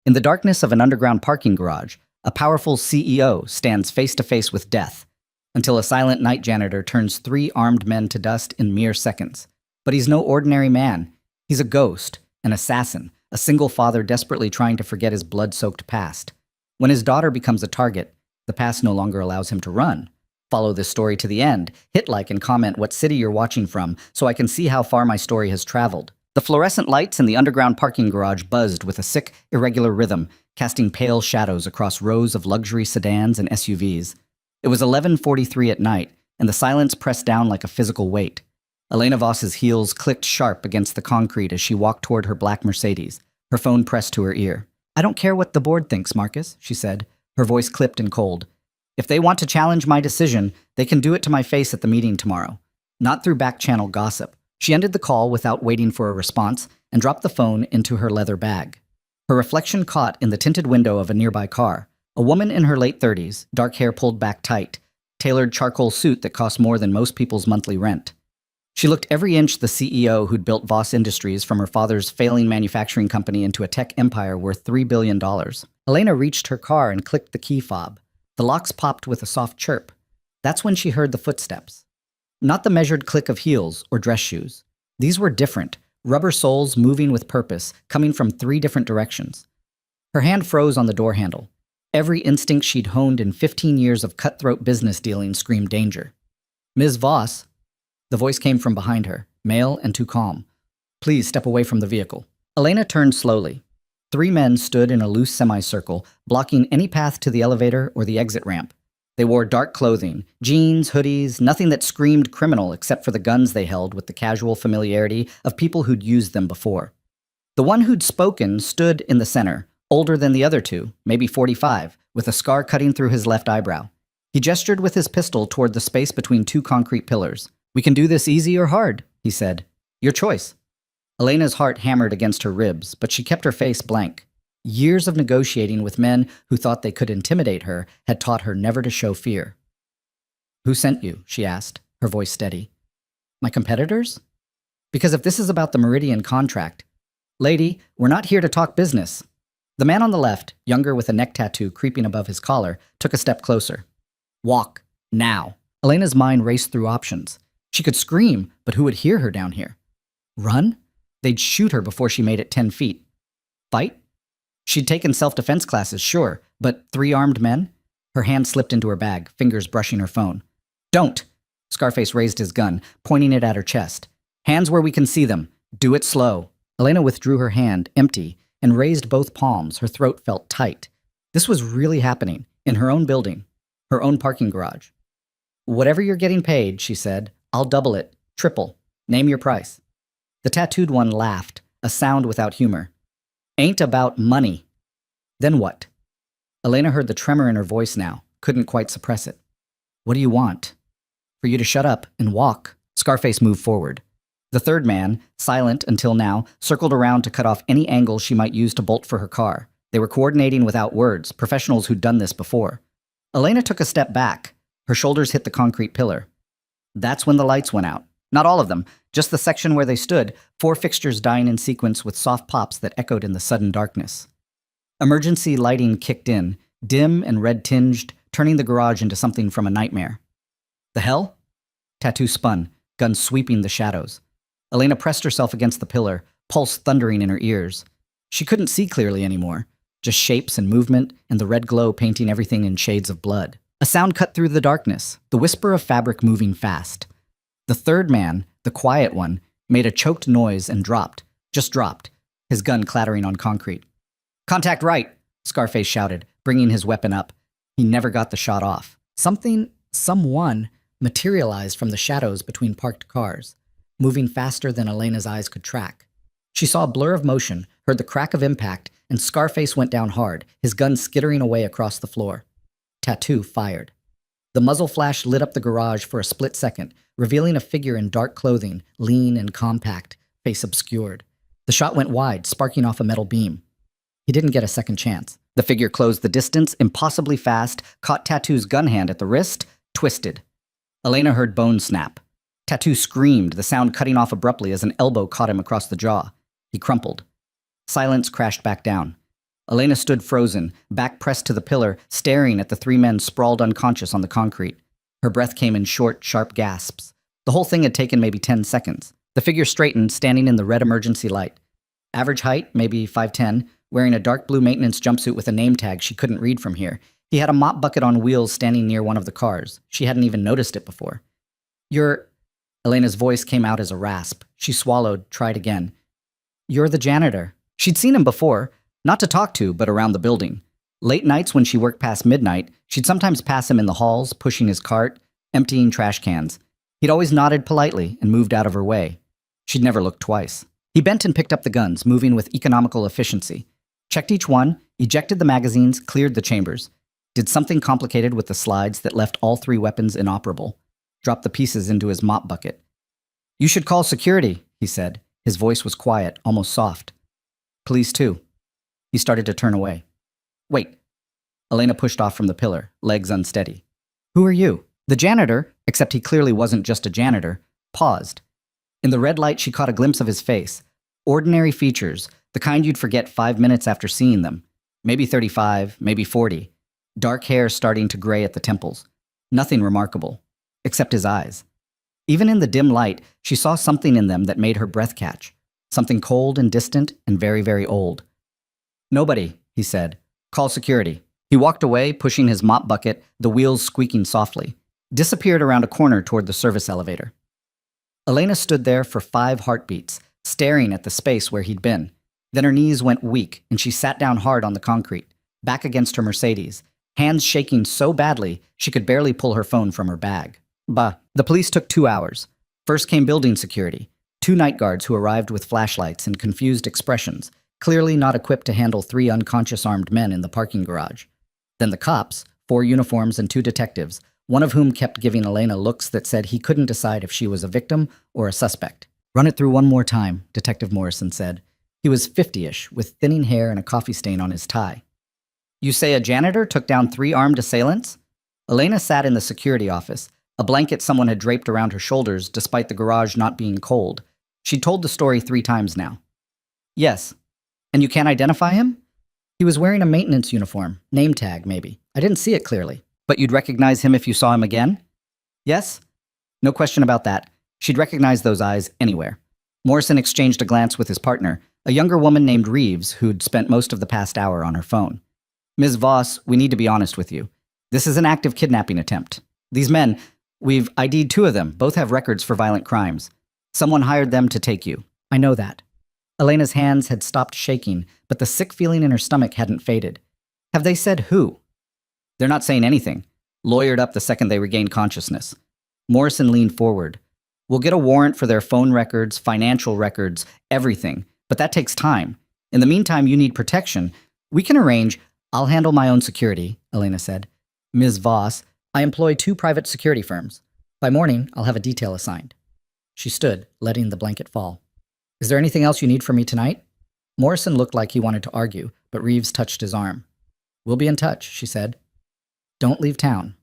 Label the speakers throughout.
Speaker 1: In the darkness of an underground parking garage, a powerful CEO stands face to face with death, until a silent night janitor turns 3 armed men to dust in mere seconds. But he's no ordinary man. He's a ghost, an assassin, a single father desperately trying to forget his blood-soaked past. When his daughter becomes a target, the past no longer allows him to run. Follow this story to the end. Hit like and comment what city you're watching from so I can see how far my story has traveled. The fluorescent lights in the underground parking garage buzzed with a sick, irregular rhythm, casting pale shadows across rows of luxury sedans and SUVs. It was 11:43 at night, and the silence pressed down like a physical weight. Elena Voss's heels clicked sharp against the concrete as she walked toward her black Mercedes, her phone pressed to her ear. "I don't care what the board thinks, Marcus," she said, her voice clipped and cold. "If they want to challenge my decision, they can do it to my face at the meeting tomorrow. Not through back-channel gossip." She ended the call without waiting for a response and dropped the phone into her leather bag. Her reflection caught in the tinted window of a nearby car. A woman in her late 30s, dark hair pulled back tight, tailored charcoal suit that cost more than most people's monthly rent. She looked every inch the CEO who'd built Voss Industries from her father's failing manufacturing company into a tech empire worth $3 billion. Elena reached her car and clicked the key fob. The locks popped with a soft chirp. That's when she heard the footsteps. Not the measured click of heels or dress shoes. These were different, rubber soles moving with purpose, coming from 3 different directions. Her hand froze on the door handle. Every instinct she'd honed in 15 years of cutthroat business dealing screamed danger. "Ms. Voss," the voice came from behind her, male and too calm. "Please step away from the vehicle." Elena turned slowly. 3 men stood in a loose semicircle, blocking any path to the elevator or the exit ramp. They wore dark clothing, jeans, hoodies, nothing that screamed criminal except for the guns they held with the casual familiarity of people who'd used them before. The one who'd spoken stood in the center, older than the other 2, maybe 45, with a scar cutting through his left eyebrow. He gestured with his pistol toward the space between 2 concrete pillars. "We can do this easy or hard," he said. "Your choice." Elena's heart hammered against her ribs, but she kept her face blank. Years of negotiating with men who thought they could intimidate her had taught her never to show fear. "Who sent you?" she asked, her voice steady. "My competitors? Because if this is about the Meridian contract, lady, we're not here to talk business." The man on the left, younger with a neck tattoo creeping above his collar, took a step closer. "Walk. Now." Elena's mind raced through options. She could scream, but who would hear her down here? Run? They'd shoot her before she made it 10 feet. Fight? She'd taken self-defense classes, sure, but 3 armed men? Her hand slipped into her bag, fingers brushing her phone. "Don't!" Scarface raised his gun, pointing it at her chest. "Hands where we can see them. Do it slow." Elena withdrew her hand, empty, and raised both palms. Her throat felt tight. This was really happening, in her own building, her own parking garage. "Whatever you're getting paid," she said, "I'll double it, triple. Name your price." The tattooed one laughed, a sound without humor. "Ain't about money." "Then what?" Elena heard the tremor in her voice now, couldn't quite suppress it. "What do you want?" "For you to shut up and walk." Scarface moved forward. The 3rd man, silent until now, circled around to cut off any angle she might use to bolt for her car. They were coordinating without words, professionals who'd done this before. Elena took a step back. Her shoulders hit the concrete pillar. That's when the lights went out. Not all of them, just the section where they stood, 4 fixtures dying in sequence with soft pops that echoed in the sudden darkness. Emergency lighting kicked in, dim and red-tinged, turning the garage into something from a nightmare. "The hell?" Tattoo spun, gun sweeping the shadows. Elena pressed herself against the pillar, pulse thundering in her ears. She couldn't see clearly anymore, just shapes and movement, and the red glow painting everything in shades of blood. A sound cut through the darkness, the whisper of fabric moving fast. The 3rd man, the quiet one, made a choked noise and dropped, just dropped, his gun clattering on concrete. "Contact right," Scarface shouted, bringing his weapon up. He never got the shot off. Someone materialized from the shadows between parked cars, moving faster than Elena's eyes could track. She saw a blur of motion, heard the crack of impact, and Scarface went down hard, his gun skittering away across the floor. Tattoo fired. The muzzle flash lit up the garage for a split second, revealing a figure in dark clothing, lean and compact, face obscured. The shot went wide, sparking off a metal beam. He didn't get a second chance. The figure closed the distance impossibly fast, caught Tattoo's gun hand at the wrist, twisted. Elena heard bones snap. Tattoo screamed, the sound cutting off abruptly as an elbow caught him across the jaw. He crumpled. Silence crashed back down. Elena stood frozen, back pressed to the pillar, staring at the three men sprawled unconscious on the concrete. Her breath came in short, sharp gasps. The whole thing had taken maybe 10 seconds. The figure straightened, standing in the red emergency light. Average height, maybe 5'10", wearing a dark blue maintenance jumpsuit with a name tag she couldn't read from here. He had a mop bucket on wheels standing near one of the cars. She hadn't even noticed it before. "You're..." Elena's voice came out as a rasp. She swallowed, tried again. "You're the janitor." She'd seen him before, not to talk to, but around the building. Late nights when she worked past midnight, she'd sometimes pass him in the halls, pushing his cart, emptying trash cans. He'd always nodded politely and moved out of her way. She'd never looked twice. He bent and picked up the guns, moving with economical efficiency. Checked each one, ejected the magazines, cleared the chambers. Did something complicated with the slides that left all three weapons inoperable. Dropped the pieces into his mop bucket. "You should call security," he said. His voice was quiet, almost soft. "Police too." He started to turn away. "Wait." Elena pushed off from the pillar, legs unsteady. "Who are you?" The janitor, except he clearly wasn't just a janitor, paused. In the red light, she caught a glimpse of his face. Ordinary features, the kind you'd forget 5 minutes after seeing them. Maybe 35, maybe 40. Dark hair starting to gray at the temples. Nothing remarkable, except his eyes. Even in the dim light, she saw something in them that made her breath catch. Something cold and distant and very, very old. "Nobody," he said. "Call security." He walked away, pushing his mop bucket, the wheels squeaking softly. Disappeared around a corner toward the service elevator. Elena stood there for 5 heartbeats, staring at the space where he'd been. Then her knees went weak, and she sat down hard on the concrete, back against her Mercedes, hands shaking so badly she could barely pull her phone from her bag. The police took 2 hours. First came building security, 2 night guards who arrived with flashlights and confused expressions, clearly not equipped to handle 3 unconscious armed men in the parking garage. Then the cops, 4 uniforms and 2 detectives, one of whom kept giving Elena looks that said he couldn't decide if she was a victim or a suspect. "Run it through one more time," Detective Morrison said. He was 50-ish, with thinning hair and a coffee stain on his tie. "You say a janitor took down 3 armed assailants?" Elena sat in the security office, a blanket someone had draped around her shoulders despite the garage not being cold. She'd told the story 3 times now. "Yes. And you can't identify him?" "He was wearing a maintenance uniform, name tag maybe. I didn't see it clearly. But you'd recognize him if you saw him again?" "Yes." No question about that. She'd recognize those eyes anywhere. Morrison exchanged a glance with his partner, a younger woman named Reeves who'd spent most of the past hour on her phone. "Ms. Voss, we need to be honest with you. This is an active kidnapping attempt. These men, we've ID'd 2 of them, both have records for violent crimes. Someone hired them to take you." "I know that." Elena's hands had stopped shaking, but the sick feeling in her stomach hadn't faded. "Have they said who?" "They're not saying anything." Lawyered up the second they regained consciousness. Morrison leaned forward. "We'll get a warrant for their phone records, financial records, everything. But that takes time. In the meantime, you need protection. We can arrange..." "I'll handle my own security," Elena said. "Ms. Voss, I employ 2 private security firms. By morning, I'll have a detail assigned." She stood, letting the blanket fall. "Is there anything else you need from me tonight?" Morrison looked like he wanted to argue, but Reeves touched his arm. "We'll be in touch," she said. "Don't leave town."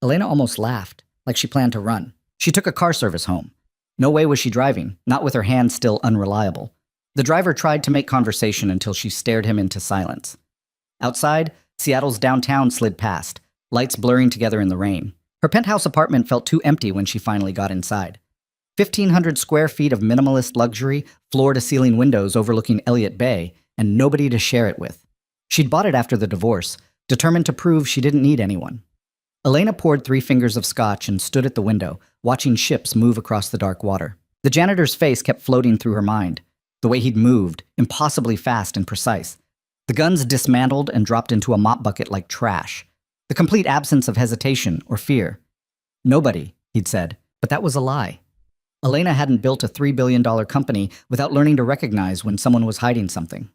Speaker 1: Elena almost laughed, like she planned to run. She took a car service home. No way was she driving, not with her hands still unreliable. The driver tried to make conversation until she stared him into silence. Outside, Seattle's downtown slid past, lights blurring together in the rain. Her penthouse apartment felt too empty when she finally got inside. 1,500 square feet of minimalist luxury, floor-to-ceiling windows overlooking Elliott Bay, and nobody to share it with. She'd bought it after the divorce, determined to prove she didn't need anyone. Elena poured 3 fingers of scotch and stood at the window, watching ships move across the dark water. The janitor's face kept floating through her mind. The way he'd moved, impossibly fast and precise. The guns dismantled and dropped into a mop bucket like trash. The complete absence of hesitation or fear. "Nobody," he'd said, but that was a lie. Elena hadn't built a $3 billion company without learning to recognize when someone was hiding something.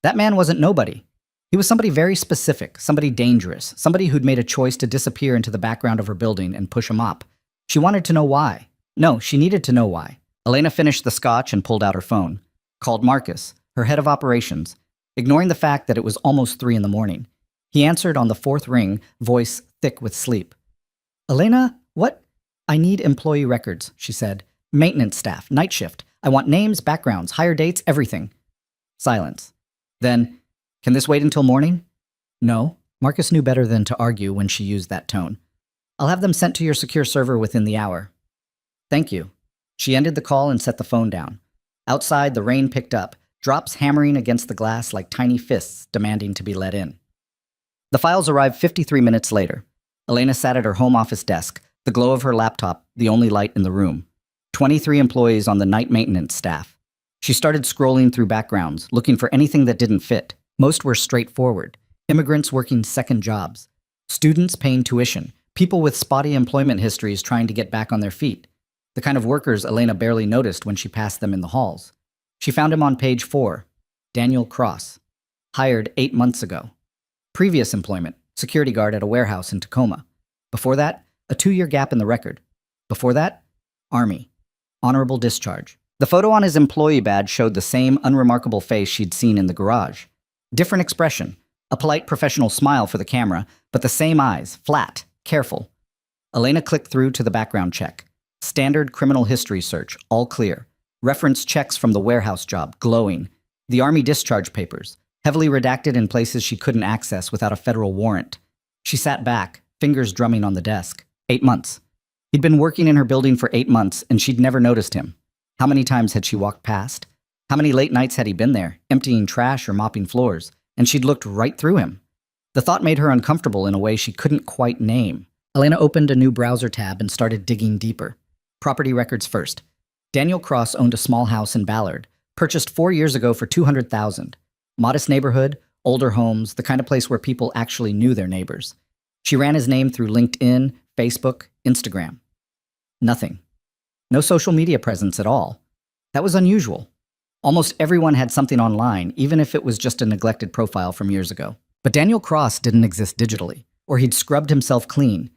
Speaker 1: That man wasn't nobody. He was somebody very specific, somebody dangerous, somebody who'd made a choice to disappear into the background of her building and push a mop. She wanted to know why. No, she needed to know why. Elena finished the scotch and pulled out her phone. Called Marcus, her head of operations, ignoring the fact that it was almost 3 a.m. He answered on the 4th ring, voice thick with sleep. "Elena, what?" "I need employee records," she said. "Maintenance staff, night shift. I want names, backgrounds, hire dates, everything." Silence. Then, Can this wait until morning? No. Marcus knew better than to argue when she used that tone. I'll have them sent to your secure server within the hour. Thank you. She ended the call and set the phone down. Outside, the rain picked up, drops hammering against the glass like tiny fists demanding to be let in. The files arrived 53 minutes later. Elena sat at her home office desk, the glow of her laptop the only light in the room. 23 employees on the night maintenance staff. She started scrolling through backgrounds, looking for anything that didn't fit. Most were straightforward. Immigrants working second jobs. Students paying tuition. People with spotty employment histories trying to get back on their feet. The kind of workers Elena barely noticed when she passed them in the halls. She found him on page 4. Daniel Cross. Hired 8 months ago. Previous employment, security guard at a warehouse in Tacoma. Before that, a 2-year gap in the record. Before that, Army. Honorable discharge. The photo on his employee badge showed the same unremarkable face she'd seen in the garage. Different expression. A polite professional smile for the camera, but the same eyes, flat, careful. Elena clicked through to the background check. Standard criminal history search, all clear. Reference checks from the warehouse job, glowing. The Army discharge papers, heavily redacted in places she couldn't access without a federal warrant. She sat back, fingers drumming on the desk. 8 months. He'd been working in her building for 8 months, and she'd never noticed him. How many times had she walked past? How many late nights had he been there, emptying trash or mopping floors? And she'd looked right through him. The thought made her uncomfortable in a way she couldn't quite name. Elena opened a new browser tab and started digging deeper. Property records first. Daniel Cross owned a small house in Ballard, purchased 4 years ago for $200,000. Modest neighborhood, older homes, the kind of place where people actually knew their neighbors. She ran his name through LinkedIn, Facebook, Instagram. Nothing. No social media presence at all. That was unusual. Almost everyone had something online, even if it was just a neglected profile from years ago. But Daniel Cross didn't exist digitally, or he'd scrubbed himself clean.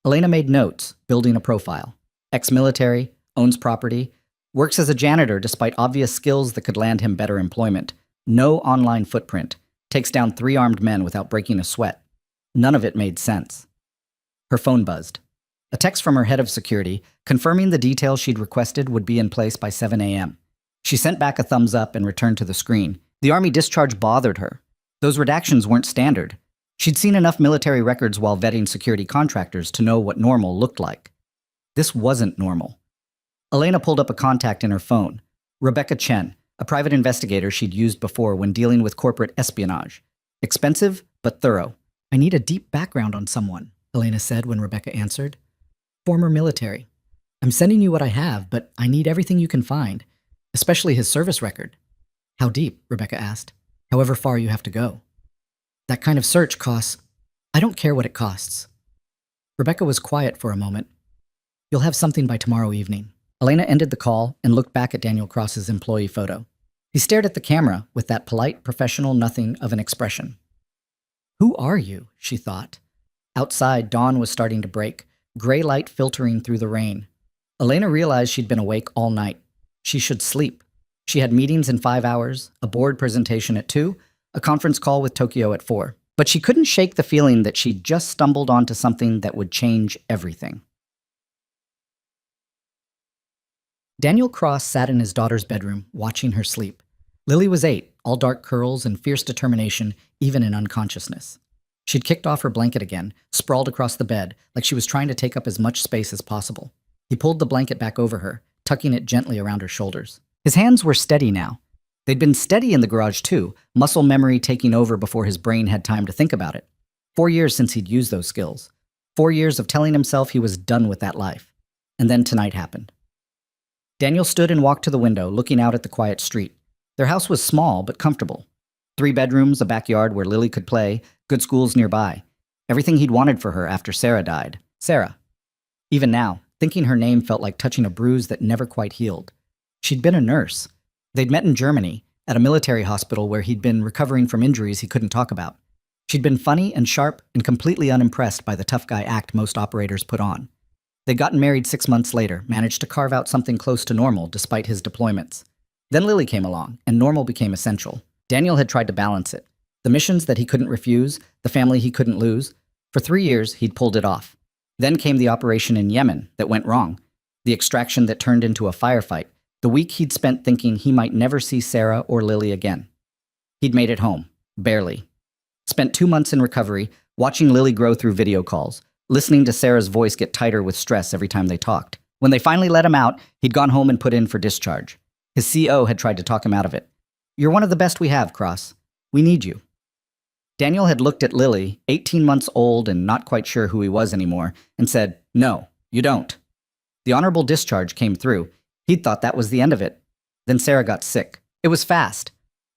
Speaker 1: Elena made notes, building a profile. Ex-military, owns property, works as a janitor despite obvious skills that could land him better employment. No online footprint. Takes down 3 armed men without breaking a sweat. None of it made sense. Her phone buzzed. A text from her head of security, confirming the details she'd requested would be in place by 7 a.m. She sent back a thumbs up and returned to the screen. The Army discharge bothered her. Those redactions weren't standard. She'd seen enough military records while vetting security contractors to know what normal looked like. This wasn't normal. Elena pulled up a contact in her phone. Rebecca Chen, a private investigator she'd used before when dealing with corporate espionage. Expensive, but thorough. I need a deep background on someone, Elena said when Rebecca answered. Former military. I'm sending you what I have, but I need everything you can find, especially his service record. How deep? Rebecca asked. However far you have to go. That kind of search costs. I don't care what it costs. Rebecca was quiet for a moment. You'll have something by tomorrow evening. Elena ended the call and looked back at Daniel Cross's employee photo. He stared at the camera with that polite, professional nothing of an expression. Who are you? She thought. Outside, dawn was starting to break, gray light filtering through the rain. Elena realized she'd been awake all night. She should sleep. She had meetings in 5 hours, a board presentation at 2, a conference call with Tokyo at 4. But she couldn't shake the feeling that she'd just stumbled onto something that would change everything. Daniel Cross sat in his daughter's bedroom, watching her sleep. Lily was 8, all dark curls and fierce determination, even in unconsciousness. She'd kicked off her blanket again, sprawled across the bed, like she was trying to take up as much space as possible. He pulled the blanket back over her, tucking it gently around her shoulders. His hands were steady now. They'd been steady in the garage too, muscle memory taking over before his brain had time to think about it. 4 years since he'd used those skills. 4 years of telling himself he was done with that life. And then tonight happened. Daniel stood and walked to the window, looking out at the quiet street. Their house was small but comfortable. 3 bedrooms, a backyard where Lily could play, good schools nearby. Everything he'd wanted for her after Sarah died. Sarah. Even now, thinking her name felt like touching a bruise that never quite healed. She'd been a nurse. They'd met in Germany, at a military hospital where he'd been recovering from injuries he couldn't talk about. She'd been funny and sharp and completely unimpressed by the tough guy act most operators put on. They'd gotten married 6 months later, managed to carve out something close to normal despite his deployments. Then Lily came along, and normal became essential. Daniel had tried to balance it. The missions that he couldn't refuse, the family he couldn't lose. For 3 years, he'd pulled it off. Then came the operation in Yemen that went wrong. The extraction that turned into a firefight. The week he'd spent thinking he might never see Sarah or Lily again. He'd made it home. Barely. Spent 2 months in recovery, watching Lily grow through video calls, listening to Sarah's voice get tighter with stress every time they talked. When they finally let him out, he'd gone home and put in for discharge. His CO had tried to talk him out of it. "You're one of the best we have, Cross. We need you." Daniel had looked at Lily, 18 months old and not quite sure who he was anymore, and said, "No, you don't." The honorable discharge came through. He'd thought that was the end of it. Then Sarah got sick. It was fast.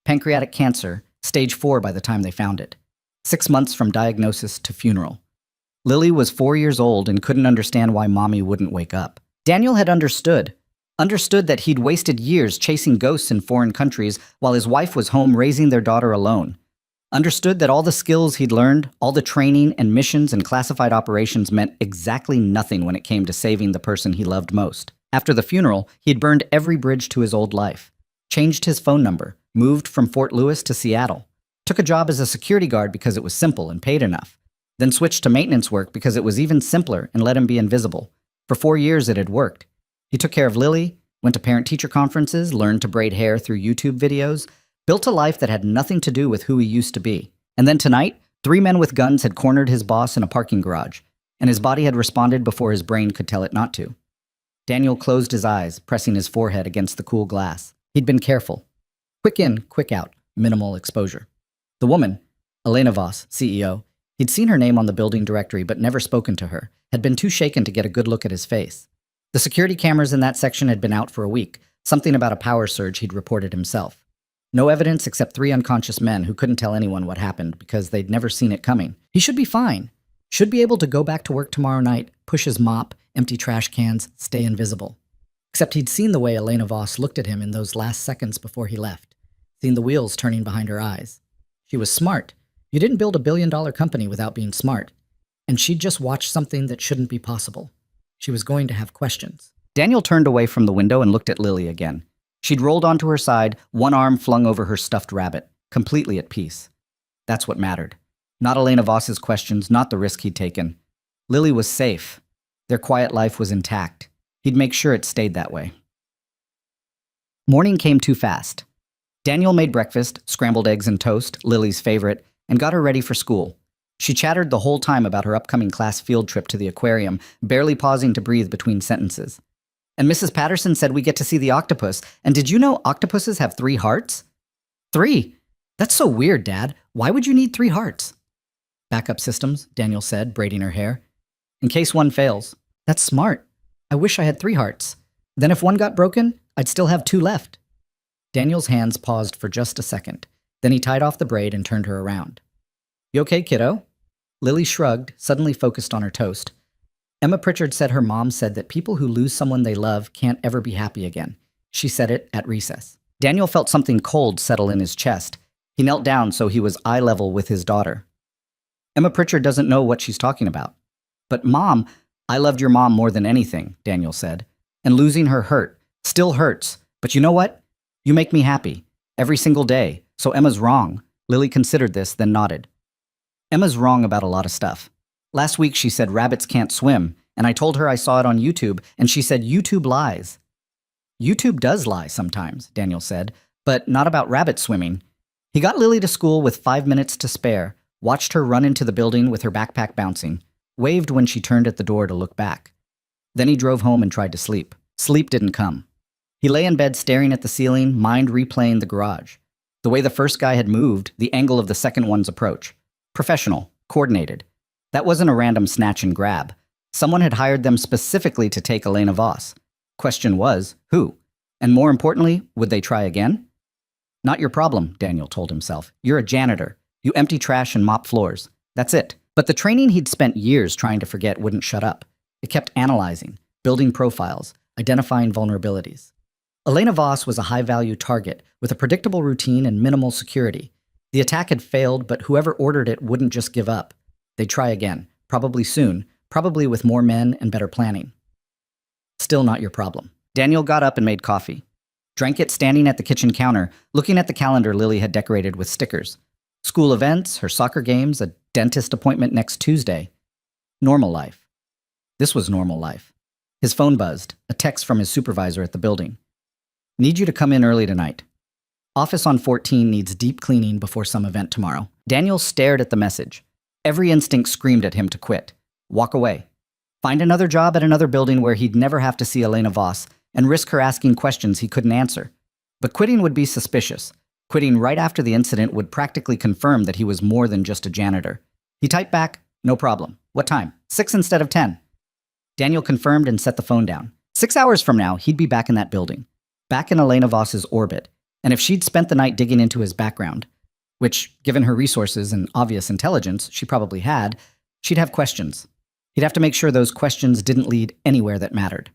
Speaker 1: Pancreatic cancer, stage 4 by the time they found it. 6 months from diagnosis to funeral. Lily was 4 years old and couldn't understand why mommy wouldn't wake up. Daniel had understood that he'd wasted years chasing ghosts in foreign countries while his wife was home raising their daughter alone. Understood that all the skills he'd learned, all the training and missions and classified operations meant exactly nothing when it came to saving the person he loved most. After the funeral, he'd burned every bridge to his old life, changed his phone number, moved from Fort Lewis to Seattle, took a job as a security guard because it was simple and paid enough, then switched to maintenance work because it was even simpler and let him be invisible. For 4 years it had worked. He took care of Lily, went to parent-teacher conferences, learned to braid hair through YouTube videos, built a life that had nothing to do with who he used to be. And then tonight, 3 men with guns had cornered his boss in a parking garage, and his body had responded before his brain could tell it not to. Daniel closed his eyes, pressing his forehead against the cool glass. He'd been careful. Quick in, quick out, minimal exposure. The woman, Elena Voss, CEO, he'd seen her name on the building directory but never spoken to her, had been too shaken to get a good look at his face. The security cameras in that section had been out for a week, something about a power surge he'd reported himself. No evidence except 3 unconscious men who couldn't tell anyone what happened because they'd never seen it coming. He should be fine. Should be able to go back to work tomorrow night, push his mop, empty trash cans, stay invisible. Except he'd seen the way Elena Voss looked at him in those last seconds before he left, seen the wheels turning behind her eyes. She was smart. You didn't build a billion-dollar company without being smart. And she'd just watched something that shouldn't be possible. She was going to have questions. Daniel turned away from the window and looked at Lily again. She'd rolled onto her side, one arm flung over her stuffed rabbit, completely at peace. That's what mattered. Not Elena Voss's questions, not the risk he'd taken. Lily was safe. Their quiet life was intact. He'd make sure it stayed that way. Morning came too fast. Daniel made breakfast, scrambled eggs and toast, Lily's favorite, and got her ready for school. She chattered the whole time about her upcoming class field trip to the aquarium, barely pausing to breathe between sentences. "And Mrs. Patterson said we get to see the octopus. And did you know octopuses have 3 hearts?" "3? That's so weird, Dad. Why would you need 3 hearts?" "Backup systems," Daniel said, braiding her hair. "In case one fails." "That's smart. I wish I had 3 hearts. Then if one got broken, I'd still have 2 left." Daniel's hands paused for just a second. Then he tied off the braid and turned her around. "You okay, kiddo?" Lily shrugged, suddenly focused on her toast. Emma Pritchard said her mom said that people who lose someone they love can't ever be happy again. She said it at recess. Daniel felt something cold settle in his chest. He knelt down so he was eye level with his daughter. "Emma Pritchard doesn't know what she's talking about." "But Mom, I loved your mom more than anything," Daniel said. "And losing her hurt. Still hurts. But you know what? You make me happy. Every single day. So Emma's wrong." Lily considered this, then nodded. "Emma's wrong about a lot of stuff. Last week she said rabbits can't swim, and I told her I saw it on YouTube, and she said YouTube lies." "YouTube does lie sometimes," Daniel said, "but not about rabbit swimming." He got Lily to school with 5 minutes to spare, watched her run into the building with her backpack bouncing, waved when she turned at the door to look back. Then he drove home and tried to sleep. Sleep didn't come. He lay in bed staring at the ceiling, mind replaying the garage. The way the first guy had moved, the angle of the second one's approach. Professional, coordinated. That wasn't a random snatch and grab. Someone had hired them specifically to take Elena Voss. Question was, who? And more importantly, would they try again? "Not your problem," Daniel told himself. "You're a janitor. You empty trash and mop floors. That's it." But the training he'd spent years trying to forget wouldn't shut up. It kept analyzing, building profiles, identifying vulnerabilities. Elena Voss was a high-value target with a predictable routine and minimal security. The attack had failed, but whoever ordered it wouldn't just give up. They'd try again, probably soon, probably with more men and better planning. Still not your problem. Daniel got up and made coffee. Drank it standing at the kitchen counter, looking at the calendar Lily had decorated with stickers. School events, her soccer games, a dentist appointment next Tuesday. Normal life. This was normal life. His phone buzzed, a text from his supervisor at the building. "Need you to come in early tonight." Office on 14 needs deep cleaning before some event tomorrow. Daniel stared at the message. Every instinct screamed at him to quit. Walk away. Find another job at another building where he'd never have to see Elena Voss and risk her asking questions he couldn't answer. But quitting would be suspicious. Quitting right after the incident would practically confirm that he was more than just a janitor. He typed back, "No problem. What time? 6 instead of 10. Daniel confirmed and set the phone down. 6 hours from now, he'd be back in that building. Back in Elena Voss's orbit. And if she'd spent the night digging into his background, which, given her resources and obvious intelligence, she probably had, she'd have questions. He'd have to make sure those questions didn't lead anywhere that mattered.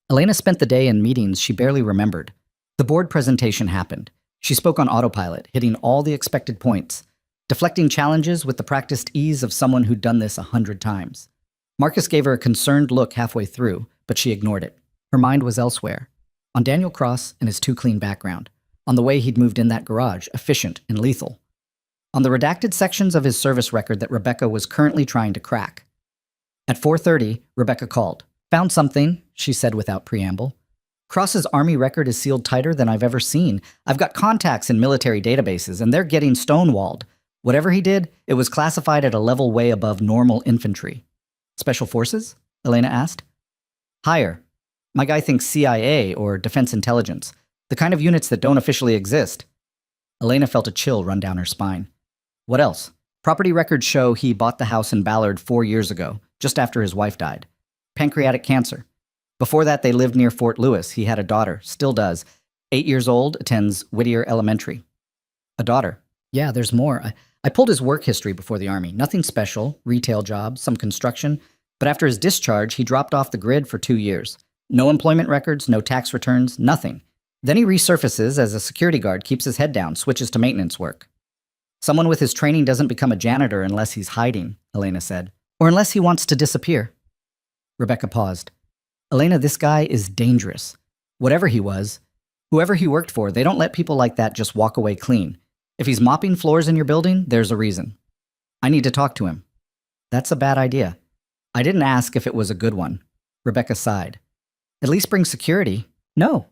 Speaker 1: Elena spent the day in meetings she barely remembered. The board presentation happened. She spoke on autopilot, hitting all the expected points, deflecting challenges with the practiced ease of someone who'd done this 100 times. Marcus gave her a concerned look halfway through, but she ignored it. Her mind was elsewhere. On Daniel Cross and his too clean background. On the way he'd moved in that garage, efficient and lethal. On the redacted sections of his service record that Rebecca was currently trying to crack. At 4:30, Rebecca called. "Found something," she said without preamble. "Cross's Army record is sealed tighter than I've ever seen. I've got contacts in military databases, and they're getting stonewalled. Whatever he did, it was classified at a level way above normal infantry." "Special Forces?" Elena asked. "Higher. My guy thinks CIA or Defense Intelligence, the kind of units that don't officially exist." Elena felt a chill run down her spine. "What else?" "Property records show he bought the house in Ballard 4 years ago, just after his wife died. Pancreatic cancer. Before that, they lived near Fort Lewis. He had a daughter, still does. 8 years old, attends Whittier Elementary." "A daughter?" "Yeah, there's more. I pulled his work history before the Army. Nothing special, retail job, some construction. But after his discharge, he dropped off the grid for 2 years. No employment records, no tax returns, nothing. Then he resurfaces as a security guard, keeps his head down, switches to maintenance work." "Someone with his training doesn't become a janitor unless he's hiding," Elena said. "Or unless he wants to disappear." Rebecca paused. "Elena, this guy is dangerous. Whatever he was, whoever he worked for, they don't let people like that just walk away clean. If he's mopping floors in your building, there's a reason. I need to talk to him." "That's a bad idea." "I didn't ask if it was a good one." Rebecca sighed. "At least bring security." "No."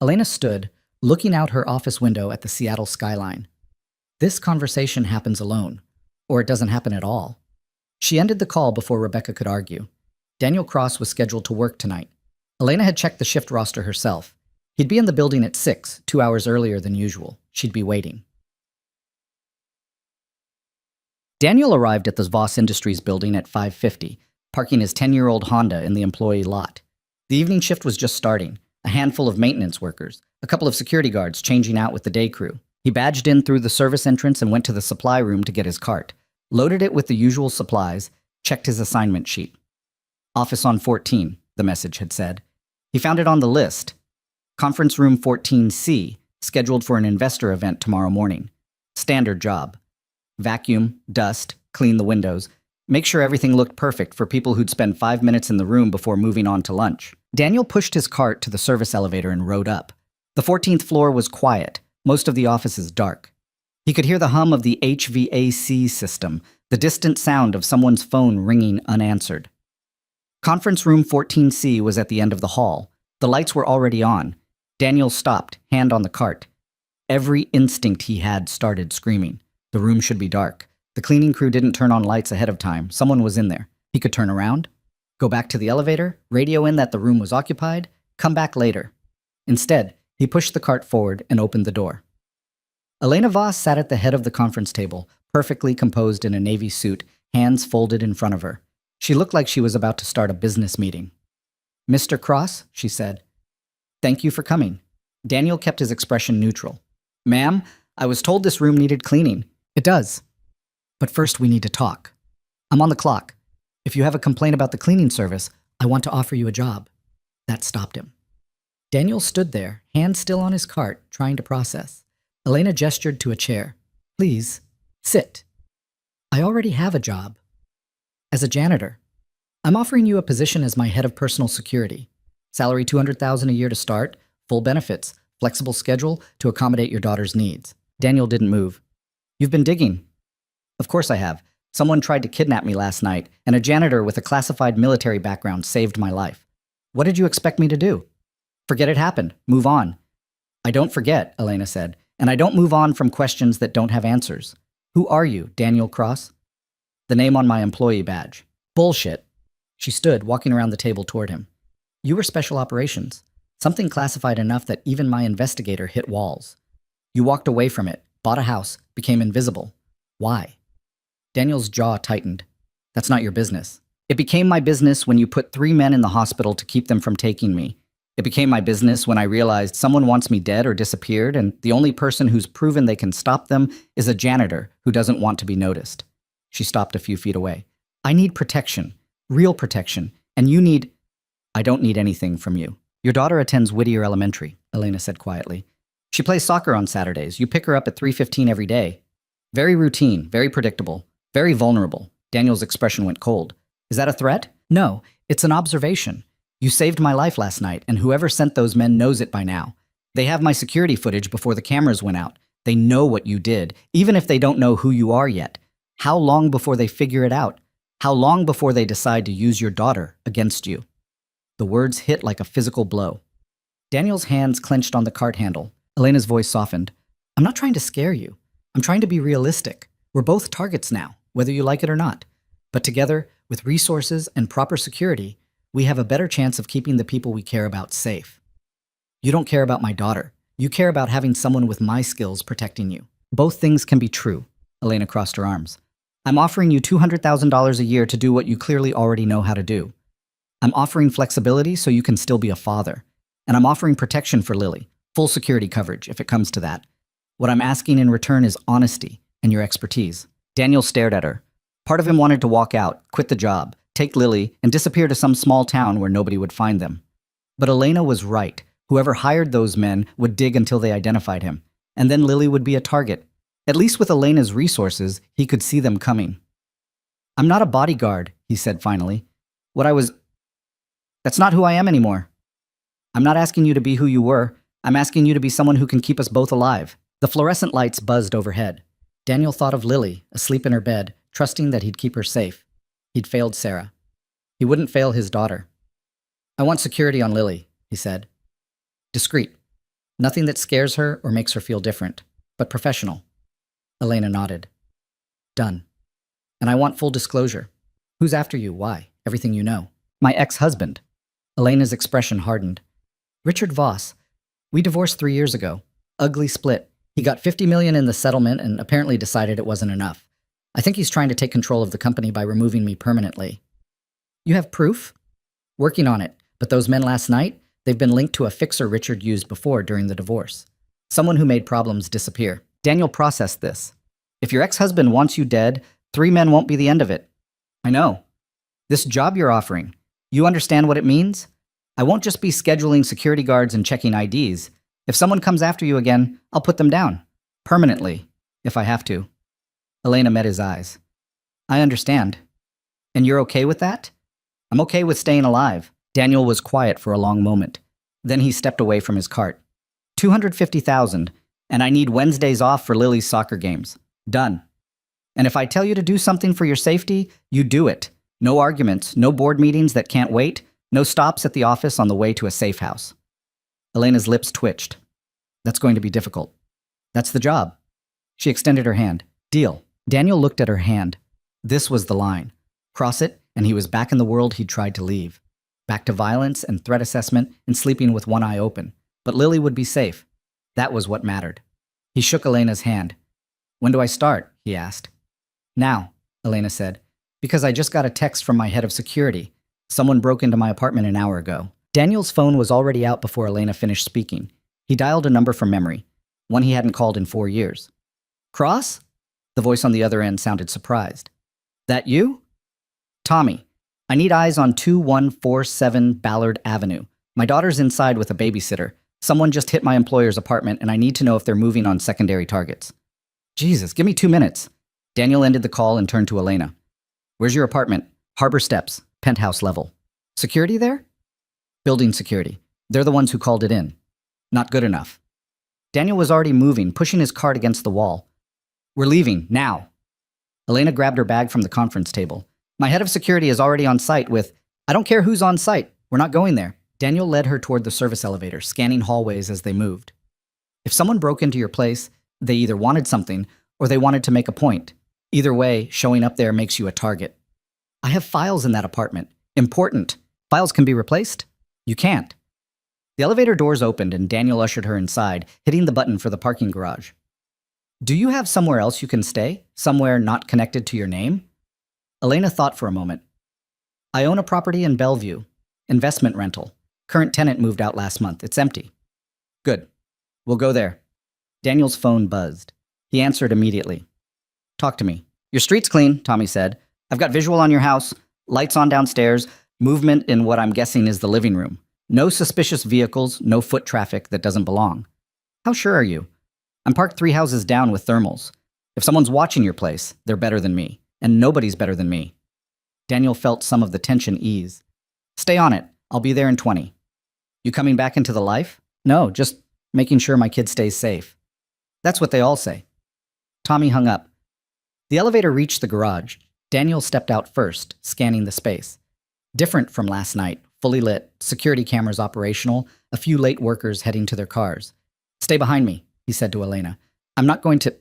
Speaker 1: Elena stood, looking out her office window at the Seattle skyline. This conversation happens alone, or it doesn't happen at all. She ended the call before Rebecca could argue. Daniel Cross was scheduled to work tonight. Elena had checked the shift roster herself. He'd be in the building at 6, 2 hours earlier than usual. She'd be waiting. Daniel arrived at the Voss Industries building at 5:50, parking his 10-year-old Honda in the employee lot. The evening shift was just starting. A handful of maintenance workers, a couple of security guards changing out with the day crew. He badged in through the service entrance and went to the supply room to get his cart, loaded it with the usual supplies, checked his assignment sheet. "Office on 14, the message had said. He found it on the list. Conference room 14C, scheduled for an investor event tomorrow morning. Standard job. Vacuum, dust, clean the windows, make sure everything looked perfect for people who'd spend 5 minutes in the room before moving on to lunch." Daniel pushed his cart to the service elevator and rode up. The 14th floor was quiet, most of the offices dark. He could hear the hum of the HVAC system, the distant sound of someone's phone ringing unanswered. Conference room 14C was at the end of the hall. The lights were already on. Daniel stopped, hand on the cart. Every instinct he had started screaming. The room should be dark. The cleaning crew didn't turn on lights ahead of time. Someone was in there. He could turn around, go back to the elevator, radio in that the room was occupied, come back later. Instead, he pushed the cart forward and opened the door. Elena Voss sat at the head of the conference table, perfectly composed in a navy suit, hands folded in front of her. She looked like she was about to start a business meeting. "Mr. Cross," she said. "Thank you for coming." Daniel kept his expression neutral. "Ma'am, I was told this room needed cleaning." "It does. But first we need to talk. I'm on the clock. If you have a complaint about the cleaning service, I want to offer you a job." That stopped him. Daniel stood there, hand still on his cart, trying to process. Elena gestured to a chair. "Please, sit." "I already have a job. As a janitor. I'm offering you a position as my head of personal security. Salary $200,000 a year to start, full benefits, flexible schedule to accommodate your daughter's needs." Daniel didn't move. "You've been digging." "Of course I have. Someone tried to kidnap me last night, and a janitor with a classified military background saved my life. What did you expect me to do? Forget it happened. Move on. I don't forget, Elena said, and I don't move on from questions that don't have answers. Who are you, Daniel Cross? The name on my employee badge. Bullshit. She stood, walking around the table toward him. You were special operations. Something classified enough that even my investigator hit walls. You walked away from it, bought a house, became invisible. Why? Daniel's jaw tightened. That's not your business. It became my business when you put 3 men in the hospital to keep them from taking me. It became my business when I realized someone wants me dead or disappeared, and the only person who's proven they can stop them is a janitor who doesn't want to be noticed. She stopped a few feet away. I need protection, real protection, and you need... I don't need anything from you. Your daughter attends Whittier Elementary, Elena said quietly. She plays soccer on Saturdays. You pick her up at 3:15 every day. Very routine, very predictable, very vulnerable. Daniel's expression went cold. Is that a threat? No, it's an observation. You saved my life last night, and whoever sent those men knows it by now. They have my security footage before the cameras went out. They know what you did, even if they don't know who you are yet. How long before they figure it out? How long before they decide to use your daughter against you? The words hit like a physical blow. Daniel's hands clenched on the cart handle. Elena's voice softened. I'm not trying to scare you. I'm trying to be realistic. We're both targets now, whether you like it or not. But together, with resources and proper security, we have a better chance of keeping the people we care about safe. You don't care about my daughter. You care about having someone with my skills protecting you. Both things can be true. Elena crossed her arms. I'm offering you $200,000 a year to do what you clearly already know how to do. I'm offering flexibility so you can still be a father. And I'm offering protection for Lily, full security coverage if it comes to that. What I'm asking in return is honesty and your expertise. Daniel stared at her. Part of him wanted to walk out, quit the job, take Lily, and disappear to some small town where nobody would find them. But Elena was right. Whoever hired those men would dig until they identified him. And then Lily would be a target. At least with Elena's resources, he could see them coming. I'm not a bodyguard, he said finally. That's not who I am anymore. I'm not asking you to be who you were. I'm asking you to be someone who can keep us both alive. The fluorescent lights buzzed overhead. Daniel thought of Lily, asleep in her bed, trusting that he'd keep her safe. He'd failed Sarah. He wouldn't fail his daughter. I want security on Lily, he said. Discreet. Nothing that scares her or makes her feel different, but professional. Elena nodded. Done. And I want full disclosure. Who's after you? Why? Everything you know. My ex-husband. Elena's expression hardened. Richard Voss. We divorced 3 years ago. Ugly split. He got $50 million in the settlement and apparently decided it wasn't enough. I think he's trying to take control of the company by removing me permanently. You have proof? Working on it, but those men last night, they've been linked to a fixer Richard used before during the divorce. Someone who made problems disappear. Daniel processed this. If your ex-husband wants you dead, 3 men won't be the end of it. I know. This job you're offering, you understand what it means? I won't just be scheduling security guards and checking IDs. If someone comes after you again, I'll put them down. Permanently, if I have to. Elena met his eyes. I understand. And you're okay with that? I'm okay with staying alive. Daniel was quiet for a long moment. Then he stepped away from his cart. $250,000, and I need Wednesdays off for Lily's soccer games. Done. And if I tell you to do something for your safety, you do it. No arguments, no board meetings that can't wait, no stops at the office on the way to a safe house. Elena's lips twitched. That's going to be difficult. That's the job. She extended her hand. Deal. Daniel looked at her hand. This was the line. Cross it, and he was back in the world he'd tried to leave. Back to violence and threat assessment and sleeping with one eye open. But Lily would be safe. That was what mattered. He shook Elena's hand. When do I start? He asked. Now, Elena said, because I just got a text from my head of security. Someone broke into my apartment an hour ago. Daniel's phone was already out before Elena finished speaking. He dialed a number from memory, one he hadn't called in 4 years. Cross? The voice on the other end sounded surprised. That you? Tommy, I need eyes on 2147 Ballard Avenue. My daughter's inside with a babysitter. Someone just hit my employer's apartment and I need to know if they're moving on secondary targets. Jesus, give me 2 minutes. Daniel ended the call and turned to Elena. Where's your apartment? Harbor Steps, penthouse level. Security there? Building security. They're the ones who called it in. Not good enough. Daniel was already moving, pushing his cart against the wall. We're leaving, now. Elena grabbed her bag from the conference table. My head of security is already on site with, I don't care who's on site. We're not going there. Daniel led her toward the service elevator, scanning hallways as they moved. If someone broke into your place, they either wanted something or they wanted to make a point. Either way, showing up there makes you a target. I have files in that apartment. Important. Files can be replaced? You can't. The elevator doors opened and Daniel ushered her inside, hitting the button for the parking garage. Do you have somewhere else you can stay? Somewhere not connected to your name? Elena thought for a moment. I own a property in Bellevue. Investment rental. Current tenant moved out last month. It's empty. Good. We'll go there. Daniel's phone buzzed. He answered immediately. Talk to me. Your street's clean, Tommy said. I've got visual on your house, lights on downstairs, movement in what I'm guessing is the living room. No suspicious vehicles, no foot traffic that doesn't belong. How sure are you? I'm parked 3 houses down with thermals. If someone's watching your place, they're better than me, and nobody's better than me. Daniel felt some of the tension ease. Stay on it. I'll be there in 20. You coming back into the life? No, just making sure my kid stays safe. That's what they all say. Tommy hung up. The elevator reached the garage. Daniel stepped out first, scanning the space. Different from last night, fully lit, security cameras operational, a few late workers heading to their cars. Stay behind me, he said to Elena. I'm not going to...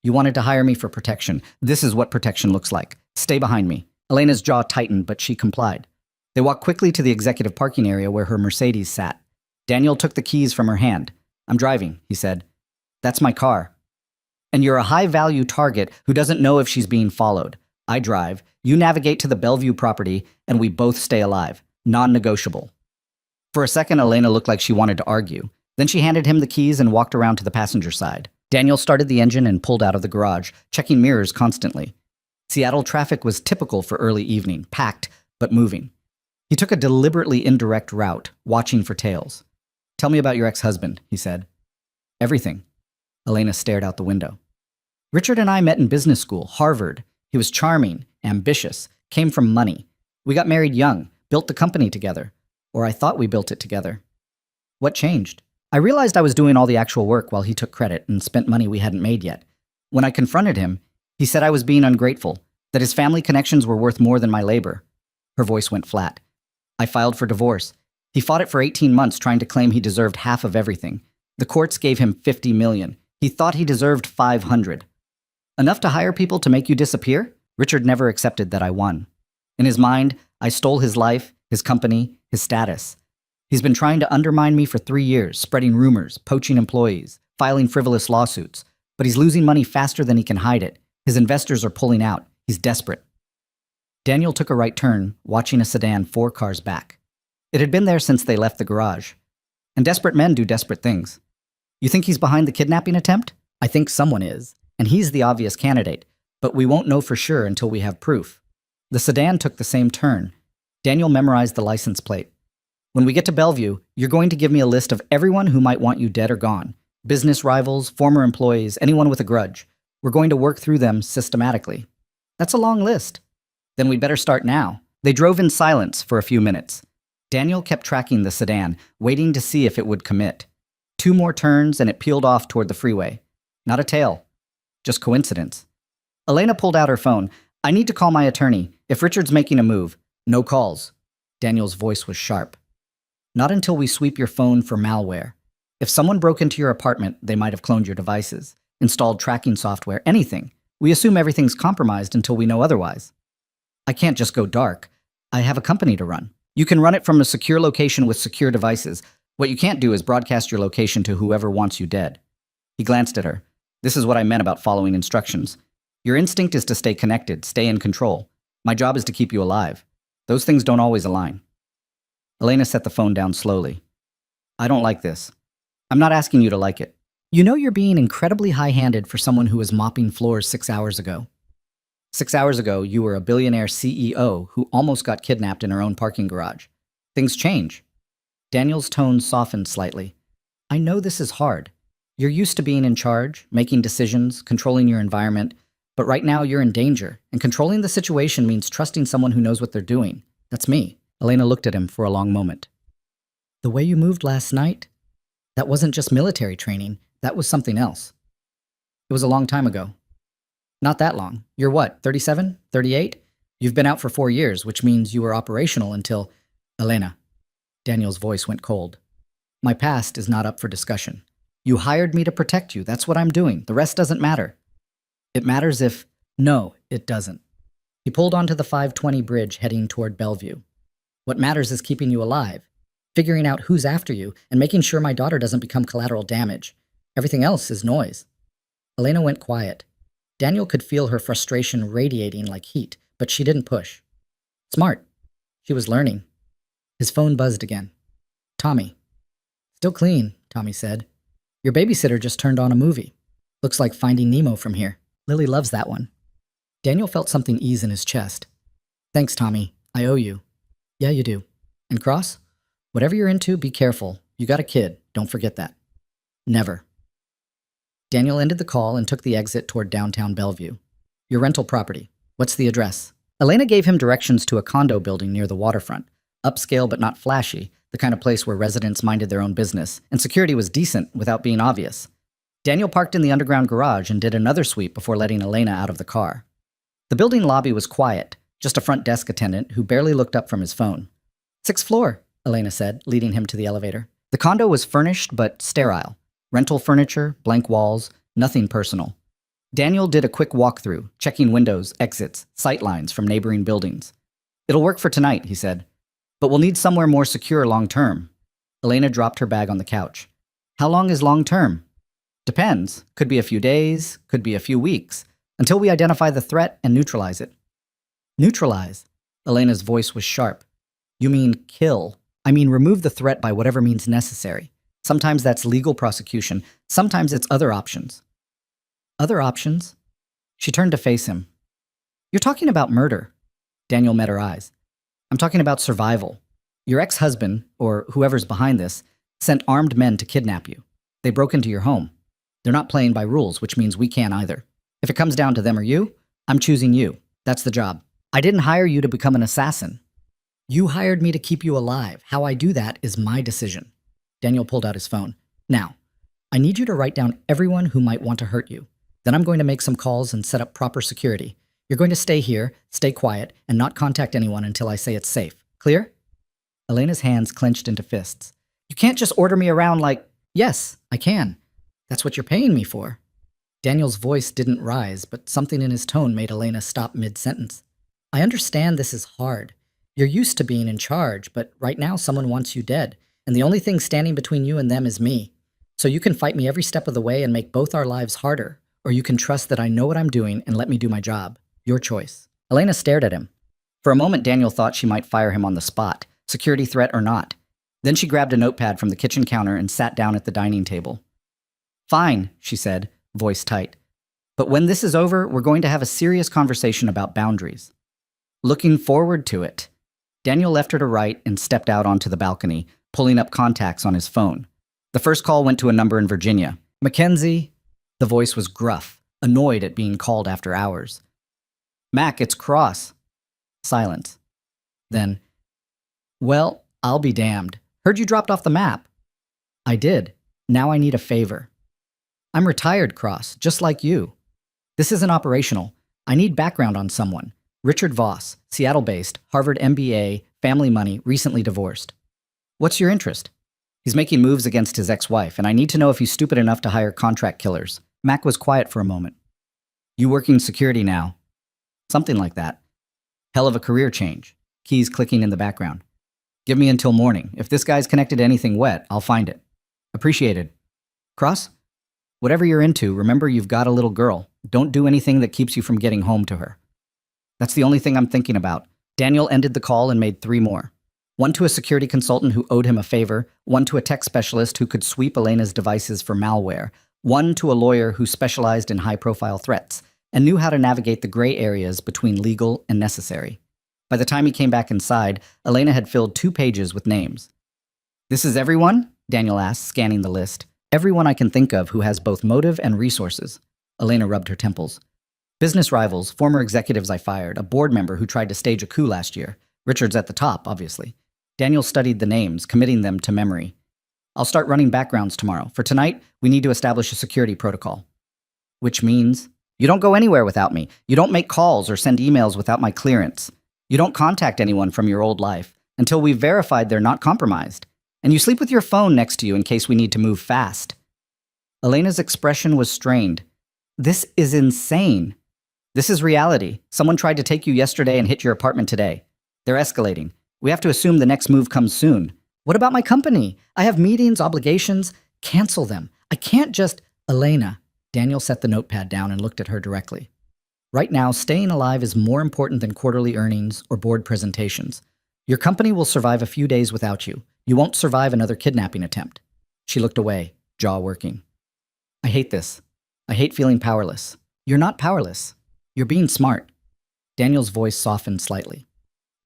Speaker 1: You wanted to hire me for protection. This is what protection looks like. Stay behind me. Elena's jaw tightened, but she complied. They walked quickly to the executive parking area where her Mercedes sat. Daniel took the keys from her hand. I'm driving, he said. That's my car. And you're a high-value target who doesn't know if she's being followed. I drive, you navigate to the Bellevue property, and we both stay alive. Non-negotiable. For a second, Elena looked like she wanted to argue. Then she handed him the keys and walked around to the passenger side. Daniel started the engine and pulled out of the garage, checking mirrors constantly. Seattle traffic was typical for early evening, packed, but moving. He took a deliberately indirect route, watching for tails. Tell me about your ex-husband, he said. Everything. Elena stared out the window. Richard and I met in business school, Harvard. He was charming, ambitious, came from money. We got married young, built the company together. Or I thought we built it together. What changed? I realized I was doing all the actual work while he took credit and spent money we hadn't made yet. When I confronted him, he said I was being ungrateful, that his family connections were worth more than my labor. Her voice went flat. I filed for divorce. He fought it for 18 months trying to claim he deserved half of everything. The courts gave him $50 million. He thought he deserved $500. Enough to hire people to make you disappear? Richard never accepted that I won. In his mind, I stole his life, his company, his status. He's been trying to undermine me for 3 years, spreading rumors, poaching employees, filing frivolous lawsuits. But he's losing money faster than he can hide it. His investors are pulling out. He's desperate. Daniel took a right turn, watching a sedan 4 cars back. It had been there since they left the garage. And desperate men do desperate things. You think he's behind the kidnapping attempt? I think someone is, and he's the obvious candidate, but we won't know for sure until we have proof. The sedan took the same turn. Daniel memorized the license plate. When we get to Bellevue, you're going to give me a list of everyone who might want you dead or gone. Business rivals, former employees, anyone with a grudge. We're going to work through them systematically. That's a long list. Then we'd better start now. They drove in silence for a few minutes. Daniel kept tracking the sedan, waiting to see if it would commit. 2 more turns and it peeled off toward the freeway. Not a tail. Just coincidence. Elena pulled out her phone. I need to call my attorney. If Richard's making a move, no calls. Daniel's voice was sharp. Not until we sweep your phone for malware. If someone broke into your apartment, they might have cloned your devices, installed tracking software, anything. We assume everything's compromised until we know otherwise. I can't just go dark. I have a company to run. You can run it from a secure location with secure devices. What you can't do is broadcast your location to whoever wants you dead. He glanced at her. This is what I meant about following instructions. Your instinct is to stay connected, stay in control. My job is to keep you alive. Those things don't always align. Elena set the phone down slowly. I don't like this. I'm not asking you to like it. You know you're being incredibly high-handed for someone who was mopping floors 6 hours ago. 6 hours ago, you were a billionaire CEO who almost got kidnapped in her own parking garage. Things change. Daniel's tone softened slightly. I know this is hard. You're used to being in charge, making decisions, controlling your environment, but right now you're in danger, and controlling the situation means trusting someone who knows what they're doing. That's me. Elena looked at him for a long moment. The way you moved last night? That wasn't just military training. That was something else. It was a long time ago. Not that long. You're what, 37? 38? You've been out for 4 years, which means you were operational until... Elena. Daniel's voice went cold. My past is not up for discussion. You hired me to protect you. That's what I'm doing. The rest doesn't matter. It matters if... No, it doesn't. He pulled onto the 520 bridge heading toward Bellevue. What matters is keeping you alive, figuring out who's after you, and making sure my daughter doesn't become collateral damage. Everything else is noise. Elena went quiet. Daniel could feel her frustration radiating like heat, but she didn't push. Smart. She was learning. His phone buzzed again. Tommy. Still clean, Tommy said. Your babysitter just turned on a movie. Looks like Finding Nemo from here. Lily loves that one. Daniel felt something ease in his chest. Thanks, Tommy. I owe you. Yeah, you do. And Cross? Whatever you're into, be careful. You got a kid. Don't forget that. Never. Daniel ended the call and took the exit toward downtown Bellevue. Your rental property. What's the address? Elena gave him directions to a condo building near the waterfront. Upscale but not flashy, the kind of place where residents minded their own business, and security was decent without being obvious. Daniel parked in the underground garage and did another sweep before letting Elena out of the car. The building lobby was quiet, just a front desk attendant who barely looked up from his phone. 6th floor, Elena said, leading him to the elevator. The condo was furnished but sterile. Rental furniture, blank walls, nothing personal. Daniel did a quick walkthrough, checking windows, exits, sight lines from neighboring buildings. It'll work for tonight, he said. But we'll need somewhere more secure long-term. Elena dropped her bag on the couch. How long is long-term? Depends. Could be a few days, could be a few weeks, until we identify the threat and neutralize it. Neutralize? Elena's voice was sharp. You mean kill. I mean remove the threat by whatever means necessary. Sometimes that's legal prosecution. Sometimes it's other options. Other options? She turned to face him. You're talking about murder. Daniel met her eyes. I'm talking about survival. Your ex-husband, or whoever's behind this, sent armed men to kidnap you. They broke into your home. They're not playing by rules, which means we can't either. If it comes down to them or you, I'm choosing you. That's the job. I didn't hire you to become an assassin. You hired me to keep you alive. How I do that is my decision. Daniel pulled out his phone. Now, I need you to write down everyone who might want to hurt you. Then I'm going to make some calls and set up proper security. You're going to stay here, stay quiet, and not contact anyone until I say it's safe. Clear? Elena's hands clenched into fists. You can't just order me around like, yes, I can. That's what you're paying me for. Daniel's voice didn't rise, but something in his tone made Elena stop mid-sentence. I understand this is hard. You're used to being in charge, but right now someone wants you dead, and the only thing standing between you and them is me. So you can fight me every step of the way and make both our lives harder, or you can trust that I know what I'm doing and let me do my job. Your choice. Elena stared at him. For a moment, Daniel thought she might fire him on the spot, security threat or not. Then she grabbed a notepad from the kitchen counter and sat down at the dining table. Fine, she said, voice tight. But when this is over, we're going to have a serious conversation about boundaries. Looking forward to it. Daniel left her to write and stepped out onto the balcony, pulling up contacts on his phone. The first call went to a number in Virginia. Mackenzie. The voice was gruff, annoyed at being called after hours. Mac, it's Cross. Silence. Then, well, I'll be damned. Heard you dropped off the map. I did. Now I need a favor. I'm retired, Cross, just like you. This isn't operational. I need background on someone. Richard Voss, Seattle-based, Harvard MBA, family money, recently divorced. What's your interest? He's making moves against his ex-wife, and I need to know if he's stupid enough to hire contract killers. Mac was quiet for a moment. You working security now? Something like that. Hell of a career change. Keys clicking in the background. Give me until morning. If this guy's connected to anything wet, I'll find it. Appreciated. Cross? Whatever you're into, remember you've got a little girl. Don't do anything that keeps you from getting home to her. That's the only thing I'm thinking about. Daniel ended the call and made 3 more. One to a security consultant who owed him a favor, one to a tech specialist who could sweep Elena's devices for malware, one to a lawyer who specialized in high-profile threats and knew how to navigate the gray areas between legal and necessary. By the time he came back inside, Elena had filled 2 pages with names. This is everyone? Daniel asked, scanning the list. Everyone I can think of who has both motive and resources. Elena rubbed her temples. Business rivals, former executives I fired, a board member who tried to stage a coup last year. Richard's at the top, obviously. Daniel studied the names, committing them to memory. I'll start running backgrounds tomorrow. For tonight, we need to establish a security protocol. Which means, you don't go anywhere without me. You don't make calls or send emails without my clearance. You don't contact anyone from your old life until we've verified they're not compromised. And you sleep with your phone next to you in case we need to move fast. Elena's expression was strained. This is insane. This is reality. Someone tried to take you yesterday and hit your apartment today. They're escalating. We have to assume the next move comes soon. What about my company? I have meetings, obligations. Cancel them. I can't just... Elena. Daniel set the notepad down and looked at her directly. Right now, staying alive is more important than quarterly earnings or board presentations. Your company will survive a few days without you. You won't survive another kidnapping attempt. She looked away, jaw working. I hate this. I hate feeling powerless. You're not powerless. You're being smart. Daniel's voice softened slightly.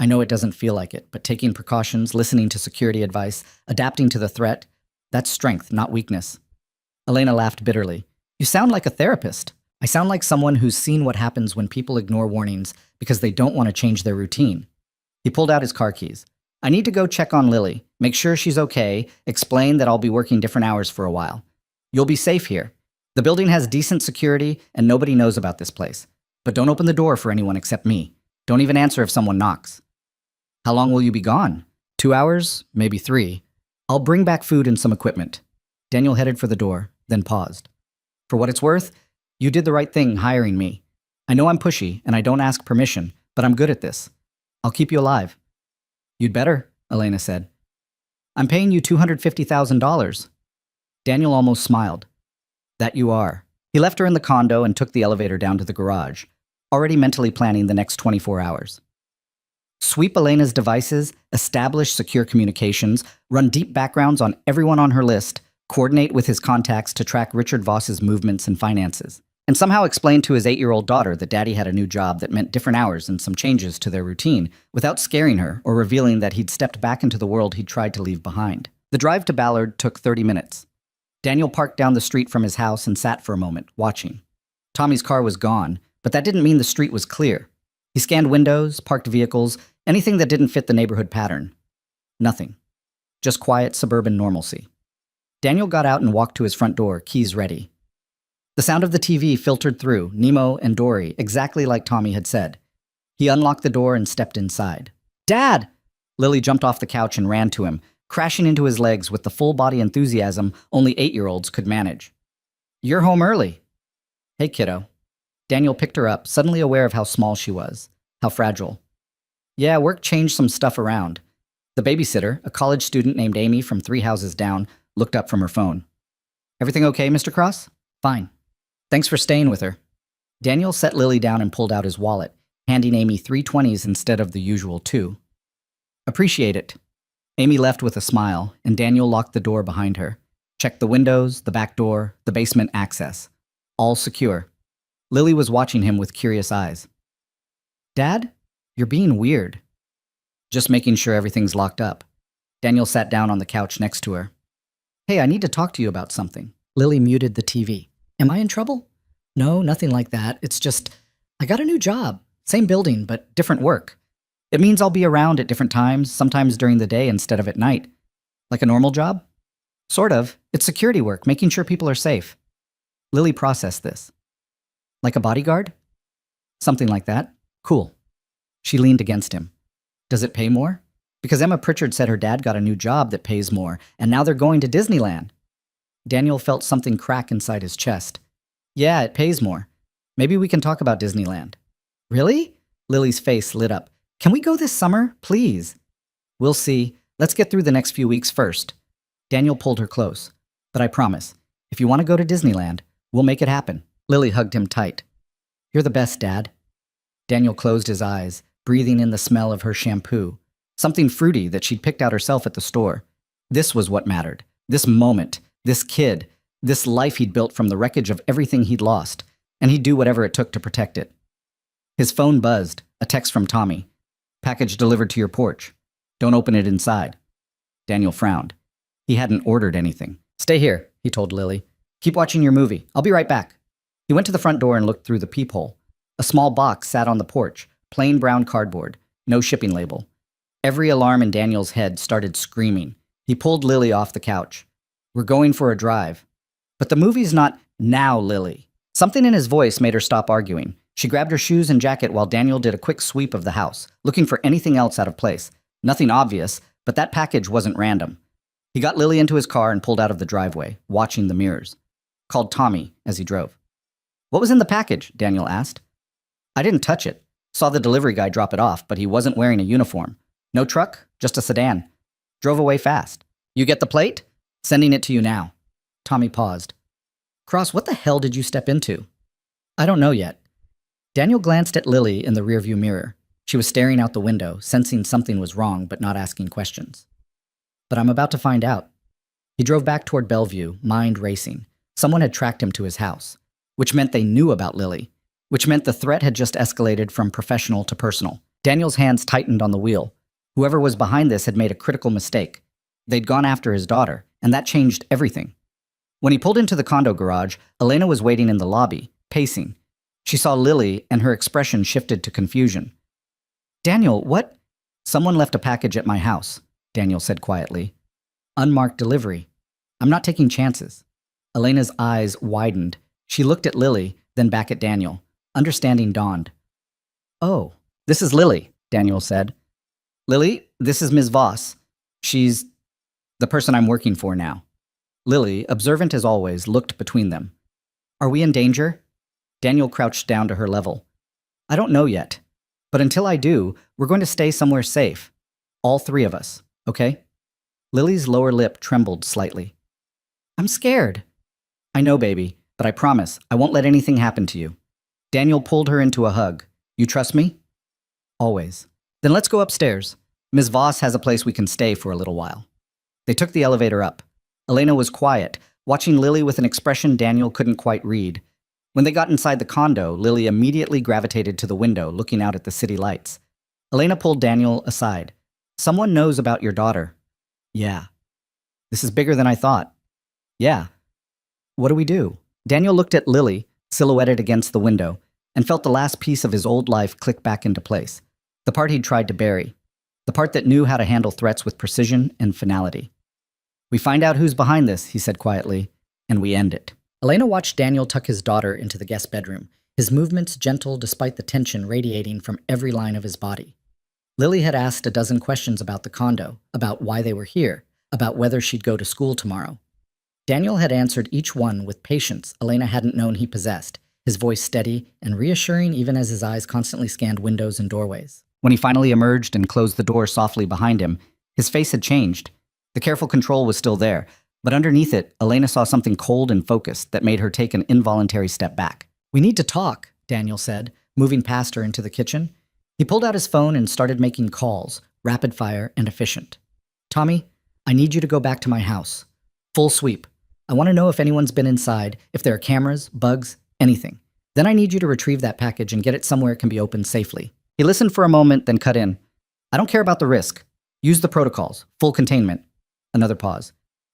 Speaker 1: I know it doesn't feel like it, but taking precautions, listening to security advice, adapting to the threat, that's strength, not weakness. Elena laughed bitterly. You sound like a therapist. I sound like someone who's seen what happens when people ignore warnings because they don't want to change their routine. He pulled out his car keys. I need to go check on Lily, make sure she's okay, explain that I'll be working different hours for a while. You'll be safe here. The building has decent security and nobody knows about this place. But don't open the door for anyone except me. Don't even answer if someone knocks. How long will you be gone? 2 hours? Maybe 3. I'll bring back food and some equipment. Daniel headed for the door, then paused. For what it's worth, you did the right thing hiring me. I know I'm pushy and I don't ask permission, but I'm good at this. I'll keep you alive. You'd better, Elena said. I'm paying you $250,000. Daniel almost smiled. That you are. He left her in the condo and took the elevator down to the garage, already mentally planning the next 24 hours. Sweep Elena's devices, establish secure communications, run deep backgrounds on everyone on her list, coordinate with his contacts to track Richard Voss's movements and finances, and somehow explain to his 8-year-old daughter that Daddy had a new job that meant different hours and some changes to their routine, without scaring her or revealing that he'd stepped back into the world he'd tried to leave behind. The drive to Ballard took 30 minutes. Daniel parked down the street from his house and sat for a moment, watching. Tommy's car was gone, but that didn't mean the street was clear. He scanned windows, parked vehicles, anything that didn't fit the neighborhood pattern. Nothing. Just quiet suburban normalcy. Daniel got out and walked to his front door, keys ready. The sound of the TV filtered through, Nemo and Dory, exactly like Tommy had said. He unlocked the door and stepped inside. Dad! Lily jumped off the couch and ran to him, crashing into his legs with the full-body enthusiasm only 8-year-olds could manage. You're home early. Hey, kiddo. Daniel picked her up, suddenly aware of how small she was, how fragile. Yeah, work changed some stuff around. The babysitter, a college student named Amy from 3 houses down, looked up from her phone. Everything okay, Mr. Cross? Fine. Thanks for staying with her. Daniel set Lily down and pulled out his wallet, handing Amy 3 20s instead of the usual 2. Appreciate it. Amy left with a smile, and Daniel locked the door behind her. Checked the windows, the back door, the basement access. All secure. Lily was watching him with curious eyes. Dad, you're being weird. Just making sure everything's locked up. Daniel sat down on the couch next to her. Hey, I need to talk to you about something. Lily muted the TV. Am I in trouble? No, nothing like that. It's just, I got a new job. Same building, but different work. It means I'll be around at different times, sometimes during the day instead of at night. Like a normal job? Sort of. It's security work, making sure people are safe. Lily processed this. Like a bodyguard? Something like that. Cool. She leaned against him. Does it pay more? Because Emma Pritchard said her dad got a new job that pays more, and now they're going to Disneyland. Daniel felt something crack inside his chest. Yeah, it pays more. Maybe we can talk about Disneyland. Really? Lily's face lit up. Can we go this summer, please? We'll see. Let's get through the next few weeks first. Daniel pulled her close. But I promise, if you want to go to Disneyland, we'll make it happen. Lily hugged him tight. You're the best, Dad. Daniel closed his eyes, breathing in the smell of her shampoo. Something fruity that she'd picked out herself at the store. This was what mattered. This moment, this kid, this life he'd built from the wreckage of everything he'd lost, and he'd do whatever it took to protect it. His phone buzzed, a text from Tommy. Package delivered to your porch. Don't open it inside. Daniel frowned. He hadn't ordered anything. Stay here, he told Lily. Keep watching your movie. I'll be right back. He went to the front door and looked through the peephole. A small box sat on the porch, plain brown cardboard, no shipping label. Every alarm in Daniel's head started screaming. He pulled Lily off the couch. We're going for a drive. But the movie's not now, Lily. Something in his voice made her stop arguing. She grabbed her shoes and jacket while Daniel did a quick sweep of the house, looking for anything else out of place. Nothing obvious, but that package wasn't random. He got Lily into his car and pulled out of the driveway, watching the mirrors. called Tommy as he drove. "What was in the package?" Daniel asked. "I didn't touch it. Saw the delivery guy drop it off, but he wasn't wearing a uniform. No truck, just a sedan. Drove away fast. You get the plate? Sending it to you now." Tommy paused. "Cross, what the hell did you step into?" "I don't know yet." Daniel glanced at Lily in the rearview mirror. She was staring out the window, sensing something was wrong but not asking questions. "But I'm about to find out." He drove back toward Bellevue, mind racing. Someone had tracked him to his house, which meant they knew about Lily, which meant the threat had just escalated from professional to personal. Daniel's hands tightened on the wheel. Whoever was behind this had made a critical mistake. They'd gone after his daughter, and that changed everything. When he pulled into the condo garage, Elena was waiting in the lobby, pacing. She saw Lily, and her expression shifted to confusion. "Daniel, what?" "Someone left a package at my house," Daniel said quietly. "Unmarked delivery. I'm not taking chances." Elena's eyes widened. She looked at Lily, then back at Daniel. Understanding dawned. "Oh, this is Lily," Daniel said. "Lily, this is Ms. Voss. She's the person I'm working for now." Lily, observant as always, looked between them. "Are we in danger?" Daniel crouched down to her level. "I don't know yet. But until I do, we're going to stay somewhere safe. All three of us, okay?" Lily's lower lip trembled slightly. "I'm scared." "I know, baby, but I promise I won't let anything happen to you." Daniel pulled her into a hug. "You trust me?" "Always." "Then let's go upstairs. Ms. Voss has a place we can stay for a little while." They took the elevator up. Elena was quiet, watching Lily with an expression Daniel couldn't quite read. When they got inside the condo, Lily immediately gravitated to the window, looking out at the city lights. Elena pulled Daniel aside. "Someone knows about your daughter." "Yeah." "This is bigger than I thought." "Yeah." "What do we do?" Daniel looked at Lily, silhouetted against the window, and felt the last piece of his old life click back into place. The part he'd tried to bury. The part that knew how to handle threats with precision and finality. "We find out who's behind this," he said quietly, "and we end it." Elena watched Daniel tuck his daughter into the guest bedroom, his movements gentle despite the tension radiating from every line of his body. Lily had asked a dozen questions about the condo, about why they were here, about whether she'd go to school tomorrow. Daniel had answered each one with patience Elena hadn't known he possessed, his voice steady and reassuring even as his eyes constantly scanned windows and doorways. When he finally emerged and closed the door softly behind him, his face had changed. The careful control was still there, but underneath it, Elena saw something cold and focused that made her take an involuntary step back. "We need to talk," Daniel said, moving past her into the kitchen. He pulled out his phone and started making calls, rapid fire and efficient. "Tommy, I need you to go back to my house. Full sweep. I want to know if anyone's been inside, if there are cameras, bugs, anything. Then I need you to retrieve that package and get it somewhere it can be opened safely." He listened for a moment, then cut in. "I don't care about the risk. Use the protocols. Full containment." Another pause.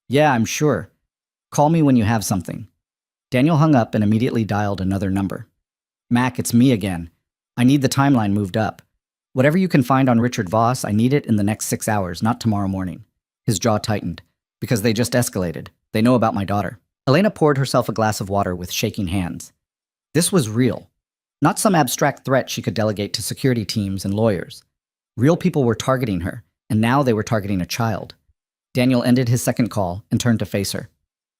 Speaker 1: "Yeah, I'm sure. Call me when you have something." Daniel hung up and immediately dialed another number. "Mac, it's me again. I need the timeline moved up. Whatever you can find on Richard Voss, I need it in the next 6 hours, not tomorrow morning." His jaw tightened. "Because they just escalated. They know about my daughter." Elena poured herself a glass of water with shaking hands. This was real. Not some abstract threat she could delegate to security teams and lawyers. Real people were targeting her, and now they were targeting a child. Daniel ended his second call and turned to face her.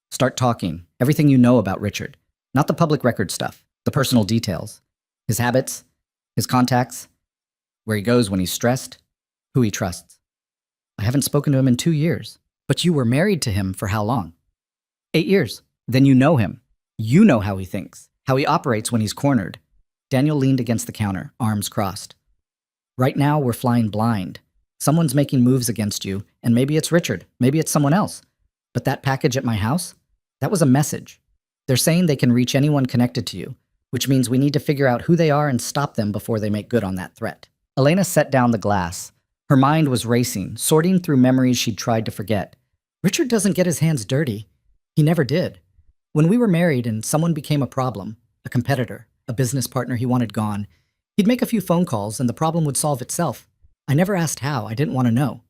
Speaker 1: "Start talking. Everything you know about Richard. Not the public record stuff. The personal details. His habits. His contacts. Where he goes when he's stressed. Who he trusts." "I haven't spoken to him in 2 years. But you were married to him for how long?" 8 years. "Then you know him. You know how he thinks. How he operates when he's cornered." Daniel leaned against the counter, arms crossed. "Right now, we're flying blind. Someone's making moves against you, and maybe it's Richard, maybe it's someone else. But that package at my house? That was a message. They're saying they can reach anyone connected to you, which means we need to figure out who they are and stop them before they make good on that threat." Elena set down the glass. Her mind was racing, sorting through memories she'd tried to forget. Richard doesn't get his hands dirty. He never did. When we were married and someone became a problem, a competitor, a business partner he wanted gone, he'd make a few phone calls and the problem would solve itself. I never asked how. I didn't want to know.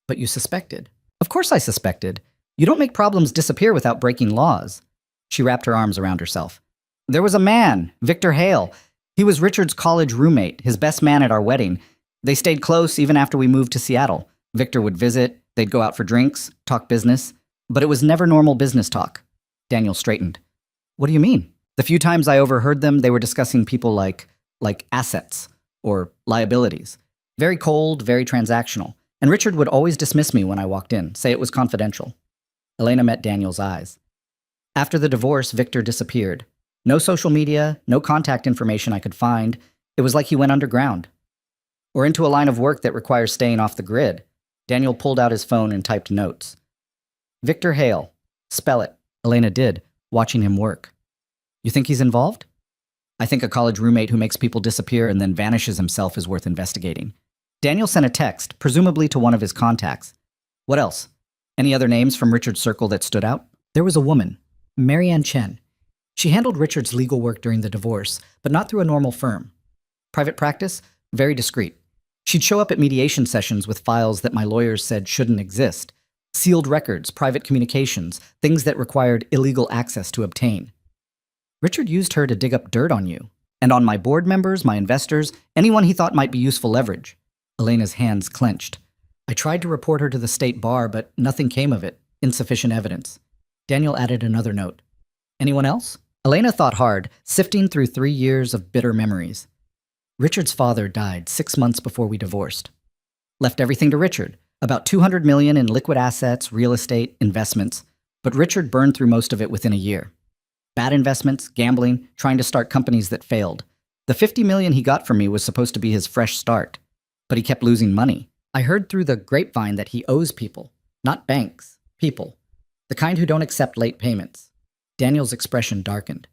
Speaker 1: "But you suspected." "Of course I suspected. You don't make problems disappear without breaking laws." She wrapped her arms around herself. "There was a man, Victor Hale. He was Richard's college roommate, his best man at our wedding. They stayed close even after we moved to Seattle. Victor would visit, they'd go out for drinks, talk business, but it was never normal business talk." Daniel straightened. What do you mean? The few times I overheard them, they were discussing people like assets or liabilities. Very cold, very transactional. And Richard would always dismiss me when I walked in, say it was confidential. Elena met Daniel's eyes. After the divorce, Victor disappeared. No social media, no contact information I could find. It was like he went underground. Or into a line of work that requires staying off the grid. Daniel pulled out his phone and typed notes. Victor Hale. Spell it. Elena did, watching him work. You think he's involved? I think a college roommate who makes people disappear and then vanishes himself is worth investigating. Daniel sent a text, presumably to one of his contacts. What else? Any other names from Richard's circle that stood out? There was a woman, Marianne Chen. She handled Richard's legal work during the divorce, but not through a normal firm. Private practice? Very discreet. She'd show up at mediation sessions with files that my lawyers said shouldn't exist. Sealed records, private communications, things that required illegal access to obtain. Richard used her to dig up dirt on you, and on my board members, my investors, anyone he thought might be useful leverage. Elena's hands clenched. I tried to report her to the state bar, but nothing came of it. Insufficient evidence. Daniel added another note. Anyone else? Elena thought hard, sifting through 3 years of bitter memories. Richard's father died 6 months before we divorced. Left everything to Richard. About $200 million in liquid assets, real estate, investments. But Richard burned through most of it within a year. Bad investments, gambling, trying to start companies that failed. The $50 million he got from me was supposed to be his fresh start. But he kept losing money. I heard through the grapevine that he owes people. Not banks. People. The kind who don't accept late payments. Daniel's expression darkened.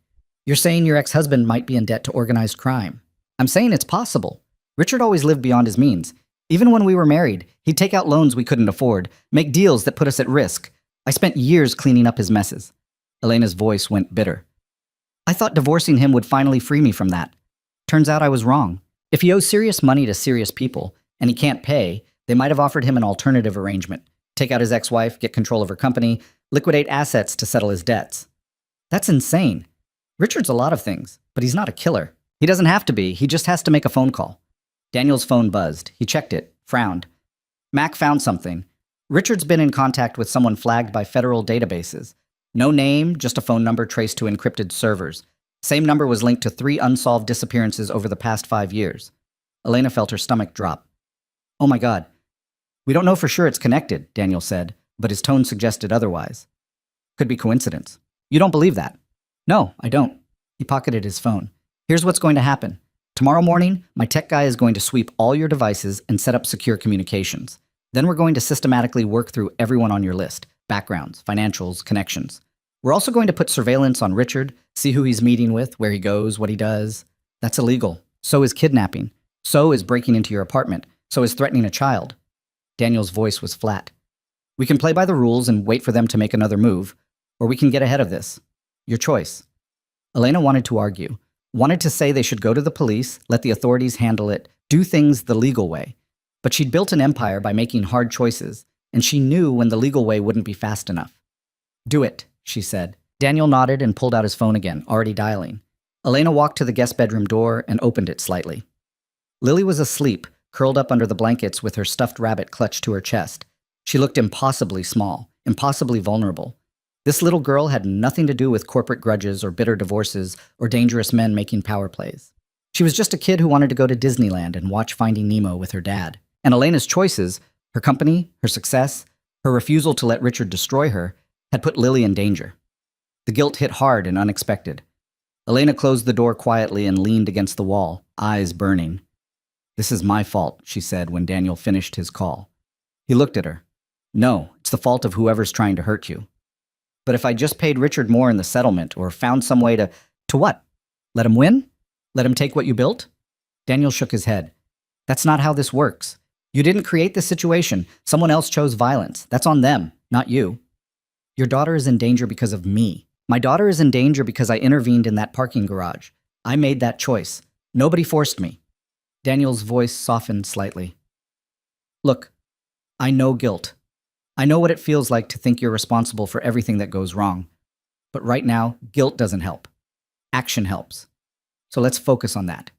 Speaker 1: You're saying your ex-husband might be in debt to organized crime. I'm saying it's possible. Richard always lived beyond his means. Even when we were married, he'd take out loans we couldn't afford, make deals that put us at risk. I spent years cleaning up his messes. Elena's voice went bitter. I thought divorcing him would finally free me from that. Turns out I was wrong. If he owes serious money to serious people, and he can't pay, they might have offered him an alternative arrangement. Take out his ex-wife, get control of her company, liquidate assets to settle his debts. That's insane. Richard's a lot of things, but he's not a killer. He doesn't have to be, he just has to make a phone call. Daniel's phone buzzed. He checked it, frowned. Mac found something. Richard's been in contact with someone flagged by federal databases. No name, just a phone number traced to encrypted servers. Same number was linked to 3 unsolved disappearances over the past 5 years. Elena felt her stomach drop. Oh my God. We don't know for sure it's connected, Daniel said, but his tone suggested otherwise. Could be coincidence. You don't believe that? No, I don't. He pocketed his phone. Here's what's going to happen. Tomorrow morning, my tech guy is going to sweep all your devices and set up secure communications. Then we're going to systematically work through everyone on your list. Backgrounds, financials, connections. We're also going to put surveillance on Richard, see who he's meeting with, where he goes, what he does. That's illegal. So is kidnapping. So is breaking into your apartment. So is threatening a child. Daniel's voice was flat. We can play by the rules and wait for them to make another move, or we can get ahead of this. Your choice. Elena wanted to argue, wanted to say they should go to the police, let the authorities handle it, do things the legal way. But she'd built an empire by making hard choices, and she knew when the legal way wouldn't be fast enough. Do it, she said. Daniel nodded and pulled out his phone again, already dialing. Elena walked to the guest bedroom door and opened it slightly. Lily was asleep, curled up under the blankets with her stuffed rabbit clutched to her chest. She looked impossibly small, impossibly vulnerable. This little girl had nothing to do with corporate grudges or bitter divorces or dangerous men making power plays. She was just a kid who wanted to go to Disneyland and watch Finding Nemo with her dad. And Elena's choices, her company, her success, her refusal to let Richard destroy her, had put Lily in danger. The guilt hit hard and unexpected. Elena closed the door quietly and leaned against the wall, eyes burning. This is my fault, she said when Daniel finished his call. He looked at her. No, it's the fault of whoever's trying to hurt you. But if I just paid Richard more in the settlement or found some way to what? Let him win? Let him take what you built? Daniel shook his head. That's not how this works. You didn't create this situation. Someone else chose violence. That's on them, not you. Your daughter is in danger because of me. My daughter is in danger because I intervened in that parking garage. I made that choice. Nobody forced me. Daniel's voice softened slightly. Look, I know guilt. I know what it feels like to think you're responsible for everything that goes wrong. But right now, guilt doesn't help. Action helps. So let's focus on that.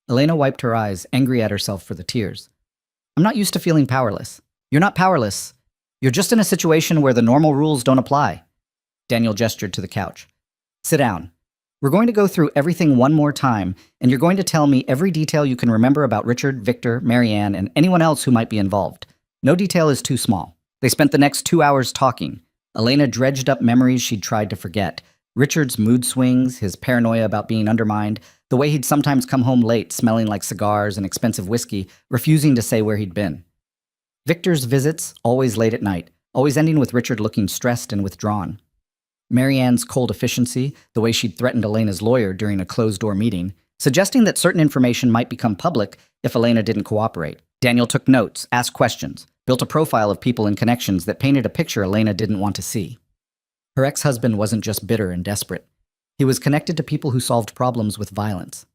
Speaker 1: Elena wiped her eyes, angry at herself for the tears. I'm not used to feeling powerless. You're not powerless. You're just in a situation where the normal rules don't apply. Daniel gestured to the couch. Sit down. We're going to go through everything one more time, and you're going to tell me every detail you can remember about Richard, Victor, Marianne, and anyone else who might be involved. No detail is too small. They spent the next 2 hours talking. Elena dredged up memories she'd tried to forget. Richard's mood swings, his paranoia about being undermined, the way he'd sometimes come home late, smelling like cigars and expensive whiskey, refusing to say where he'd been. Victor's visits, always late at night, always ending with Richard looking stressed and withdrawn. Marianne's cold efficiency, the way she'd threatened Elena's lawyer during a closed-door meeting, suggesting that certain information might become public if Elena didn't cooperate. Daniel took notes, asked questions, built a profile of people and connections that painted a picture Elena didn't want to see. Her ex-husband wasn't just bitter and desperate. He was connected to people who solved problems with violence.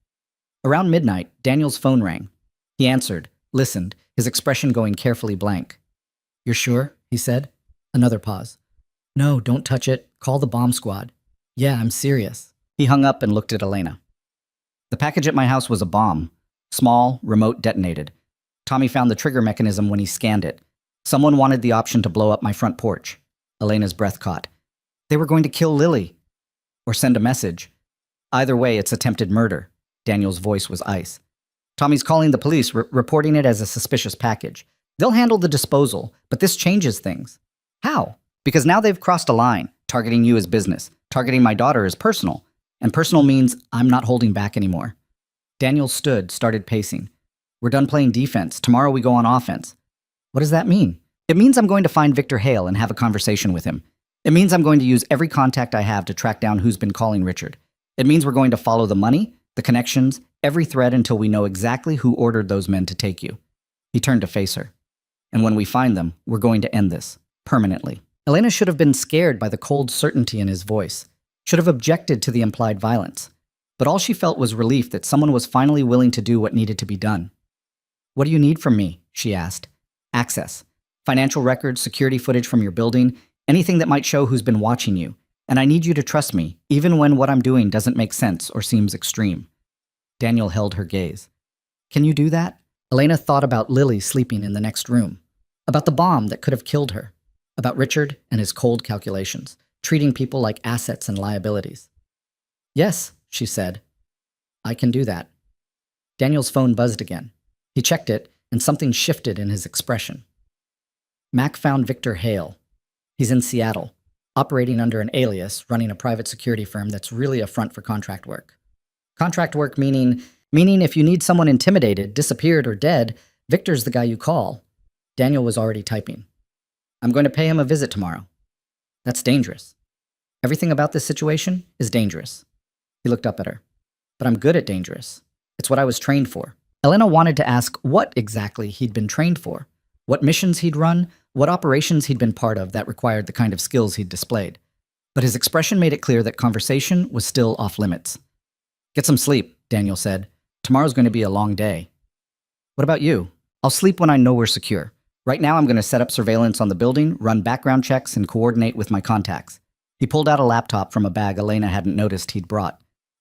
Speaker 1: Around midnight, Daniel's phone rang. He answered, listened, his expression going carefully blank. "You're sure?" he said. Another pause. "No, don't touch it. Call the bomb squad." "Yeah, I'm serious." He hung up and looked at Elena. "The package at my house was a bomb. Small, remote detonated. Tommy found the trigger mechanism when he scanned it. Someone wanted the option to blow up my front porch." Elena's breath caught. "They were going to kill Lily. Or send a message. Either way, it's attempted murder." Daniel's voice was ice. "Tommy's calling the police, reporting it as a suspicious package. They'll handle the disposal, but this changes things." "How?" "Because now they've crossed a line, targeting you as business, targeting my daughter as personal. And personal means I'm not holding back anymore." Daniel stood, started pacing. "We're done playing defense. Tomorrow we go on offense." "What does that mean?" "It means I'm going to find Victor Hale and have a conversation with him. It means I'm going to use every contact I have to track down who's been calling Richard. It means we're going to follow the money, the connections, every thread until we know exactly who ordered those men to take you." He turned to face her. "And when we find them, we're going to end this. Permanently." Elena should have been scared by the cold certainty in his voice, should have objected to the implied violence. But all she felt was relief that someone was finally willing to do what needed to be done. "What do you need from me?" she asked. "Access. Financial records, security footage from your building, anything that might show who's been watching you. And I need you to trust me, even when what I'm doing doesn't make sense or seems extreme." Daniel held her gaze. "Can you do that?" Elena thought about Lily sleeping in the next room, about the bomb that could have killed her, about Richard and his cold calculations, treating people like assets and liabilities. "Yes," she said. "I can do that." Daniel's phone buzzed again. He checked it, and something shifted in his expression. Mac found Victor Hale. He's in Seattle, operating under an alias, running a private security firm that's really a front for contract work. Contract work meaning if you need someone intimidated, disappeared, or dead, Victor's the guy you call. Daniel was already typing. "I'm going to pay him a visit tomorrow." "That's dangerous." "Everything about this situation is dangerous." He looked up at her. "But I'm good at dangerous. It's what I was trained for." Elena wanted to ask what exactly he'd been trained for, what missions he'd run, what operations he'd been part of that required the kind of skills he'd displayed. But his expression made it clear that conversation was still off limits. "Get some sleep," Daniel said. "Tomorrow's going to be a long day." "What about you?" "I'll sleep when I know we're secure. Right now I'm going to set up surveillance on the building, run background checks, and coordinate with my contacts." He pulled out a laptop from a bag Elena hadn't noticed he'd brought.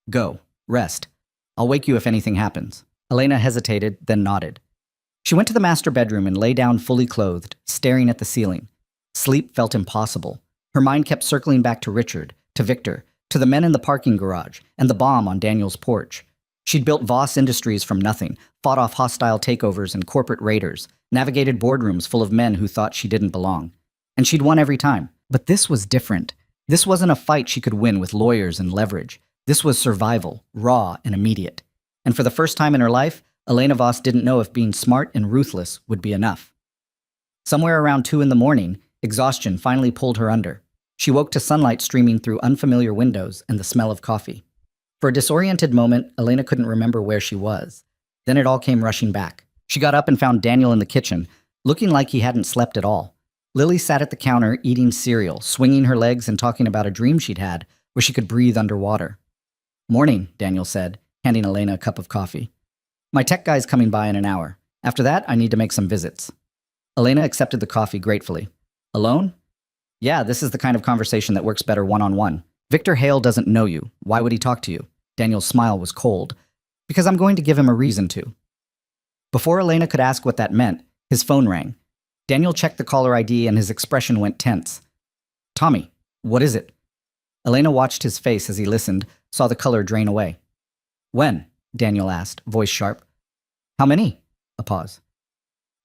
Speaker 1: "Go. Rest. I'll wake you if anything happens." Elena hesitated, then nodded. She went to the master bedroom and lay down fully clothed, staring at the ceiling. Sleep felt impossible. Her mind kept circling back to Richard, to Victor, to the men in the parking garage, and the bomb on Daniel's porch. She'd built Voss Industries from nothing, fought off hostile takeovers and corporate raiders, navigated boardrooms full of men who thought she didn't belong. And she'd won every time. But this was different. This wasn't a fight she could win with lawyers and leverage. This was survival, raw and immediate. And for the first time in her life, Elena Voss didn't know if being smart and ruthless would be enough. Somewhere around 2 a.m, exhaustion finally pulled her under. She woke to sunlight streaming through unfamiliar windows and the smell of coffee. For a disoriented moment, Elena couldn't remember where she was. Then it all came rushing back. She got up and found Daniel in the kitchen, looking like he hadn't slept at all. Lily sat at the counter eating cereal, swinging her legs and talking about a dream she'd had where she could breathe underwater. "Morning," Daniel said, handing Elena a cup of coffee. "My tech guy's coming by in an hour. After that, I need to make some visits." Elena accepted the coffee gratefully. "Alone?" "Yeah, this is the kind of conversation that works better one-on-one. Victor Hale doesn't know you. Why would he talk to you?" Daniel's smile was cold. "Because I'm going to give him a reason to." Before Elena could ask what that meant, his phone rang. Daniel checked the caller ID and his expression went tense. "Tommy, what is it?" Elena watched his face as he listened, saw the color drain away. When? Daniel asked, voice sharp. How many? A pause.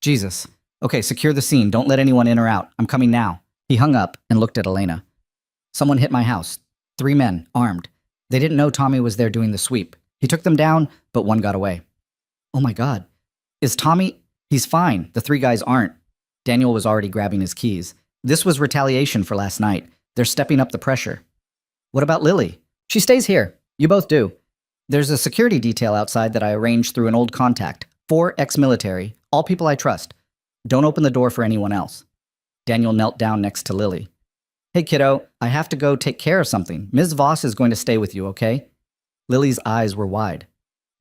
Speaker 1: Jesus. Okay, secure the scene. Don't let anyone in or out. I'm coming now. He hung up and looked at Elena. Someone hit my house. 3 men, armed. They didn't know Tommy was there doing the sweep. He took them down, but one got away. Oh my God. Is Tommy? He's fine. The 3 guys aren't. Daniel was already grabbing his keys. This was retaliation for last night. They're stepping up the pressure. What about Lily? She stays here. You both do. There's a security detail outside that I arranged through an old contact. 4 ex-military, all people I trust. Don't open the door for anyone else. Daniel knelt down next to Lily. Hey kiddo, I have to go take care of something. Ms. Voss is going to stay with you, okay? Lily's eyes were wide.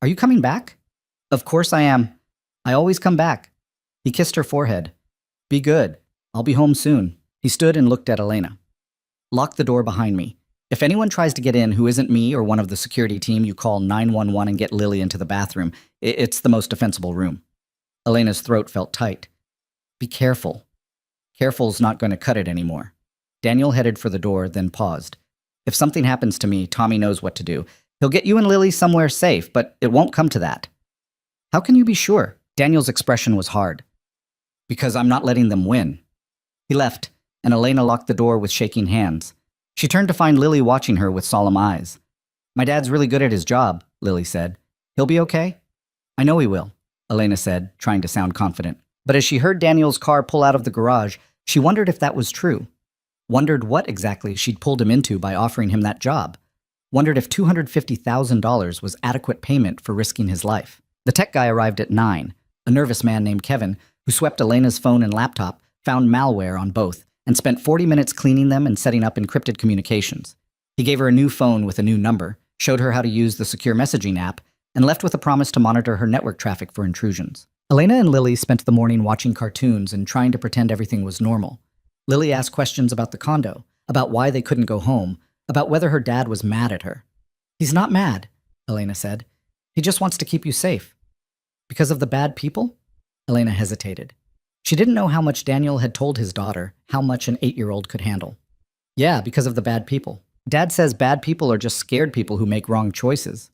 Speaker 1: Are you coming back? Of course I am. I always come back. He kissed her forehead. Be good. I'll be home soon. He stood and looked at Elena. Lock the door behind me. If anyone tries to get in who isn't me or one of the security team, you call 911 and get Lily into the bathroom. It's the most defensible room. Elena's throat felt tight. Be careful. Careful's not going to cut it anymore. Daniel headed for the door, then paused. If something happens to me, Tommy knows what to do. He'll get you and Lily somewhere safe, but it won't come to that. How can you be sure? Daniel's expression was hard. Because I'm not letting them win. He left, and Elena locked the door with shaking hands. She turned to find Lily watching her with solemn eyes. My dad's really good at his job, Lily said. He'll be okay? I know he will, Elena said, trying to sound confident. But as she heard Daniel's car pull out of the garage, she wondered if that was true. Wondered what exactly she'd pulled him into by offering him that job. Wondered if $250,000 was adequate payment for risking his life. The tech guy arrived at 9. A nervous man named Kevin, who swept Elena's phone and laptop, found malware on both, and spent 40 minutes cleaning them and setting up encrypted communications. He gave her a new phone with a new number, showed her how to use the secure messaging app, and left with a promise to monitor her network traffic for intrusions. Elena and Lily spent the morning watching cartoons and trying to pretend everything was normal. Lily asked questions about the condo, about why they couldn't go home, about whether her dad was mad at her. He's not mad, Elena said. He just wants to keep you safe. Because of the bad people? Elena hesitated. She didn't know how much Daniel had told his daughter, how much an 8-year-old could handle. Yeah, because of the bad people. Dad says bad people are just scared people who make wrong choices.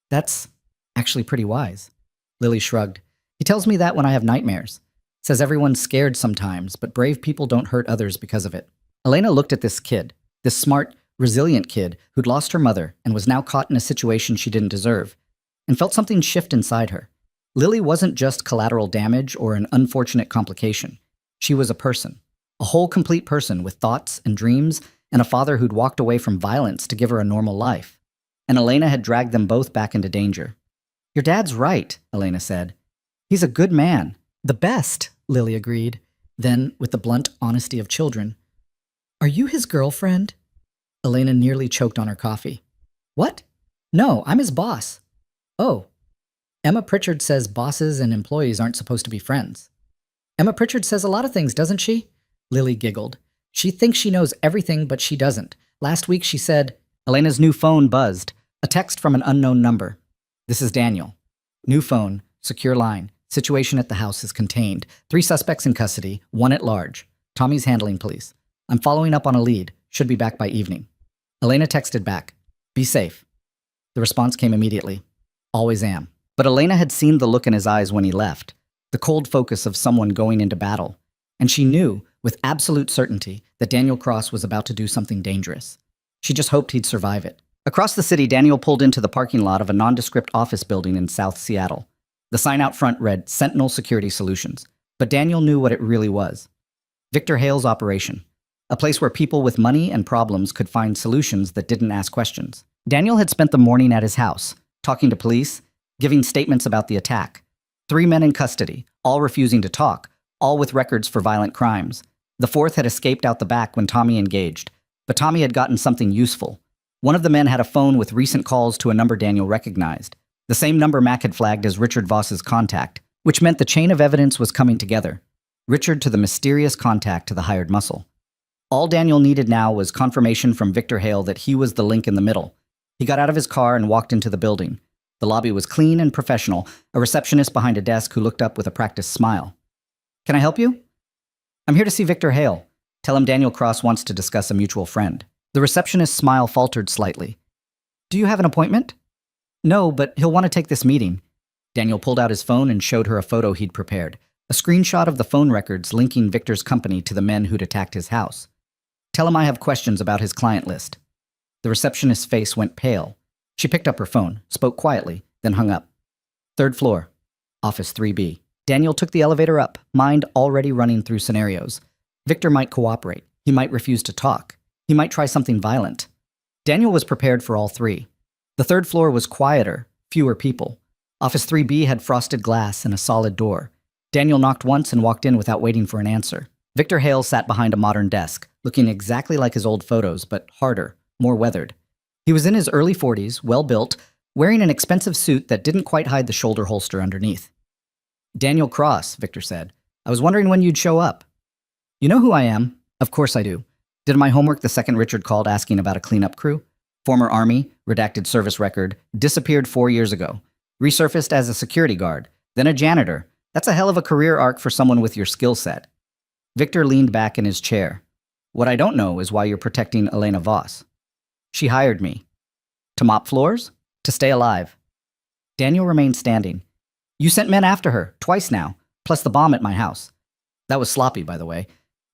Speaker 1: That's actually pretty wise. Lily shrugged. He tells me that when I have nightmares. Says everyone's scared sometimes, but brave people don't hurt others because of it. Elena looked at this kid, this smart, resilient kid who'd lost her mother and was now caught in a situation she didn't deserve, and felt something shift inside her. Lily wasn't just collateral damage or an unfortunate complication. She was a person, a whole complete person with thoughts and dreams and a father who'd walked away from violence to give her a normal life. And Elena had dragged them both back into danger. Your dad's right, Elena said. He's a good man. The best, Lily agreed. Then, with the blunt honesty of children, are you his girlfriend? Elena nearly choked on her coffee. What? No, I'm his boss. Oh. Emma Pritchard says bosses and employees aren't supposed to be friends. Emma Pritchard says a lot of things, doesn't she? Lily giggled. She thinks she knows everything, but she doesn't. Last week she said, Elena's new phone buzzed. A text from an unknown number. This is Daniel. New phone, secure line. Situation at the house is contained. 3 suspects in custody, 1 at large. Tommy's handling police. I'm following up on a lead. Should be back by evening. Elena texted back. Be safe. The response came immediately. Always am. But Elena had seen the look in his eyes when he left. The cold focus of someone going into battle. And she knew, with absolute certainty, that Daniel Cross was about to do something dangerous. She just hoped he'd survive it. Across the city, Daniel pulled into the parking lot of a nondescript office building in South Seattle. The sign out front read Sentinel Security Solutions, but Daniel knew what it really was. Victor Hale's operation. A place where people with money and problems could find solutions that didn't ask questions. Daniel had spent the morning at his house, talking to police, giving statements about the attack. 3 men in custody, all refusing to talk, all with records for violent crimes. The 4th had escaped out the back when Tommy engaged, but Tommy had gotten something useful. One of the men had a phone with recent calls to a number Daniel recognized. The same number Mac had flagged as Richard Voss's contact, which meant the chain of evidence was coming together. Richard to the mysterious contact to the hired muscle. All Daniel needed now was confirmation from Victor Hale that he was the link in the middle. He got out of his car and walked into the building. The lobby was clean and professional, a receptionist behind a desk who looked up with a practiced smile. Can I help you? I'm here to see Victor Hale. Tell him Daniel Cross wants to discuss a mutual friend. The receptionist's smile faltered slightly. Do you have an appointment? No, but he'll want to take this meeting. Daniel pulled out his phone and showed her a photo he'd prepared, a screenshot of the phone records linking Victor's company to the men who'd attacked his house. Tell him I have questions about his client list. The receptionist's face went pale. She picked up her phone, spoke quietly, then hung up. Third floor, office 3B. Daniel took the elevator up, mind already running through scenarios. Victor might cooperate. He might refuse to talk. He might try something violent. Daniel was prepared for all three. The third floor was quieter, fewer people. Office 3B had frosted glass and a solid door. Daniel knocked once and walked in without waiting for an answer. Victor Hale sat behind a modern desk, looking exactly like his old photos, but harder, more weathered. He was in his early 40s, well-built, wearing an expensive suit that didn't quite hide the shoulder holster underneath. Daniel Cross, Victor said. I was wondering when you'd show up. You know who I am? Of course I do. Did my homework the second Richard called asking about a cleanup crew. Former Army, redacted service record, disappeared 4 years ago. Resurfaced as a security guard, then a janitor. That's a hell of a career arc for someone with your skill set. Victor leaned back in his chair. What I don't know is why you're protecting Elena Voss. She hired me. To mop floors? To stay alive. Daniel remained standing. You sent men after her, twice now, plus the bomb at my house. That was sloppy, by the way.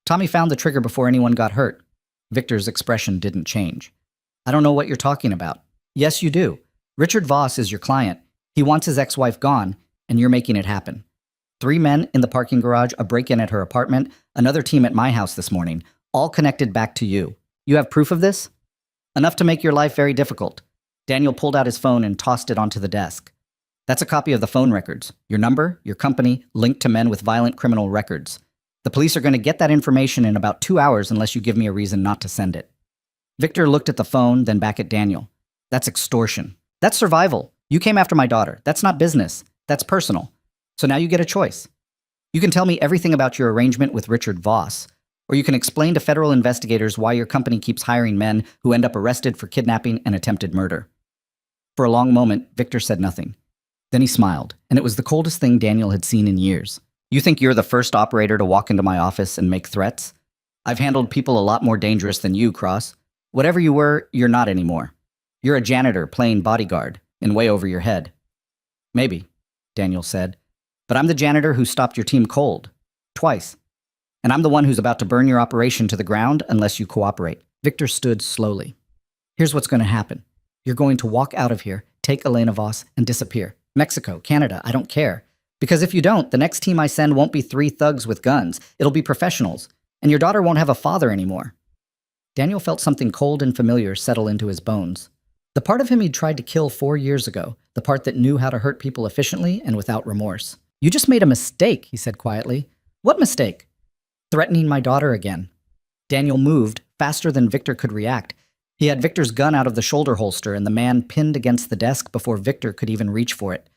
Speaker 1: Tommy found the trigger before anyone got hurt. Victor's expression didn't change. I don't know what you're talking about. Yes, you do. Richard Voss is your client. He wants his ex-wife gone, and you're making it happen. 3 men in the parking garage, a break-in at her apartment, another team at my house this morning, all connected back to you. You have proof of this? Enough to make your life very difficult. Daniel pulled out his phone and tossed it onto the desk. That's a copy of the phone records. Your number, your company, linked to men with violent criminal records. The police are going to get that information in about 2 hours unless you give me a reason not to send it. Victor looked at the phone, then back at Daniel. That's extortion. That's survival. You came after my daughter. That's not business. That's personal. So now you get a choice. You can tell me everything about your arrangement with Richard Voss, or you can explain to federal investigators why your company keeps hiring men who end up arrested for kidnapping and attempted murder. For a long moment, Victor said nothing. Then he smiled, and it was the coldest thing Daniel had seen in years. You think you're the first operator to walk into my office and make threats? I've handled people a lot more dangerous than you, Cross. Whatever you were, you're not anymore. You're a janitor playing bodyguard, and way over your head. Maybe, Daniel said. But I'm the janitor who stopped your team cold. Twice. And I'm the one who's about to burn your operation to the ground unless you cooperate. Victor stood slowly. Here's what's going to happen. You're going to walk out of here, take Elena Voss, and disappear. Mexico, Canada, I don't care. Because if you don't, the next team I send won't be 3 thugs with guns. It'll be professionals. And your daughter won't have a father anymore. Daniel felt something cold and familiar settle into his bones. The part of him he'd tried to kill 4 years ago, the part that knew how to hurt people efficiently and without remorse. You just made a mistake, he said quietly. What mistake? Threatening my daughter again. Daniel moved, faster than Victor could react. He had Victor's gun out of the shoulder holster and the man pinned against the desk before Victor could even reach for it.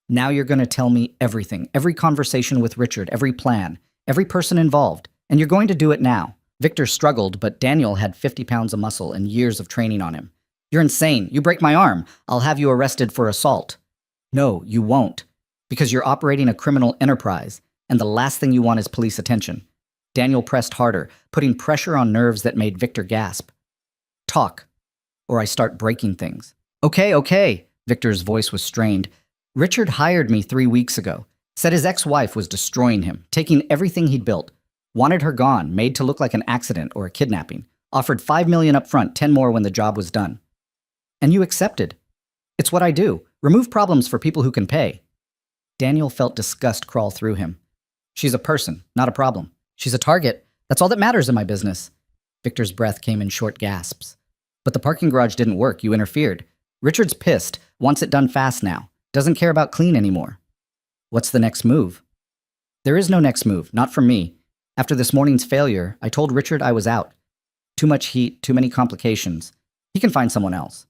Speaker 1: Now you're going to tell me everything, every conversation with Richard, every plan, every person involved, and you're going to do it now. Victor struggled, but Daniel had 50 pounds of muscle and years of training on him. You're insane. You break my arm. I'll have you arrested for assault. No, you won't, because you're operating a criminal enterprise, and the last thing you want is police attention. Daniel pressed harder, putting pressure on nerves that made Victor gasp. Talk, or I start breaking things. Okay. Victor's voice was strained. Richard hired me 3 weeks ago, said his ex-wife was destroying him, taking everything he'd built, wanted her gone, made to look like an accident or a kidnapping, offered $5 million up front, 10 more when the job was done. And you accepted. It's what I do. Remove problems for people who can pay. Daniel felt disgust crawl through him. She's a person, not a problem. She's a target. That's all that matters in my business. Victor's breath came in short gasps. But the parking garage didn't work. You interfered. Richard's pissed, wants it done fast now. Doesn't care about clean anymore. What's the next move? There is no next move, not from me. After this morning's failure, I told Richard I was out. Too much heat, too many complications. He can find someone else.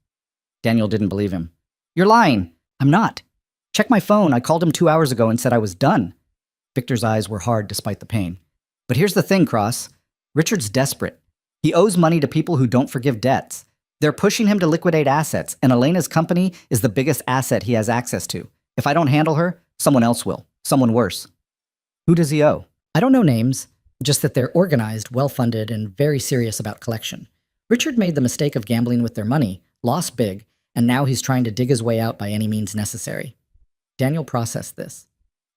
Speaker 1: Daniel didn't believe him. You're lying. I'm not. Check my phone. I called him 2 hours ago and said I was done. Victor's eyes were hard despite the pain. But here's the thing, Cross. Richard's desperate. He owes money to people who don't forgive debts. They're pushing him to liquidate assets, and Elena's company is the biggest asset he has access to. If I don't handle her, someone else will. Someone worse. Who does he owe? I don't know names, just that they're organized, well-funded, and very serious about collection. Richard made the mistake of gambling with their money, lost big, and now he's trying to dig his way out by any means necessary. Daniel processed this.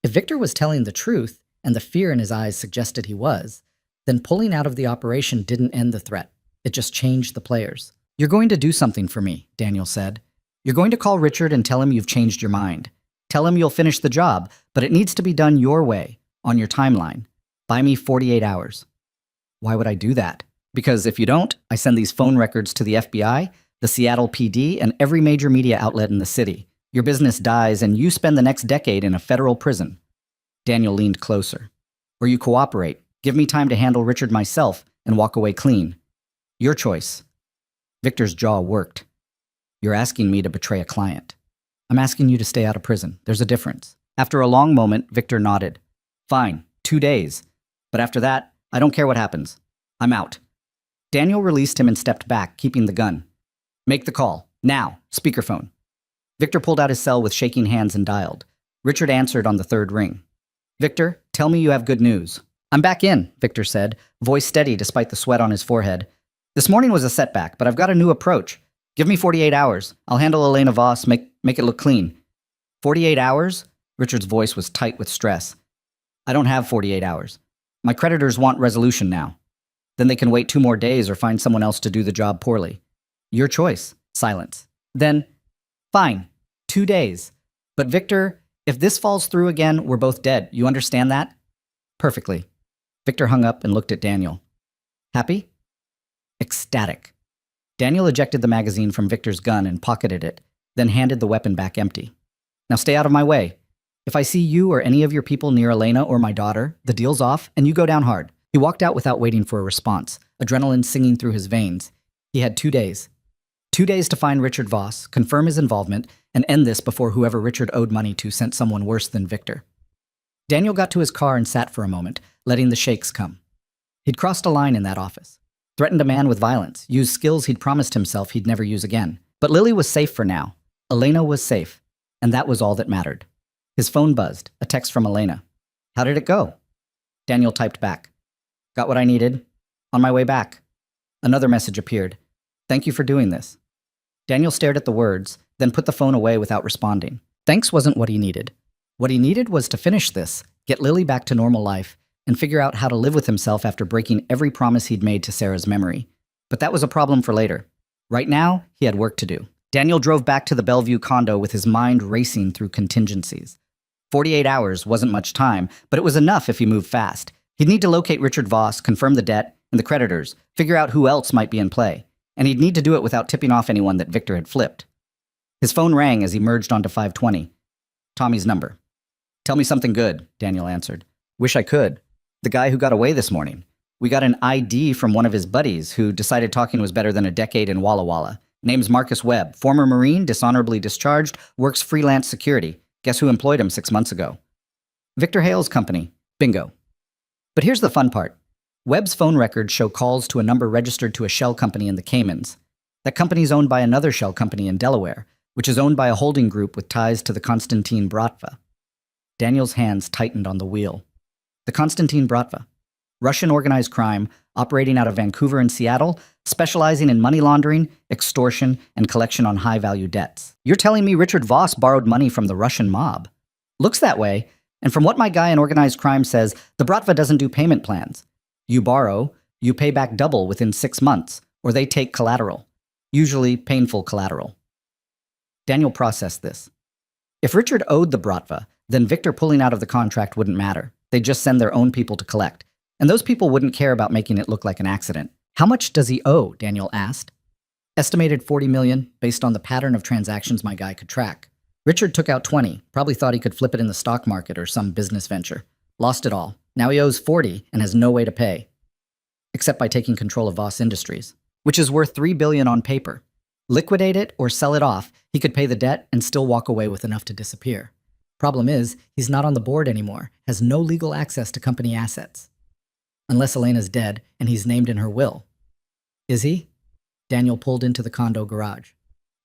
Speaker 1: If Victor was telling the truth, and the fear in his eyes suggested he was, then pulling out of the operation didn't end the threat. It just changed the players. "You're going to do something for me," Daniel said. "You're going to call Richard and tell him you've changed your mind. Tell him you'll finish the job, but it needs to be done your way, on your timeline. Buy me 48 hours. "Why would I do that? "Because if you don't, I send these phone records to the FBI, the Seattle PD, and every major media outlet in the city. Your business dies, and you spend the next decade in a federal prison." Daniel leaned closer. "Or you cooperate, give me time to handle Richard myself, and walk away clean. Your choice." Victor's jaw worked. "You're asking me to betray a client." "I'm asking you to stay out of prison. There's a difference." After a long moment, Victor nodded. "Fine, 2 days. But after that, I don't care what happens. I'm out." Daniel released him and stepped back, keeping the gun. "Make the call. Now. Speakerphone." Victor pulled out his cell with shaking hands and dialed. Richard answered on the third ring. "Victor, tell me you have good news." "I'm back in," Victor said, voice steady despite the sweat on his forehead. "This morning was a setback, but I've got a new approach. Give me 48 hours. I'll handle Elena Voss, make it look clean." 48 hours? Richard's voice was tight with stress. "I don't have 48 hours. My creditors want resolution now. Then they can wait 2 more days or find someone else to do the job poorly." "Your choice." Silence. Then, "Fine, 2 days. But Victor, if this falls through again, we're both dead. You understand that?" "Perfectly." Victor hung up and looked at Daniel. "Happy?" "Ecstatic." Daniel ejected the magazine from Victor's gun and pocketed it, then handed the weapon back empty. "Now stay out of my way. If I see you or any of your people near Elena or my daughter, the deal's off, and you go down hard." He walked out without waiting for a response, adrenaline singing through his veins. He had 2 days. 2 days to find Richard Voss, confirm his involvement, and end this before whoever Richard owed money to sent someone worse than Victor. Daniel got to his car and sat for a moment, letting the shakes come. He'd crossed a line in that office. Threatened a man with violence, used skills he'd promised himself he'd never use again. But Lily was safe for now. Elena was safe. And that was all that mattered. His phone buzzed, a text from Elena. "How did it go?" Daniel typed back. "Got what I needed. On my way back." Another message appeared. "Thank you for doing this." Daniel stared at the words, then put the phone away without responding. Thanks wasn't what he needed. What he needed was to finish this, get Lily back to normal life, and figure out how to live with himself after breaking every promise he'd made to Sarah's memory. But that was a problem for later. Right now, he had work to do. Daniel drove back to the Bellevue condo with his mind racing through contingencies. 48 hours wasn't much time, but it was enough if he moved fast. He'd need to locate Richard Voss, confirm the debt and the creditors, figure out who else might be in play. And he'd need to do it without tipping off anyone that Victor had flipped. His phone rang as he merged onto 520. Tommy's number. "Tell me something good," Daniel answered. "Wish I could. The guy who got away this morning. We got an ID from one of his buddies who decided talking was better than a decade in Walla Walla. Name's Marcus Webb, former Marine, dishonorably discharged, works freelance security. Guess who employed him 6 months ago? Victor Hale's company. Bingo." But here's the fun part. Webb's phone records show calls to a number registered to a shell company in the Caymans. That company's owned by another shell company in Delaware, which is owned by a holding group with ties to the Konstantin Bratva. Daniel's hands tightened on the wheel. The Konstantin Bratva. Russian organized crime, operating out of Vancouver and Seattle, specializing in money laundering, extortion, and collection on high-value debts. You're telling me Richard Voss borrowed money from the Russian mob? Looks that way, and from what my guy in organized crime says, the Bratva doesn't do payment plans. You borrow, you pay back double within 6 months, or they take collateral. Usually painful collateral. Daniel processed this. If Richard owed the Bratva, then Victor pulling out of the contract wouldn't matter. They'd just send their own people to collect. And those people wouldn't care about making it look like an accident. "How much does he owe?" Daniel asked. "Estimated 40 million, based on the pattern of transactions my guy could track. Richard took out 20, probably thought he could flip it in the stock market or some business venture. Lost it all. Now he owes 40 and has no way to pay. Except by taking control of Voss Industries, which is worth 3 billion on paper. Liquidate it or sell it off, he could pay the debt and still walk away with enough to disappear. Problem is, he's not on the board anymore, has no legal access to company assets. Unless Elena's dead and he's named in her will. Is he?" Daniel pulled into the condo garage.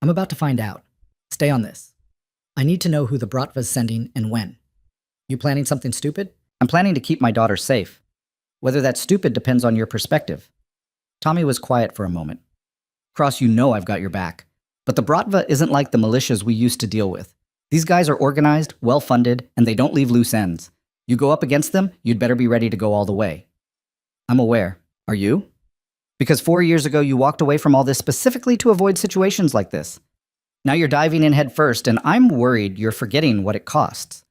Speaker 1: "I'm about to find out. Stay on this. I need to know who the Bratva's sending and when. You planning something stupid?" "I'm planning to keep my daughter safe. Whether that's stupid depends on your perspective." Tommy was quiet for a moment. Cross, you know I've got your back. But the Bratva isn't like the militias we used to deal with. These guys are organized, well-funded, and they don't leave loose ends. You go up against them, you'd better be ready to go all the way. I'm aware. Are you? Because 4 years ago you walked away from all this specifically to avoid situations like this. Now you're diving in head first, and I'm worried you're forgetting what it costs.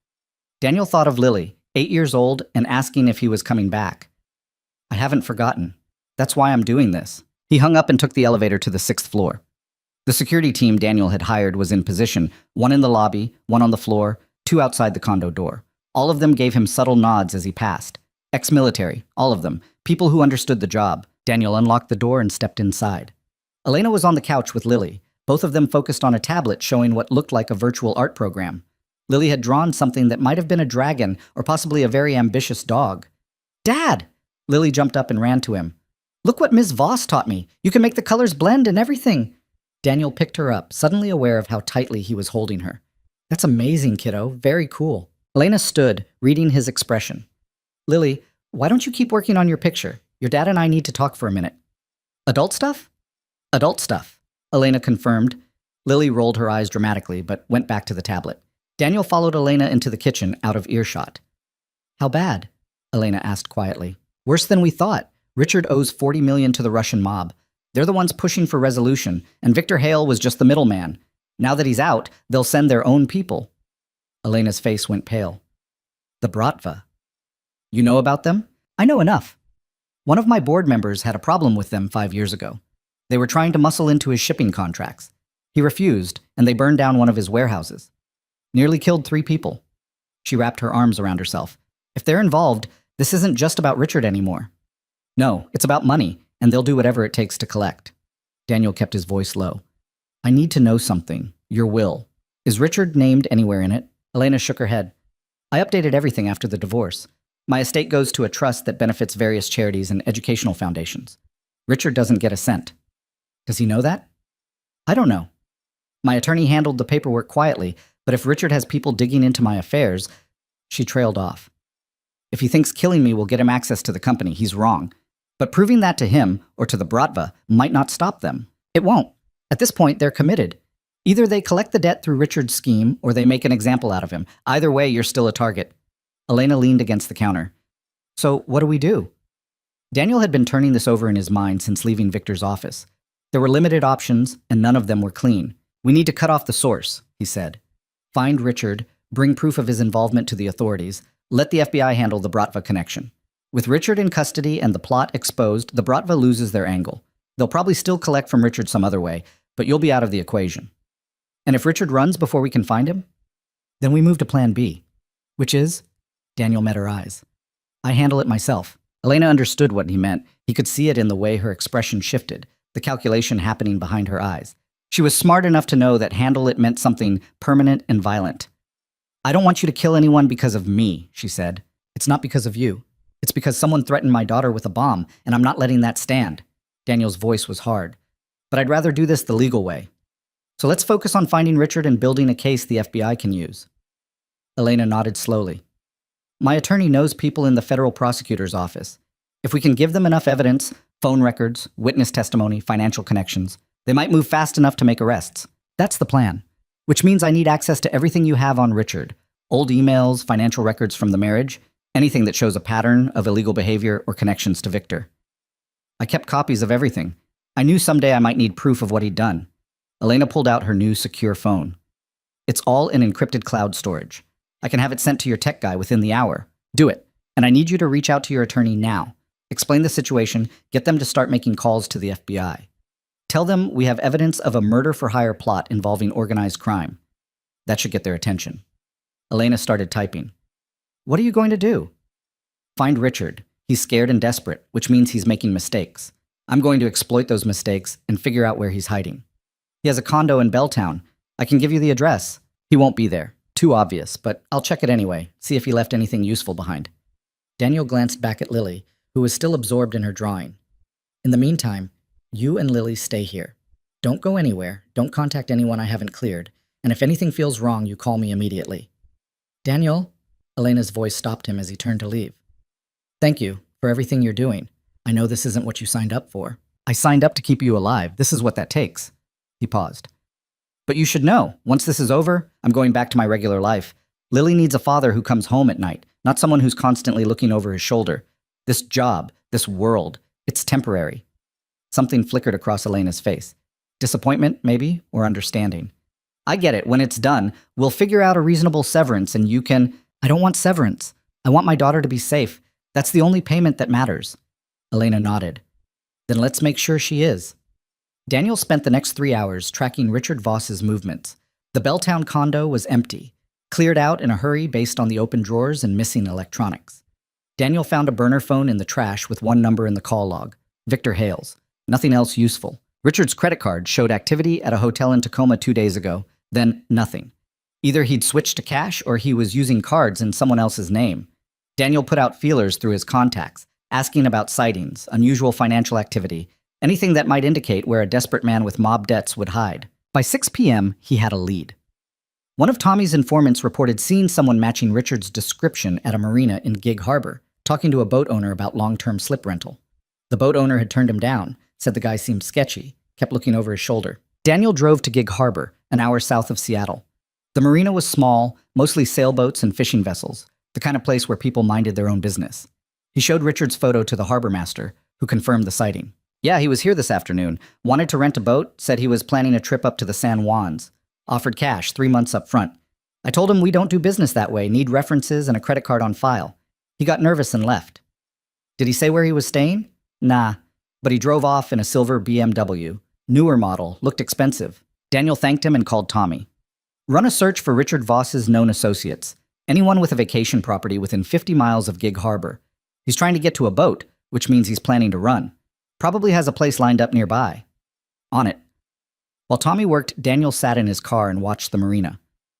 Speaker 1: Daniel thought of Lily, 8 years old, and asking if he was coming back. I haven't forgotten. That's why I'm doing this. He hung up and took the elevator to the 6th floor. The security team Daniel had hired was in position, one in the lobby, one on the floor, 2 outside the condo door. All of them gave him subtle nods as he passed. Ex-military, all of them, people who understood the job. Daniel unlocked the door and stepped inside. Elena was on the couch with Lily. Both of them focused on a tablet showing what looked like a virtual art program. Lily had drawn something that might have been a dragon or possibly a very ambitious dog. Dad! Lily jumped up and ran to him. Look what Ms. Voss taught me. You can make the colors blend and everything. Daniel picked her up, suddenly aware of how tightly he was holding her. That's amazing, kiddo. Very cool. Elena stood, reading his expression. Lily, why don't you keep working on your picture? Your dad and I need to talk for a minute. Adult stuff? Adult stuff, Elena confirmed. Lily rolled her eyes dramatically, but went back to the tablet. Daniel followed Elena into the kitchen, out of earshot. How bad? Elena asked quietly. Worse than we thought. Richard owes $40 million to the Russian mob. They're the ones pushing for resolution, and Victor Hale was just the middleman. Now that he's out, they'll send their own people. Elena's face went pale. The Bratva. You know about them? I know enough. One of my board members had a problem with them 5 years ago. They were trying to muscle into his shipping contracts. He refused, and they burned down one of his warehouses. Nearly killed 3 people. She wrapped her arms around herself. If they're involved, this isn't just about Richard anymore. No, it's about money, and they'll do whatever it takes to collect. Daniel kept his voice low. I need to know something. Your will. Is Richard named anywhere in it? Elena shook her head. I updated everything after the divorce. My estate goes to a trust that benefits various charities and educational foundations. Richard doesn't get a cent. Does he know that? I don't know. My attorney handled the paperwork quietly, but if Richard has people digging into my affairs... She trailed off. If he thinks killing me will get him access to the company, he's wrong. But proving that to him, or to the Bratva, might not stop them. It won't. At this point, they're committed. Either they collect the debt through Richard's scheme, or they make an example out of him. Either way, you're still a target. Elena leaned against the counter. So, what do we do? Daniel had been turning this over in his mind since leaving Victor's office. There were limited options, and none of them were clean. We need to cut off the source, he said. Find Richard, bring proof of his involvement to the authorities, let the FBI handle the Bratva connection. With Richard in custody and the plot exposed, the Bratva loses their angle. They'll probably still collect from Richard some other way, but you'll be out of the equation. And if Richard runs before we can find him? Then we move to plan B. Which is? Daniel met her eyes. I handle it myself. Elena understood what he meant. He could see it in the way her expression shifted, the calculation happening behind her eyes. She was smart enough to know that handle it meant something permanent and violent. I don't want you to kill anyone because of me, she said. It's not because of you. It's because someone threatened my daughter with a bomb, and I'm not letting that stand. Daniel's voice was hard. But I'd rather do this the legal way. So let's focus on finding Richard and building a case the FBI can use. Elena nodded slowly. My attorney knows people in the federal prosecutor's office. If we can give them enough evidence, phone records, witness testimony, financial connections, they might move fast enough to make arrests. That's the plan. Which means I need access to everything you have on Richard. Old emails, financial records from the marriage, anything that shows a pattern of illegal behavior or connections to Victor. I kept copies of everything. I knew someday I might need proof of what he'd done. Elena pulled out her new secure phone. It's all in encrypted cloud storage. I can have it sent to your tech guy within the hour. Do it. And I need you to reach out to your attorney now. Explain the situation, get them to start making calls to the FBI. Tell them we have evidence of a murder-for-hire plot involving organized crime. That should get their attention. Elena started typing. What are you going to do? Find Richard. He's scared and desperate, which means he's making mistakes. I'm going to exploit those mistakes and figure out where he's hiding. He has a condo in Belltown. I can give you the address. He won't be there. Too obvious, but I'll check it anyway, see if he left anything useful behind. Daniel glanced back at Lily, who was still absorbed in her drawing. In the meantime, you and Lily stay here. Don't go anywhere, don't contact anyone I haven't cleared, and if anything feels wrong, you call me immediately. Daniel? Elena's voice stopped him as he turned to leave. Thank you for everything you're doing. I know this isn't what you signed up for. I signed up to keep you alive. This is what that takes. He paused. But you should know, once this is over, I'm going back to my regular life. Lily needs a father who comes home at night, not someone who's constantly looking over his shoulder. This job, this world, it's temporary. Something flickered across Elena's face. Disappointment, maybe, or understanding. I get it. When it's done, we'll figure out a reasonable severance and you can... I don't want severance. I want my daughter to be safe. That's the only payment that matters. Elena nodded. Then let's make sure she is. Daniel spent the next 3 hours tracking Richard Voss's movements. The Belltown condo was empty, cleared out in a hurry based on the open drawers and missing electronics. Daniel found a burner phone in the trash with one number in the call log, Victor Hales. Nothing else useful. Richard's credit card showed activity at a hotel in Tacoma 2 days ago, then nothing. Either he'd switched to cash or he was using cards in someone else's name. Daniel put out feelers through his contacts, asking about sightings, unusual financial activity, anything that might indicate where a desperate man with mob debts would hide. By 6 p.m., he had a lead. One of Tommy's informants reported seeing someone matching Richard's description at a marina in Gig Harbor, talking to a boat owner about long-term slip rental. The boat owner had turned him down, said the guy seemed sketchy, kept looking over his shoulder. Daniel drove to Gig Harbor, an hour south of Seattle. The marina was small, mostly sailboats and fishing vessels, the kind of place where people minded their own business. He showed Richard's photo to the harbor master, who confirmed the sighting. Yeah, he was here this afternoon, wanted to rent a boat, said he was planning a trip up to the San Juans, offered cash 3 months up front. I told him we don't do business that way, need references and a credit card on file. He got nervous and left. Did he say where he was staying? Nah, but he drove off in a silver BMW. Newer model, looked expensive. Daniel thanked him and called Tommy. Run a search for Richard Voss's known associates, anyone with a vacation property within 50 miles of Gig Harbor. He's trying to get to a boat, which means he's planning to run. Probably has a place lined up nearby. On it. While Tommy worked, Daniel sat in his car and watched the marina.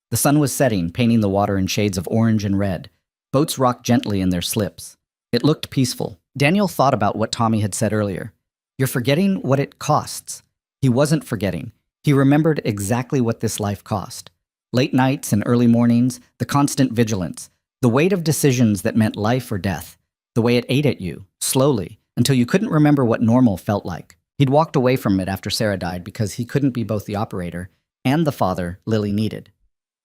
Speaker 1: The sun was setting, painting the water in shades of orange and red. Boats rocked gently in their slips. It looked peaceful. Daniel thought about what Tommy had said earlier. You're forgetting what it costs. He wasn't forgetting. He remembered exactly what this life cost. Late nights and early mornings, the constant vigilance, the weight of decisions that meant life or death, the way it ate at you, slowly, until you couldn't remember what normal felt like. He'd walked away from it after Sarah died because he couldn't be both the operator and the father Lily needed.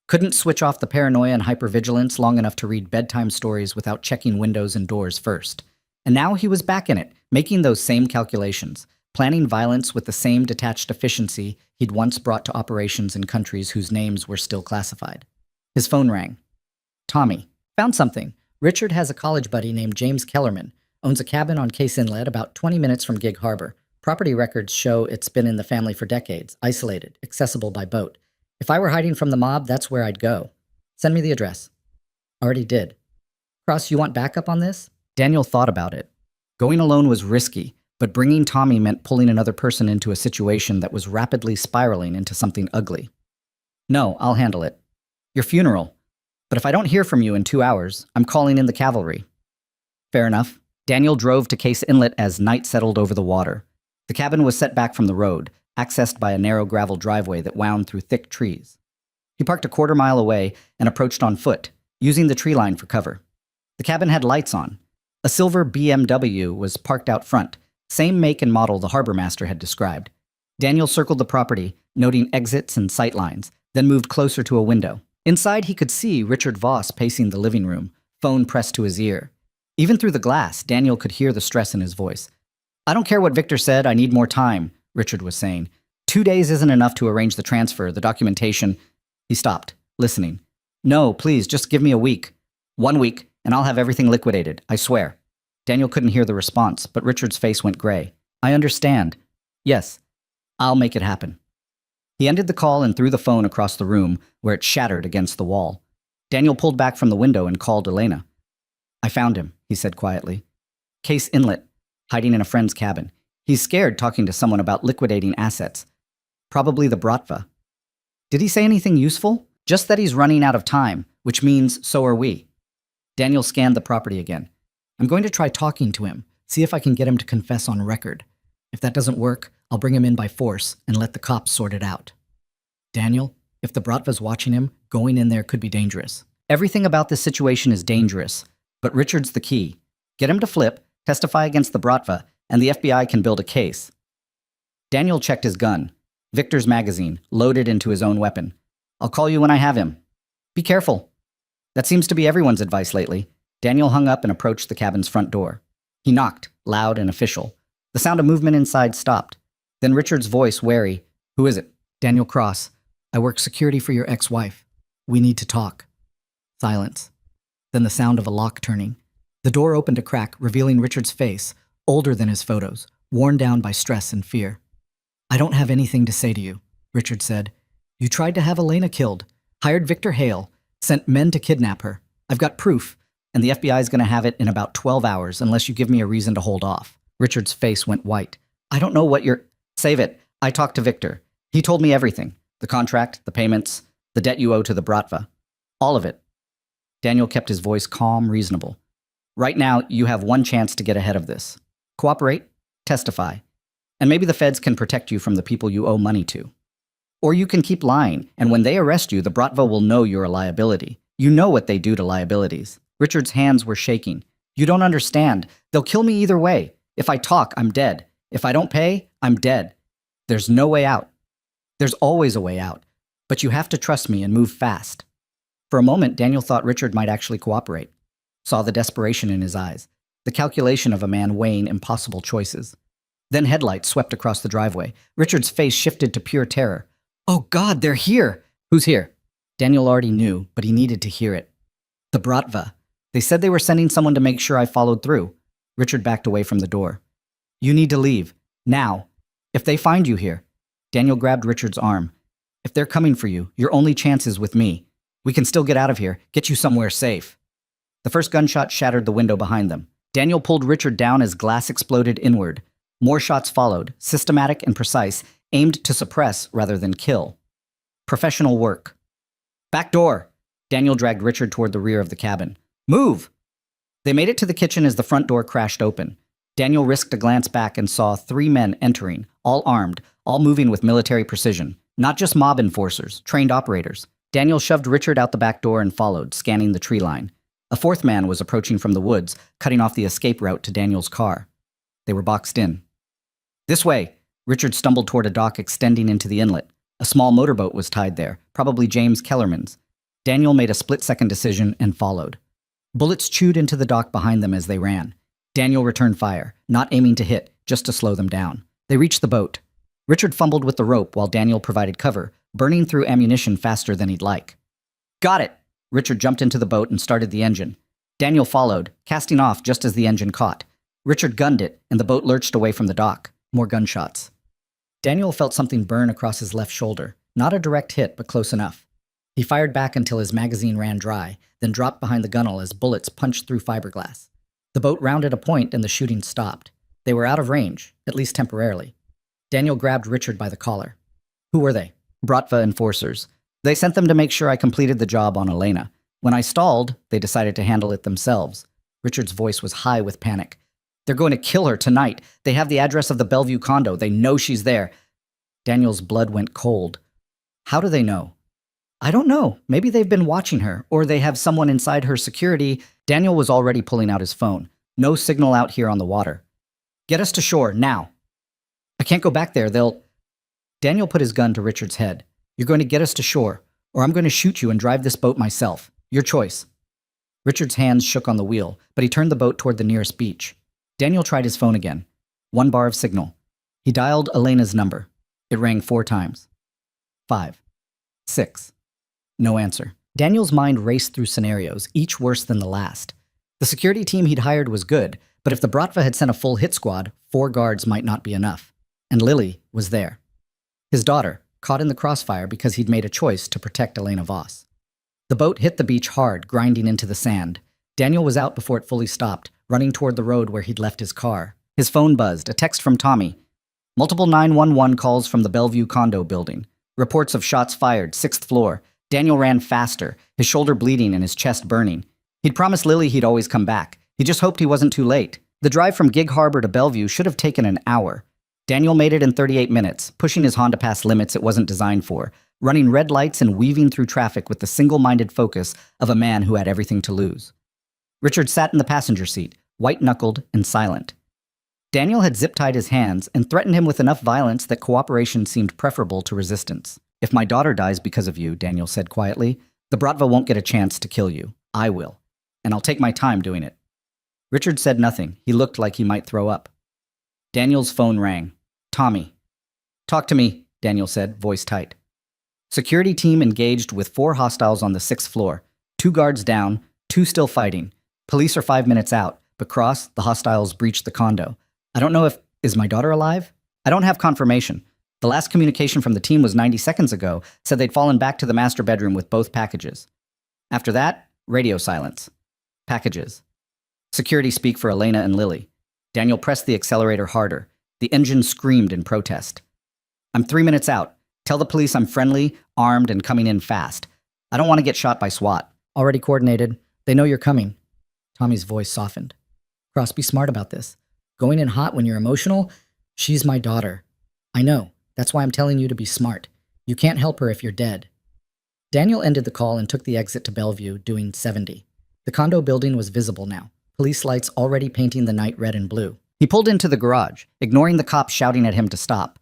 Speaker 1: Couldn't switch off the paranoia and hypervigilance long enough to read bedtime stories without checking windows and doors first. And now he was back in it, making those same calculations, planning violence with the same detached efficiency he'd once brought to operations in countries whose names were still classified. His phone rang. Tommy. Found something. Richard has a college buddy named James Kellerman, owns a cabin on Case Inlet about 20 minutes from Gig Harbor. Property records show it's been in the family for decades, isolated, accessible by boat. If I were hiding from the mob, that's where I'd go. Send me the address. Already did. Cross, you want backup on this? Daniel thought about it. Going alone was risky, but bringing Tommy meant pulling another person into a situation that was rapidly spiraling into something ugly. No, I'll handle it. Your funeral. But if I don't hear from you in 2 hours, I'm calling in the cavalry. Fair enough. Daniel drove to Case Inlet as night settled over the water. The cabin was set back from the road, accessed by a narrow gravel driveway that wound through thick trees. He parked a quarter mile away and approached on foot, using the tree line for cover. The cabin had lights on. A silver BMW was parked out front, same make and model the harbor master had described. Daniel circled the property, noting exits and sight lines, then moved closer to a window. Inside, he could see Richard Voss pacing the living room, phone pressed to his ear. Even through the glass, Daniel could hear the stress in his voice. I don't care what Victor said, I need more time, Richard was saying. 2 days isn't enough to arrange the transfer, the documentation. He stopped, listening. No, please, just give me a week. 1 week, and I'll have everything liquidated, I swear. Daniel couldn't hear the response, but Richard's face went gray. I understand. Yes, I'll make it happen. He ended the call and threw the phone across the room, where it shattered against the wall. Daniel pulled back from the window and called Elena. I found him, he said quietly. Case Inlet, hiding in a friend's cabin. He's scared talking to someone about liquidating assets. Probably the Bratva. Did he say anything useful? Just that he's running out of time, which means so are we. Daniel scanned the property again. I'm going to try talking to him, see if I can get him to confess on record. If that doesn't work, I'll bring him in by force and let the cops sort it out. Daniel, if the Bratva's watching him, going in there could be dangerous. Everything about this situation is dangerous, but Richard's the key. Get him to flip, testify against the Bratva, and the FBI can build a case. Daniel checked his gun. Victor's magazine, loaded into his own weapon. I'll call you when I have him. Be careful. That seems to be everyone's advice lately. Daniel hung up and approached the cabin's front door. He knocked, loud and official. The sound of movement inside stopped. Then Richard's voice, wary. Who is it? Daniel Cross. I work security for your ex-wife. We need to talk. Silence. Then the sound of a lock turning. The door opened a crack, revealing Richard's face, older than his photos, worn down by stress and fear. I don't have anything to say to you, Richard said. You tried to have Elena killed, hired Victor Hale, sent men to kidnap her. I've got proof, and the FBI is going to have it in about 12 hours unless you give me a reason to hold off. Richard's face went white. I don't know what you're... Save it. I talked to Victor. He told me everything. The contract, the payments, the debt you owe to the Bratva. All of it. Daniel kept his voice calm, reasonable. Right now, you have one chance to get ahead of this. Cooperate, testify, and maybe the feds can protect you from the people you owe money to. Or you can keep lying, and when they arrest you, the Bratva will know you're a liability. You know what they do to liabilities. Richard's hands were shaking. You don't understand. They'll kill me either way. If I talk, I'm dead. If I don't pay, I'm dead. There's no way out. There's always a way out. But you have to trust me and move fast. For a moment, Daniel thought Richard might actually cooperate. Saw the desperation in his eyes, the calculation of a man weighing impossible choices. Then headlights swept across the driveway. Richard's face shifted to pure terror. Oh God, they're here! Who's here? Daniel already knew, but he needed to hear it. The Bratva. They said they were sending someone to make sure I followed through. Richard backed away from the door. You need to leave. Now. If they find you here. Daniel grabbed Richard's arm. If they're coming for you, your only chance is with me. We can still get out of here, get you somewhere safe. The first gunshot shattered the window behind them. Daniel pulled Richard down as glass exploded inward. More shots followed, systematic and precise, aimed to suppress rather than kill. Professional work. Back door! Daniel dragged Richard toward the rear of the cabin. Move! They made it to the kitchen as the front door crashed open. Daniel risked a glance back and saw 3 men entering, all armed, all moving with military precision. Not just mob enforcers, trained operators. Daniel shoved Richard out the back door and followed, scanning the tree line. A 4th man was approaching from the woods, cutting off the escape route to Daniel's car. They were boxed in. This way! Richard stumbled toward a dock extending into the inlet. A small motorboat was tied there, probably James Kellerman's. Daniel made a split-second decision and followed. Bullets chewed into the dock behind them as they ran. Daniel returned fire, not aiming to hit, just to slow them down. They reached the boat. Richard fumbled with the rope while Daniel provided cover, burning through ammunition faster than he'd like. Got it! Richard jumped into the boat and started the engine. Daniel followed, casting off just as the engine caught. Richard gunned it, and the boat lurched away from the dock. More gunshots. Daniel felt something burn across his left shoulder. Not a direct hit, but close enough. He fired back until his magazine ran dry, then dropped behind the gunwale as bullets punched through fiberglass. The boat rounded a point and the shooting stopped. They were out of range, at least temporarily. Daniel grabbed Richard by the collar. Who were they? Bratva enforcers. They sent them to make sure I completed the job on Elena. When I stalled, they decided to handle it themselves. Richard's voice was high with panic. They're going to kill her tonight. They have the address of the Bellevue condo. They know she's there. Daniel's blood went cold. How do they know? I don't know. Maybe they've been watching her, or they have someone inside her security. Daniel was already pulling out his phone. No signal out here on the water. Get us to shore, now. I can't go back there. Daniel put his gun to Richard's head. You're going to get us to shore, or I'm going to shoot you and drive this boat myself. Your choice. Richard's hands shook on the wheel, but he turned the boat toward the nearest beach. Daniel tried his phone again. 1 bar of signal. He dialed Elena's number. It rang 4 times. 5. 6. No answer. Daniel's mind raced through scenarios, each worse than the last. The security team he'd hired was good, but if the Bratva had sent a full hit squad, 4 guards might not be enough. And Lily was there. His daughter, caught in the crossfire because he'd made a choice to protect Elena Voss. The boat hit the beach hard, grinding into the sand. Daniel was out before it fully stopped, running toward the road where he'd left his car. His phone buzzed, a text from Tommy. Multiple 911 calls from the Bellevue condo building. Reports of shots fired, 6th floor. Daniel ran faster, his shoulder bleeding and his chest burning. He'd promised Lily he'd always come back. He just hoped he wasn't too late. The drive from Gig Harbor to Bellevue should have taken an hour. Daniel made it in 38 minutes, pushing his Honda past limits it wasn't designed for, running red lights and weaving through traffic with the single-minded focus of a man who had everything to lose. Richard sat in the passenger seat, white-knuckled and silent. Daniel had zip-tied his hands and threatened him with enough violence that cooperation seemed preferable to resistance. "If my daughter dies because of you," Daniel said quietly, "the Bratva won't get a chance to kill you. I will. And I'll take my time doing it." Richard said nothing. He looked like he might throw up. Daniel's phone rang. "Tommy." "Talk to me," Daniel said, voice tight. Security team engaged with 4 hostiles on the 6th floor. 2 guards down, 2 still fighting. Police are 5 minutes out, but the hostiles breached the condo. "I don't know if... Is my daughter alive?" "I don't have confirmation. The last communication from the team was 90 seconds ago, said they'd fallen back to the master bedroom with both packages." After that, radio silence. Packages. Security speak for Elena and Lily. Daniel pressed the accelerator harder. The engine screamed in protest. "I'm 3 minutes out. Tell the police I'm friendly, armed, and coming in fast. I don't want to get shot by SWAT." "Already coordinated. They know you're coming." Tommy's voice softened. "Cross, be smart about this. Going in hot when you're emotional? She's my daughter. I know. That's why I'm telling you to be smart. You can't help her if you're dead." Daniel ended the call and took the exit to Bellevue, doing 70. The condo building was visible now, police lights already painting the night red and blue. He pulled into the garage, ignoring the cops shouting at him to stop.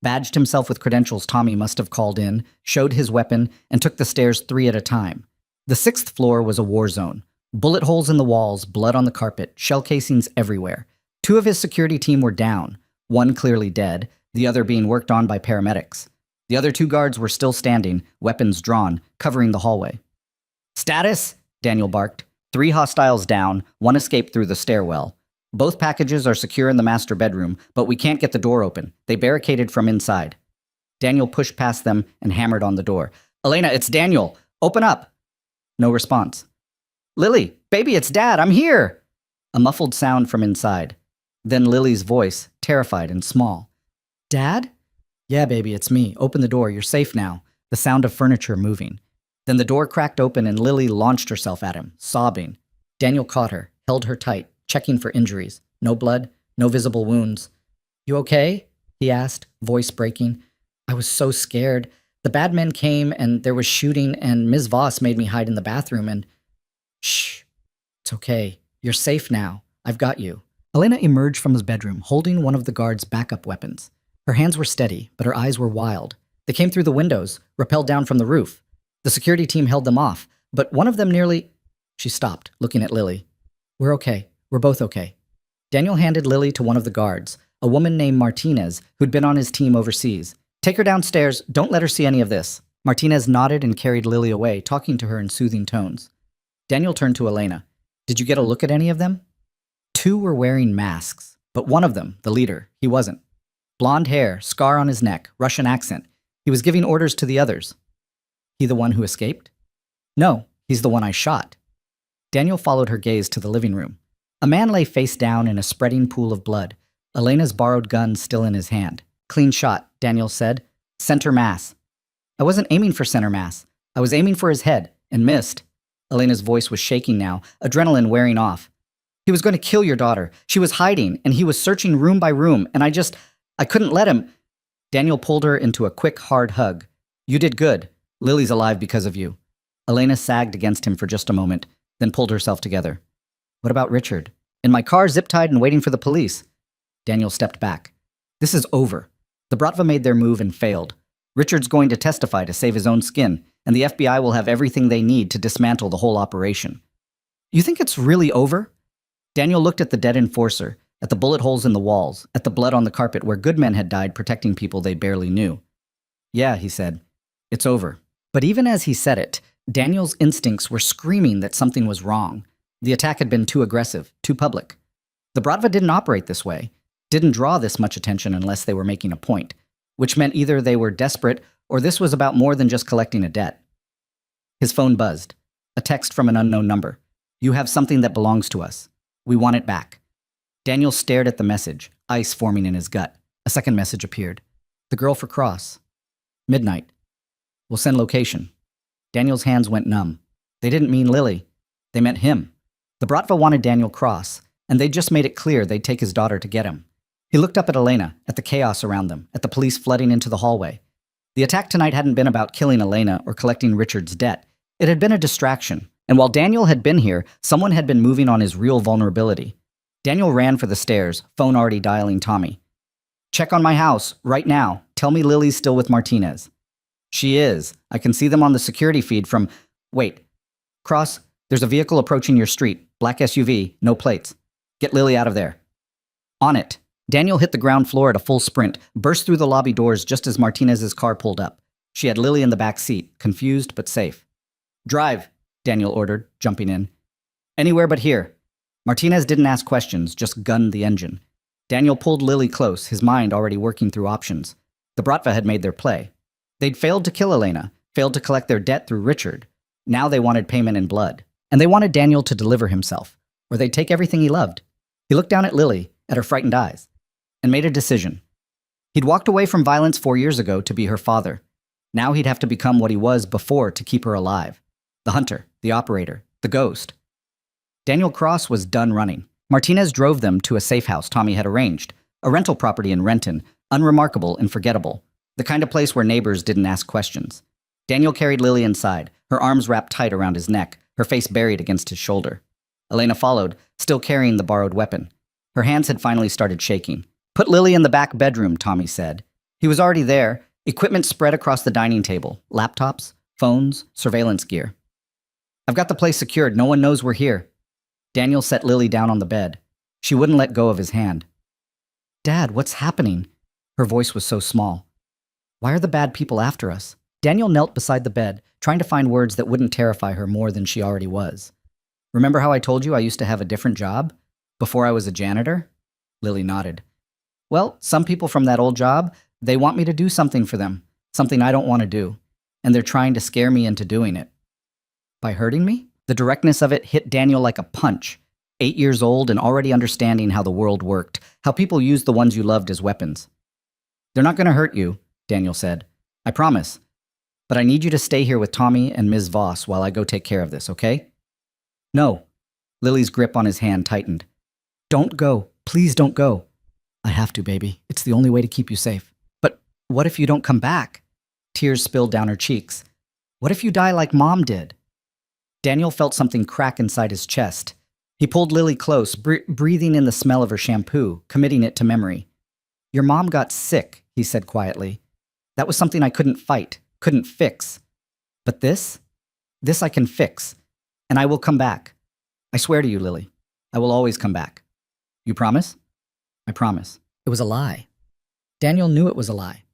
Speaker 1: Badged himself with credentials Tommy must have called in, showed his weapon, and took the stairs 3 at a time. The 6th floor was a war zone. Bullet holes in the walls, blood on the carpet, shell casings everywhere. 2 of his security team were down, one clearly dead, the other being worked on by paramedics. The other 2 guards were still standing, weapons drawn, covering the hallway. "Status?" Daniel barked. 3 hostiles down, 1 escaped through the stairwell. "Both packages are secure in the master bedroom, but we can't get the door open. They barricaded from inside." Daniel pushed past them and hammered on the door. "Elena, it's Daniel. Open up." No response. "Lily, baby, it's Dad. I'm here." A muffled sound from inside. Then Lily's voice, terrified and small. "Dad?" "Yeah, baby, it's me. Open the door. You're safe now." The sound of furniture moving. Then the door cracked open and Lily launched herself at him, sobbing. Daniel caught her, held her tight, checking for injuries. No blood, no visible wounds. "You okay?" he asked, voice breaking. "I was so scared. The bad men came and there was shooting and Ms. Voss made me hide in the bathroom and..." "Shh. It's okay. You're safe now. I've got you." Elena emerged from his bedroom, holding one of the guards' backup weapons. Her hands were steady, but her eyes were wild. They came through the windows, rappelled down from the roof. The security team held them off, but one of them nearly... She stopped, looking at Lily. "We're okay. We're both okay." Daniel handed Lily to one of the guards, a woman named Martinez, who'd been on his team overseas. "Take her downstairs. Don't let her see any of this." Martinez nodded and carried Lily away, talking to her in soothing tones. Daniel turned to Elena. "Did you get a look at any of them?" 2 were wearing masks, but one of them, the leader, he wasn't. Blonde hair, scar on his neck, Russian accent. He was giving orders to the others. "He the one who escaped?" "No, he's the one I shot." Daniel followed her gaze to the living room. A man lay face down in a spreading pool of blood, Elena's borrowed gun still in his hand. "Clean shot," Daniel said. "Center mass." "I wasn't aiming for center mass. I was aiming for his head, and missed." Elena's voice was shaking now, adrenaline wearing off. "He was going to kill your daughter. She was hiding, and he was searching room by room, and I couldn't let him." Daniel pulled her into a quick, hard hug. "You did good. Lily's alive because of you." Elena sagged against him for just a moment, then pulled herself together. "What about Richard?" "In my car, zip-tied and waiting for the police." Daniel stepped back. "This is over. The Bratva made their move and failed. Richard's going to testify to save his own skin, and the FBI will have everything they need to dismantle the whole operation." "You think it's really over?" Daniel looked at the dead enforcer, at the bullet holes in the walls, at the blood on the carpet where good men had died protecting people they barely knew. "Yeah," he said. "It's over." But even as he said it, Daniel's instincts were screaming that something was wrong. The attack had been too aggressive, too public. The Bratva didn't operate this way, didn't draw this much attention unless they were making a point, which meant either they were desperate or this was about more than just collecting a debt. His phone buzzed. A text from an unknown number. "You have something that belongs to us. We want it back." Daniel stared at the message, ice forming in his gut. A second message appeared. "The girl for Cross. Midnight. We'll send location." Daniel's hands went numb. They didn't mean Lily. They meant him. The Bratva wanted Daniel Cross, and they'd just made it clear they'd take his daughter to get him. He looked up at Elena, at the chaos around them, at the police flooding into the hallway. The attack tonight hadn't been about killing Elena or collecting Richard's debt. It had been a distraction. And while Daniel had been here, someone had been moving on his real vulnerability. Daniel ran for the stairs, phone already dialing Tommy. Check on my house, right now. Tell me Lily's still with Martinez. She is. I can see them on the security feed from… Wait. Cross, there's a vehicle approaching your street. Black SUV, no plates. Get Lily out of there. On it. Daniel hit the ground floor at a full sprint, burst through the lobby doors just as Martinez's car pulled up. She had Lily in the back seat, confused but safe. Drive, Daniel ordered, jumping in. Anywhere but here. Martinez didn't ask questions, just gunned the engine. Daniel pulled Lily close, his mind already working through options. The Bratva had made their play. They'd failed to kill Elena, failed to collect their debt through Richard. Now they wanted payment in blood. And they wanted Daniel to deliver himself, or they'd take everything he loved. He looked down at Lily, at her frightened eyes, and made a decision. He'd walked away from violence 4 years ago to be her father. Now he'd have to become what he was before to keep her alive. The hunter, the operator, the ghost. Daniel Cross was done running. Martinez drove them to a safe house Tommy had arranged, a rental property in Renton, unremarkable and forgettable, the kind of place where neighbors didn't ask questions. Daniel carried Lily inside, her arms wrapped tight around his neck, her face buried against his shoulder. Elena followed, still carrying the borrowed weapon. Her hands had finally started shaking. Put Lily in the back bedroom, Tommy said. He was already there, equipment spread across the dining table, laptops, phones, surveillance gear. I've got the place secured, no one knows we're here. Daniel set Lily down on the bed. She wouldn't let go of his hand. Dad, what's happening? Her voice was so small. Why are the bad people after us? Daniel knelt beside the bed, trying to find words that wouldn't terrify her more than she already was. Remember how I told you I used to have a different job? Before I was a janitor? Lily nodded. Well, some people from that old job, they want me to do something for them, something I don't want to do, and they're trying to scare me into doing it. By hurting me? The directness of it hit Daniel like a punch. 8 years old and already understanding how the world worked, how people used the ones you loved as weapons. They're not going to hurt you, Daniel said. I promise. But I need you to stay here with Tommy and Ms. Voss while I go take care of this, okay? No. Lily's grip on his hand tightened. Don't go. Please don't go. I have to, baby. It's the only way to keep you safe. But what if you don't come back? Tears spilled down her cheeks. What if you die like Mom did? Daniel felt something crack inside his chest. He pulled Lily close, breathing in the smell of her shampoo, committing it to memory. Your mom got sick, he said quietly. That was something I couldn't fight, couldn't fix. But this I can fix. And I will come back. I swear to you, Lily. I will always come back. You promise? I promise. It was a lie. Daniel knew it was a lie.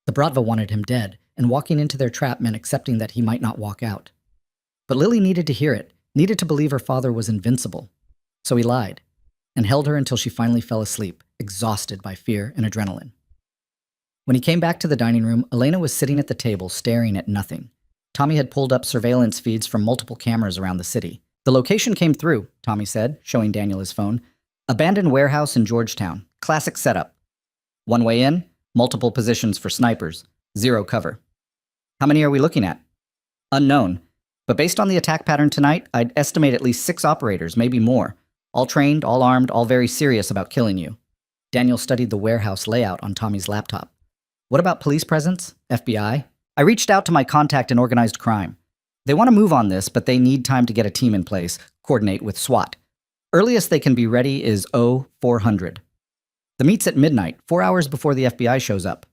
Speaker 1: The Bratva wanted him dead, and walking into their trap meant accepting that he might not walk out. But Lily needed to hear it, needed to believe her father was invincible. So he lied, and held her until she finally fell asleep, exhausted by fear and adrenaline. When he came back to the dining room, Elena was sitting at the table, staring at nothing. Tommy had pulled up surveillance feeds from multiple cameras around the city. The location came through, Tommy said, showing Daniel his phone. Abandoned warehouse in Georgetown. Classic setup. One way in, multiple positions for snipers. 0 cover. How many are we looking at? Unknown. But based on the attack pattern tonight, I'd estimate at least 6 operators, maybe more. All trained, all armed, all very serious about killing you. Daniel studied the warehouse layout on Tommy's laptop. What about police presence? FBI? I reached out to my contact in organized crime. They want to move on this, but they need time to get a team in place, coordinate with SWAT. Earliest they can be ready is 0400. The meet's at midnight, 4 hours before the FBI shows up.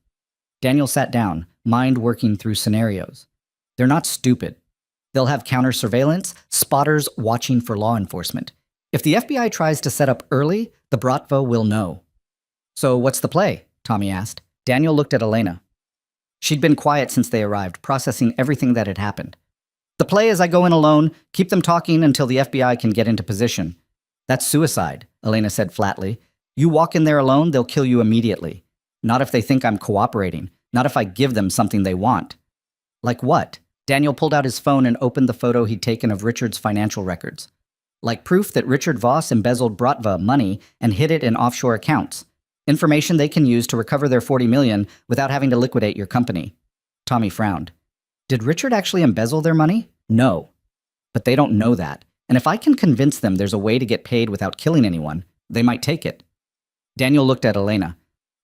Speaker 1: Daniel sat down, mind working through scenarios. They're not stupid. They'll have counter-surveillance, spotters watching for law enforcement. If the FBI tries to set up early, the Bratva will know. So what's the play? Tommy asked. Daniel looked at Elena. She'd been quiet since they arrived, processing everything that had happened. The play is I go in alone, keep them talking until the FBI can get into position. That's suicide, Elena said flatly. You walk in there alone, they'll kill you immediately. Not if they think I'm cooperating. Not if I give them something they want. Like what? Daniel pulled out his phone and opened the photo he'd taken of Richard's financial records. Like proof that Richard Voss embezzled Bratva money and hid it in offshore accounts. Information they can use to recover their $40 million without having to liquidate your company. Tommy frowned. Did Richard actually embezzle their money? No. But they don't know that. And if I can convince them there's a way to get paid without killing anyone, they might take it. Daniel looked at Elena.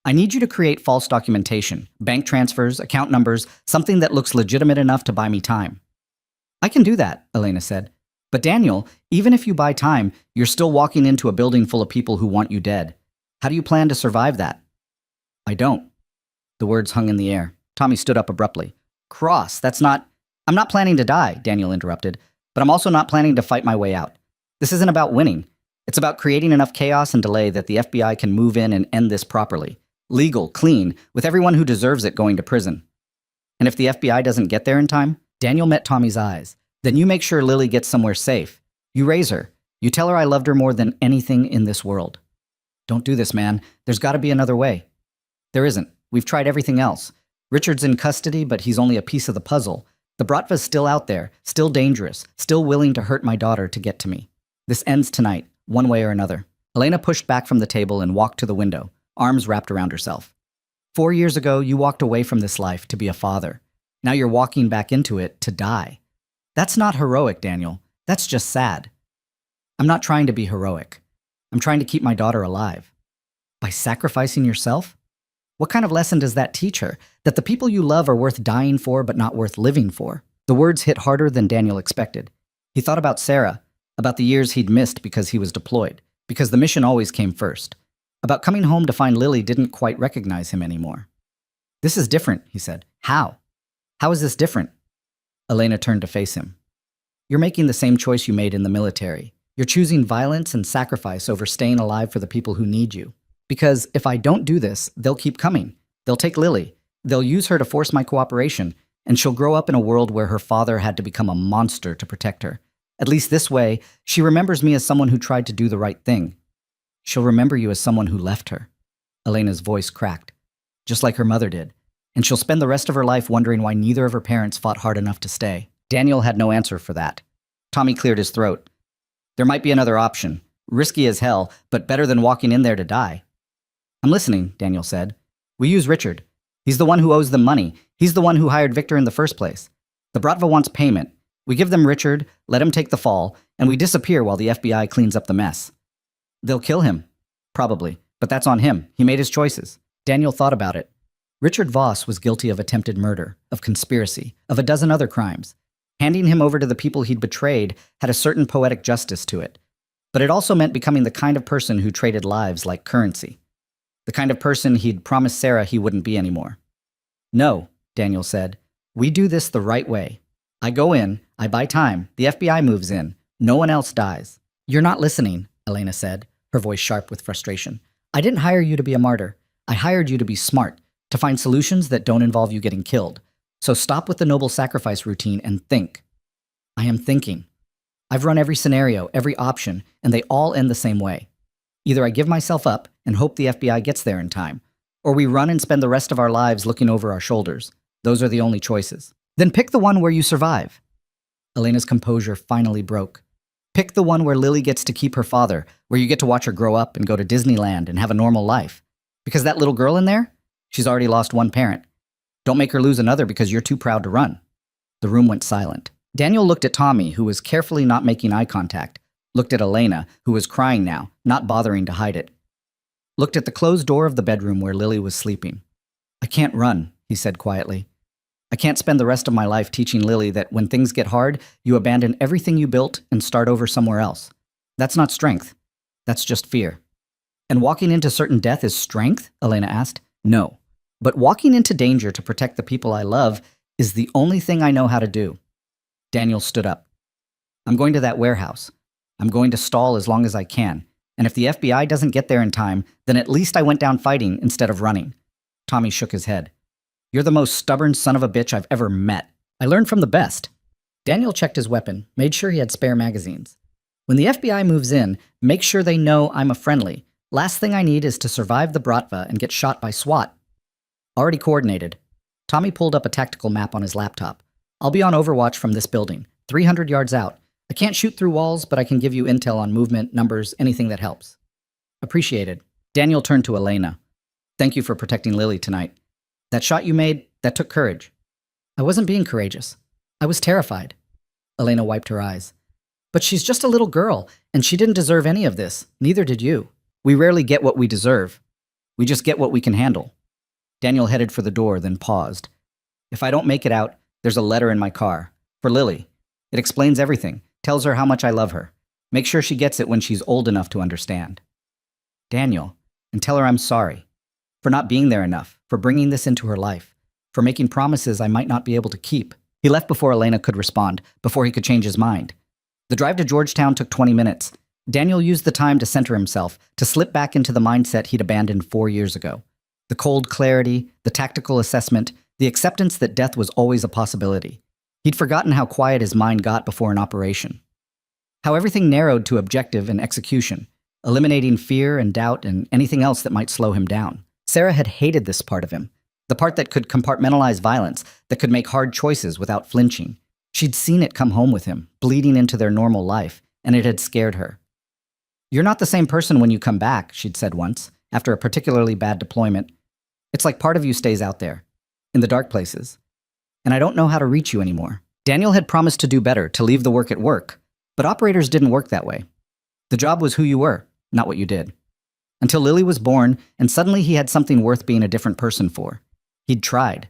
Speaker 1: I need you to create false documentation, bank transfers, account numbers, something that looks legitimate enough to buy me time. I can do that, Elena said. But Daniel, even if you buy time, you're still walking into a building full of people who want you dead. How do you plan to survive that? I don't. The words hung in the air. Tommy stood up abruptly. Cross, that's not... I'm not planning to die, Daniel interrupted, but I'm also not planning to fight my way out. This isn't about winning. It's about creating enough chaos and delay that the FBI can move in and end this properly. Legal, clean, with everyone who deserves it going to prison. And if the FBI doesn't get there in time, Daniel met Tommy's eyes. Then you make sure Lily gets somewhere safe. You raise her. You tell her I loved her more than anything in this world. Don't do this, man. There's got to be another way. There isn't. We've tried everything else. Richard's in custody, but he's only a piece of the puzzle. The Bratva's still out there, still dangerous, still willing to hurt my daughter to get to me. This ends tonight, one way or another. Elena pushed back from the table and walked to the window, arms wrapped around herself. 4 years ago, you walked away from this life to be a father. Now you're walking back into it to die. That's not heroic, Daniel. That's just sad. I'm not trying to be heroic. I'm trying to keep my daughter alive. By sacrificing yourself? What kind of lesson does that teach her? That the people you love are worth dying for but not worth living for? The words hit harder than Daniel expected. He thought about Sarah, about the years he'd missed because he was deployed, because the mission always came first, about coming home to find Lily didn't quite recognize him anymore. This is different, he said. How? How is this different? Elena turned to face him. You're making the same choice you made in the military. You're choosing violence and sacrifice over staying alive for the people who need you. Because if I don't do this, they'll keep coming. They'll take Lily. They'll use her to force my cooperation, and she'll grow up in a world where her father had to become a monster to protect her. At least this way, she remembers me as someone who tried to do the right thing. She'll remember you as someone who left her. Elena's voice cracked, just like her mother did. And she'll spend the rest of her life wondering why neither of her parents fought hard enough to stay. Daniel had no answer for that. Tommy cleared his throat. There might be another option. Risky as hell, but better than walking in there to die. I'm listening, Daniel said. We use Richard. He's the one who owes them money. He's the one who hired Victor in the first place. The Bratva wants payment. We give them Richard, let him take the fall, and we disappear while the FBI cleans up the mess. They'll kill him. Probably. But that's on him. He made his choices. Daniel thought about it. Richard Voss was guilty of attempted murder, of conspiracy, of a dozen other crimes. Handing him over to the people he'd betrayed had a certain poetic justice to it. But it also meant becoming the kind of person who traded lives like currency. The kind of person he'd promised Sarah he wouldn't be anymore. No, Daniel said. We do this the right way. I go in, I buy time, the FBI moves in, no one else dies. You're not listening, Elena said, her voice sharp with frustration. I didn't hire you to be a martyr. I hired you to be smart, to find solutions that don't involve you getting killed. So stop with the noble sacrifice routine and think. I am thinking. I've run every scenario, every option, and they all end the same way. Either I give myself up and hope the FBI gets there in time, or we run and spend the rest of our lives looking over our shoulders. Those are the only choices. Then pick the one where you survive. Elena's composure finally broke. Pick the one where Lily gets to keep her father, where you get to watch her grow up and go to Disneyland and have a normal life. Because that little girl in there, she's already lost one parent. Don't make her lose another because you're too proud to run. The room went silent. Daniel looked at Tommy, who was carefully not making eye contact, looked at Elena, who was crying now, not bothering to hide it. Looked at the closed door of the bedroom where Lily was sleeping. I can't run, he said quietly. I can't spend the rest of my life teaching Lily that when things get hard, you abandon everything you built and start over somewhere else. That's not strength. That's just fear. And walking into certain death is strength? Elena asked. No. But walking into danger to protect the people I love is the only thing I know how to do. Daniel stood up. I'm going to that warehouse. I'm going to stall as long as I can. And if the FBI doesn't get there in time, then at least I went down fighting instead of running. Tommy shook his head. You're the most stubborn son of a bitch I've ever met. I learned from the best. Daniel checked his weapon, made sure he had spare magazines. When the FBI moves in, make sure they know I'm a friendly. Last thing I need is to survive the Bratva and get shot by SWAT. Already coordinated. Tommy pulled up a tactical map on his laptop. I'll be on overwatch from this building, 300 yards out. I can't shoot through walls, but I can give you intel on movement, numbers, anything that helps. Appreciated. Daniel turned to Elena. Thank you for protecting Lily tonight. That shot you made, that took courage. I wasn't being courageous. I was terrified. Elena wiped her eyes. But she's just a little girl, and she didn't deserve any of this. Neither did you. We rarely get what we deserve. We just get what we can handle. Daniel headed for the door, then paused. If I don't make it out, there's a letter in my car. For Lily. It explains everything. Tells her how much I love her. Make sure she gets it when she's old enough to understand. Daniel, and tell her I'm sorry. For not being there enough, for bringing this into her life, for making promises I might not be able to keep. He left before Elena could respond, before he could change his mind. The drive to Georgetown took 20 minutes. Daniel used the time to center himself, to slip back into the mindset he'd abandoned 4 years ago. The cold clarity, the tactical assessment, the acceptance that death was always a possibility. He'd forgotten how quiet his mind got before an operation. How everything narrowed to objective and execution, eliminating fear and doubt and anything else that might slow him down. Sarah had hated this part of him, the part that could compartmentalize violence, that could make hard choices without flinching. She'd seen it come home with him, bleeding into their normal life, and it had scared her. "You're not the same person when you come back," she'd said once, after a particularly bad deployment. "It's like part of you stays out there, in the dark places. And I don't know how to reach you anymore." Daniel had promised to do better, to leave the work at work, but operators didn't work that way. The job was who you were, not what you did. Until Lily was born, and suddenly he had something worth being a different person for. He'd tried.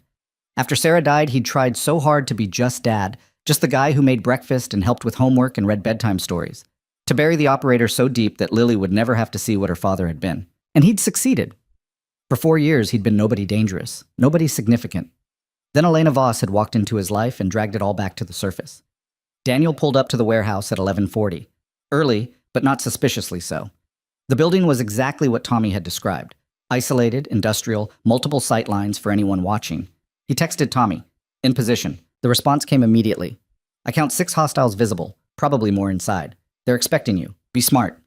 Speaker 1: After Sarah died, he'd tried so hard to be just dad, just the guy who made breakfast and helped with homework and read bedtime stories. To bury the operator so deep that Lily would never have to see what her father had been. And he'd succeeded. For 4 years, he'd been nobody dangerous, nobody significant. Then Elena Voss had walked into his life and dragged it all back to the surface. Daniel pulled up to the warehouse at 11:40. Early, but not suspiciously so. The building was exactly what Tommy had described. Isolated, industrial, multiple sight lines for anyone watching. He texted Tommy, "In position." The response came immediately. "I count 6 hostiles visible, probably more inside. They're expecting you. Be smart."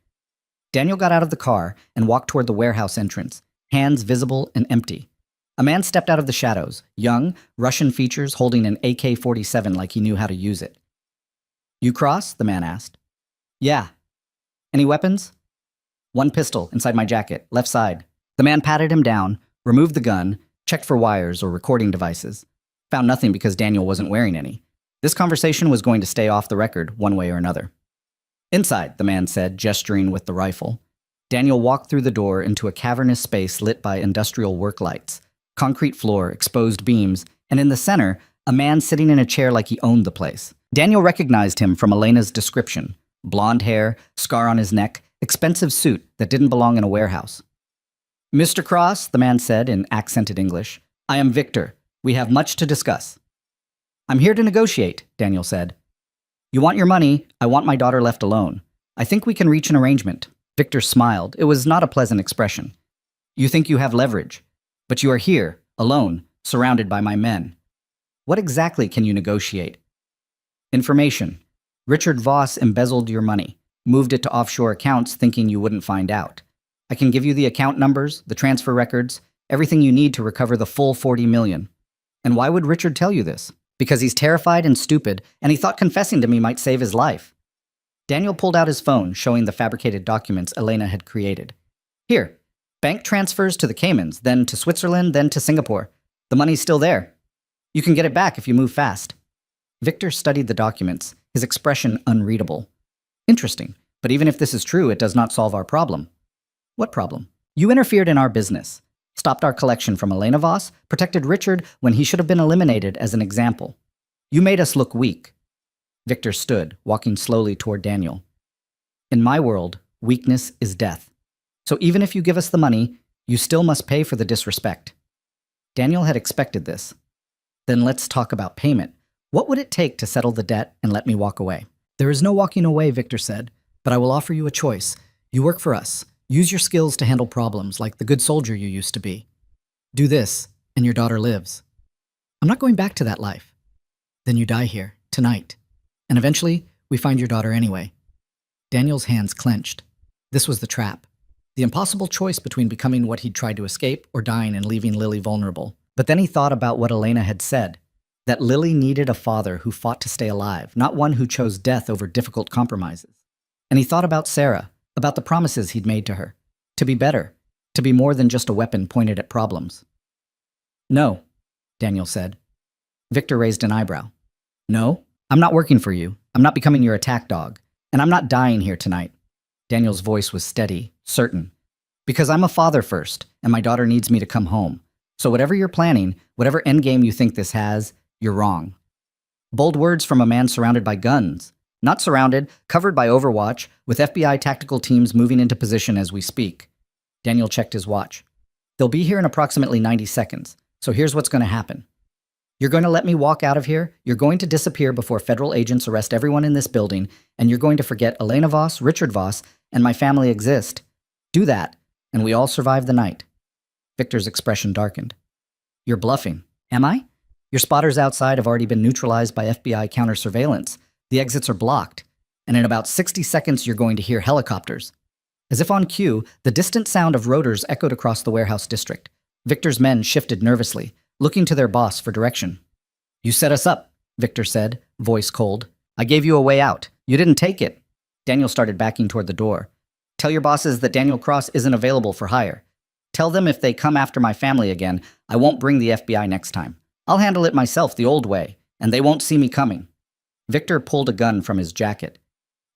Speaker 1: Daniel got out of the car and walked toward the warehouse entrance, hands visible and empty. A man stepped out of the shadows, young, Russian features, holding an AK-47 like he knew how to use it. "You cross?" the man asked. "Yeah." "Any weapons?" "One pistol inside my jacket, left side." The man patted him down, removed the gun, checked for wires or recording devices. Found nothing because Daniel wasn't wearing any. This conversation was going to stay off the record one way or another. "Inside," the man said, gesturing with the rifle. Daniel walked through the door into a cavernous space lit by industrial work lights. Concrete floor, exposed beams, and in the center, a man sitting in a chair like he owned the place. Daniel recognized him from Elena's description. Blonde hair, scar on his neck, expensive suit that didn't belong in a warehouse. "Mr. Cross," the man said in accented English, "I am Victor. We have much to discuss." "I'm here to negotiate," Daniel said. "You want your money, I want my daughter left alone. I think we can reach an arrangement." Victor smiled. It was not a pleasant expression. "You think you have leverage, but you are here, alone, surrounded by my men. What exactly can you negotiate?" "Information. Richard Voss embezzled your money, moved it to offshore accounts thinking you wouldn't find out. I can give you the account numbers, the transfer records, everything you need to recover the full 40 million. And why would Richard tell you this? Because he's terrified and stupid, and he thought confessing to me might save his life." Daniel pulled out his phone, showing the fabricated documents Elena had created. "Here, bank transfers to the Caymans, then to Switzerland, then to Singapore. The money's still there. You can get it back if you move fast." Victor studied the documents, his expression unreadable. "Interesting, but even if this is true, it does not solve our problem." "What problem?" "You interfered in our business. Stopped our collection from Elena Voss, protected Richard when he should have been eliminated as an example. You made us look weak." Victor stood, walking slowly toward Daniel. "In my world, weakness is death. So even if you give us the money, you still must pay for the disrespect." Daniel had expected this. "Then let's talk about payment. What would it take to settle the debt and let me walk away?" "There is no walking away," Victor said, "but I will offer you a choice. You work for us. Use your skills to handle problems like the good soldier you used to be. Do this, and your daughter lives." "I'm not going back to that life." "Then you die here, tonight. And eventually, we find your daughter anyway." Daniel's hands clenched. This was the trap. The impossible choice between becoming what he'd tried to escape or dying and leaving Lily vulnerable. But then he thought about what Elena had said, that Lily needed a father who fought to stay alive, not one who chose death over difficult compromises. And he thought about Sarah, about the promises he'd made to her, to be better, to be more than just a weapon pointed at problems. "No," Daniel said. Victor raised an eyebrow. "No? I'm not working for you. I'm not becoming your attack dog. And I'm not dying here tonight." Daniel's voice was steady, certain. "Because I'm a father first, and my daughter needs me to come home. So whatever you're planning, whatever endgame you think this has, you're wrong." Bold words from a man surrounded by guns, Not surrounded, covered by Overwatch, with FBI tactical teams moving into position as we speak. Daniel checked his watch. They'll be here in approximately 90 seconds, so here's what's going to happen. You're going to let me walk out of here, you're going to disappear before federal agents arrest everyone in this building, and you're going to forget Elena Voss, Richard Voss, and my family exist. Do that, and we all survive the night. Victor's expression darkened. You're bluffing. Am I? Your spotters outside have already been neutralized by FBI counter-surveillance. The exits are blocked, and in about 60 seconds you're going to hear helicopters. As if on cue, the distant sound of rotors echoed across the warehouse district. Victor's men shifted nervously, looking to their boss for direction. You set us up, Victor said, voice cold. I gave you a way out. You didn't take it. Daniel started backing toward the door. Tell your bosses that Daniel Cross isn't available for hire. Tell them if they come after my family again, I won't bring the FBI next time. I'll handle it myself the old way, and they won't see me coming. Victor pulled a gun from his jacket.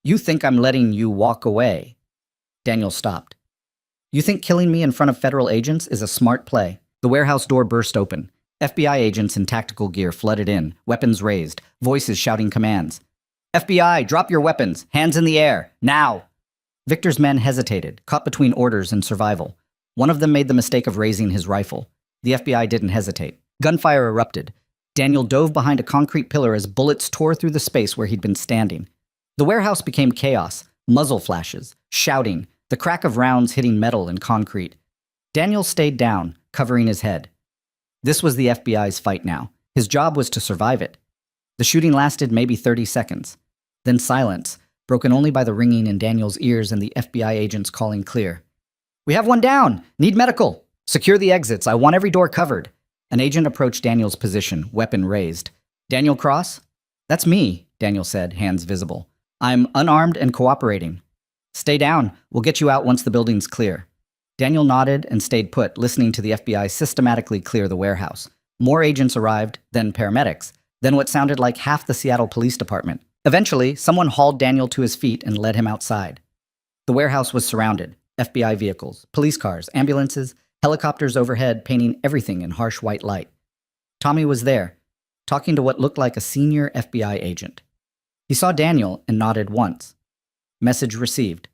Speaker 1: You think I'm letting you walk away? Daniel stopped. You think killing me in front of federal agents is a smart play? The warehouse door burst open. FBI agents in tactical gear flooded in, weapons raised, voices shouting commands. FBI, drop your weapons, hands in the air, now! Victor's men hesitated, caught between orders and survival. One of them made the mistake of raising his rifle. The FBI didn't hesitate. Gunfire erupted. Daniel dove behind a concrete pillar as bullets tore through the space where he'd been standing. The warehouse became chaos, muzzle flashes, shouting, the crack of rounds hitting metal and concrete. Daniel stayed down, covering his head. This was the FBI's fight now. His job was to survive it. The shooting lasted maybe 30 seconds. Then silence, broken only by the ringing in Daniel's ears and the FBI agents calling clear. We have one down! Need medical! Secure the exits. I want every door covered. An agent approached Daniel's position, weapon raised. Daniel Cross? That's me, Daniel said, hands visible. I'm unarmed and cooperating. Stay down. We'll get you out once the building's clear. Daniel nodded and stayed put, listening to the FBI systematically clear the warehouse. More agents arrived, then paramedics, then what sounded like half the Seattle Police Department. Eventually, someone hauled Daniel to his feet and led him outside. The warehouse was surrounded. FBI vehicles, police cars, ambulances, helicopters overhead painting everything in harsh white light. Tommy was there, talking to what looked like a senior FBI agent. He saw Daniel and nodded once. Message received.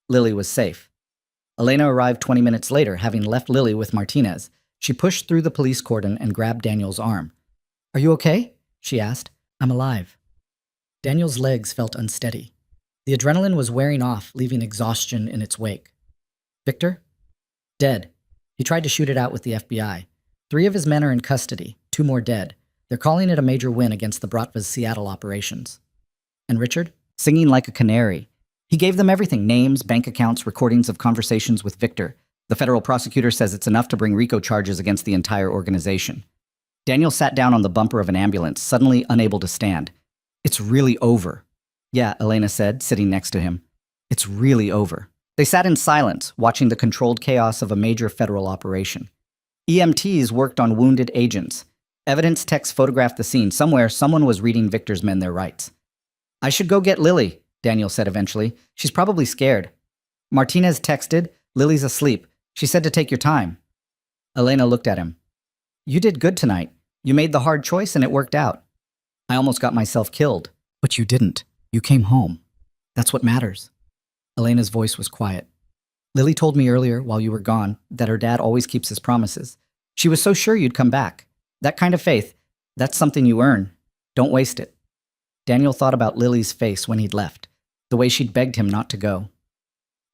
Speaker 1: Lily was safe. Elena arrived 20 minutes later, having left Lily with Martinez. She pushed through the police cordon and grabbed Daniel's arm. Are you okay? She asked. I'm alive. Daniel's legs felt unsteady. The adrenaline was wearing off, leaving exhaustion in its wake. Victor? Dead. He tried to shoot it out with the FBI. 3 of his men are in custody, 2 more dead. They're calling it a major win against the Bratva's Seattle operations. And Richard? Singing like a canary. He gave them everything, names, bank accounts, recordings of conversations with Victor. The federal prosecutor says it's enough to bring RICO charges against the entire organization. Daniel sat down on the bumper of an ambulance, suddenly unable to stand. It's really over. Yeah, Elena said, sitting next to him. It's really over. They sat in silence, watching the controlled chaos of a major federal operation. EMTs worked on wounded agents. Evidence techs photographed the scene. Somewhere, someone was reading Victor's men their rights. I should go get Lily, Daniel said eventually. She's probably scared. Martinez texted, Lily's asleep. She said to take your time. Elena looked at him. You did good tonight. You made the hard choice and it worked out. I almost got myself killed. But you didn't. You came home. That's what matters. Elena's voice was quiet. Lily told me earlier, while you were gone, that her dad always keeps his promises. She was so sure you'd come back. That kind of faith, that's something you earn. Don't waste it. Daniel thought about Lily's face when he'd left, the way she'd begged him not to go.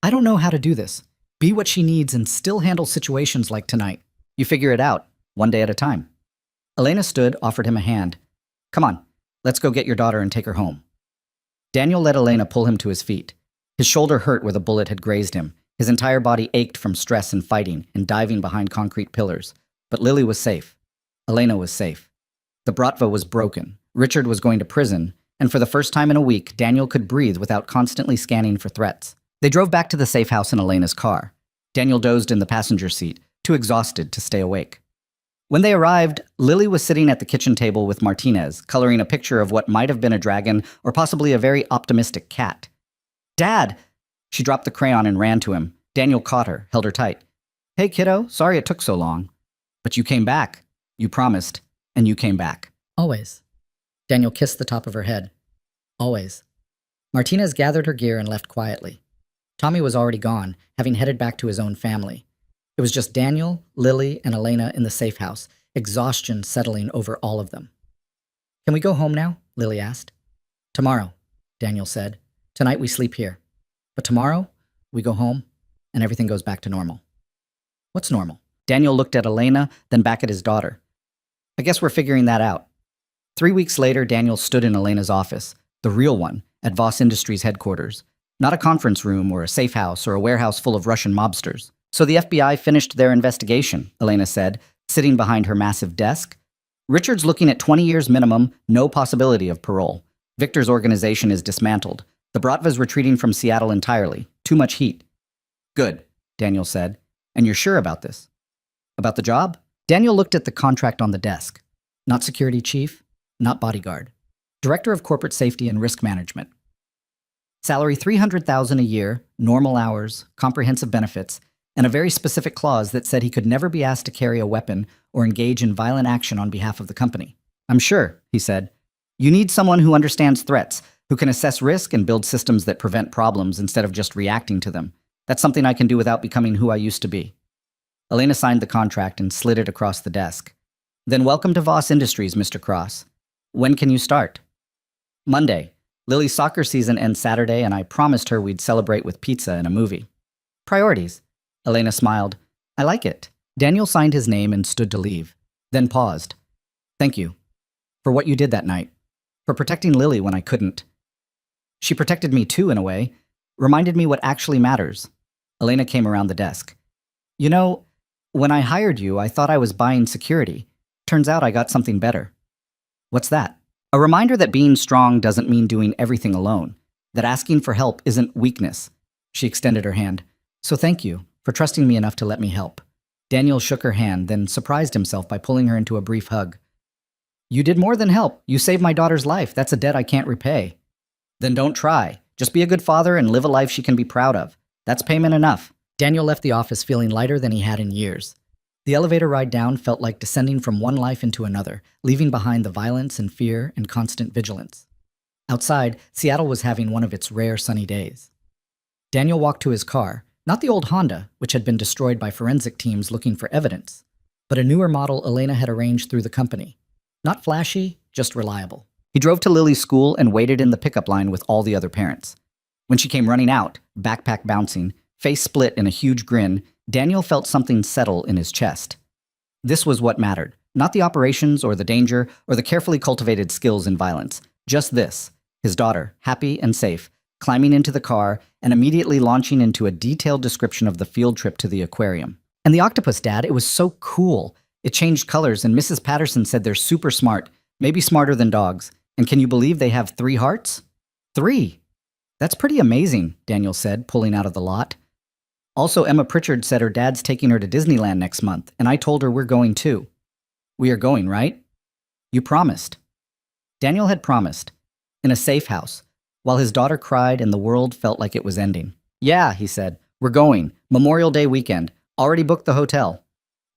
Speaker 1: I don't know how to do this. Be what she needs and still handle situations like tonight. You figure it out, one day at a time. Elena stood, offered him a hand. Come on, let's go get your daughter and take her home. Daniel let Elena pull him to his feet. His shoulder hurt where the bullet had grazed him. His entire body ached from stress and fighting and diving behind concrete pillars. But Lily was safe. Elena was safe. The Bratva was broken. Richard was going to prison, and for the first time in a week, Daniel could breathe without constantly scanning for threats. They drove back to the safe house in Elena's car. Daniel dozed in the passenger seat, too exhausted to stay awake. When they arrived, Lily was sitting at the kitchen table with Martinez, coloring a picture of what might have been a dragon or possibly a very optimistic cat. Dad! She dropped the crayon and ran to him. Daniel caught her, held her tight. Hey, kiddo, sorry it took so long. But you came back. You promised, and you came back. Always. Daniel kissed the top of her head. Always. Martinez gathered her gear and left quietly. Tommy was already gone, having headed back to his own family. It was just Daniel, Lily, and Elena in the safe house, exhaustion settling over all of them. "Can we go home now?" Lily asked. "Tomorrow," Daniel said. "Tonight we sleep here. But tomorrow, we go home, and everything goes back to normal." "What's normal?" Daniel looked at Elena, then back at his daughter. "I guess we're figuring that out." 3 weeks later, Daniel stood in Elena's office, the real one, at Voss Industries headquarters. Not a conference room or a safe house or a warehouse full of Russian mobsters. "So the FBI finished their investigation," Elena said, sitting behind her massive desk. "Richard's looking at 20 years minimum, no possibility of parole. Victor's organization is dismantled. The Bratva's retreating from Seattle entirely. Too much heat." "Good," Daniel said. "And you're sure about this?" "About the job?" Daniel looked at the contract on the desk. Not security chief, not bodyguard. Director of Corporate Safety and Risk Management. Salary $300,000 a year, normal hours, comprehensive benefits, and a very specific clause that said he could never be asked to carry a weapon or engage in violent action on behalf of the company. "I'm sure," he said. "You need someone who understands threats, who can assess risk and build systems that prevent problems instead of just reacting to them. That's something I can do without becoming who I used to be." Elena signed the contract and slid it across the desk. "Then welcome to Voss Industries, Mr. Cross. When can you start?" "Monday. Lily's soccer season ends Saturday, and I promised her we'd celebrate with pizza and a movie." "Priorities." Elena smiled. "I like it." Daniel signed his name and stood to leave, then paused. "Thank you. For what you did that night. For protecting Lily when I couldn't. She protected me too, in a way. Reminded me what actually matters." Elena came around the desk. "You know, when I hired you, I thought I was buying security. Turns out I got something better." "What's that?" "A reminder that being strong doesn't mean doing everything alone. That asking for help isn't weakness." She extended her hand. "So thank you for trusting me enough to let me help." Daniel shook her hand, then surprised himself by pulling her into a brief hug. "You did more than help. You saved my daughter's life. That's a debt I can't repay." "Then don't try. Just be a good father and live a life she can be proud of. That's payment enough." Daniel left the office feeling lighter than he had in years. The elevator ride down felt like descending from one life into another, leaving behind the violence and fear and constant vigilance. Outside, Seattle was having one of its rare sunny days. Daniel walked to his car, not the old Honda, which had been destroyed by forensic teams looking for evidence, but a newer model Elena had arranged through the company. Not flashy, just reliable. He drove to Lily's school and waited in the pickup line with all the other parents. When she came running out, backpack bouncing, face split in a huge grin, Daniel felt something settle in his chest. This was what mattered, not the operations or the danger or the carefully cultivated skills in violence. Just this, his daughter, happy and safe, climbing into the car and immediately launching into a detailed description of the field trip to the aquarium. "And the octopus, Dad, it was so cool. It changed colors and Mrs. Patterson said they're super smart, maybe smarter than dogs. And can you believe they have 3 hearts? 3! That's pretty amazing," Daniel said, pulling out of the lot. "Also, Emma Pritchard said her dad's taking her to Disneyland next month, and I told her we're going too." "We are going, right?" "You promised." Daniel had promised. In a safe house, while his daughter cried and the world felt like it was ending. "Yeah," he said, "we're going. Memorial Day weekend. Already booked the hotel."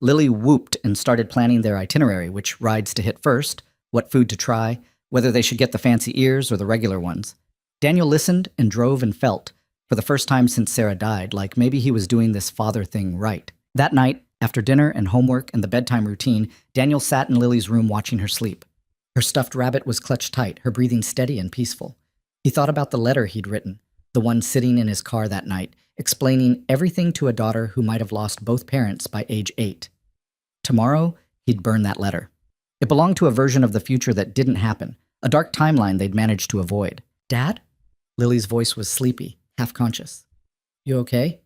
Speaker 1: Lily whooped and started planning their itinerary, which rides to hit first, what food to try, whether they should get the fancy ears or the regular ones. Daniel listened and drove and felt, for the first time since Sarah died, like maybe he was doing this father thing right. That night, after dinner and homework and the bedtime routine, Daniel sat in Lily's room watching her sleep. Her stuffed rabbit was clutched tight, her breathing steady and peaceful. He thought about the letter he'd written, the one sitting in his car that night, explaining everything to a daughter who might have lost both parents by age 8. Tomorrow, he'd burn that letter. It belonged to a version of the future that didn't happen, a dark timeline they'd managed to avoid. "Dad?" Lily's voice was sleepy, half-conscious. "You okay?"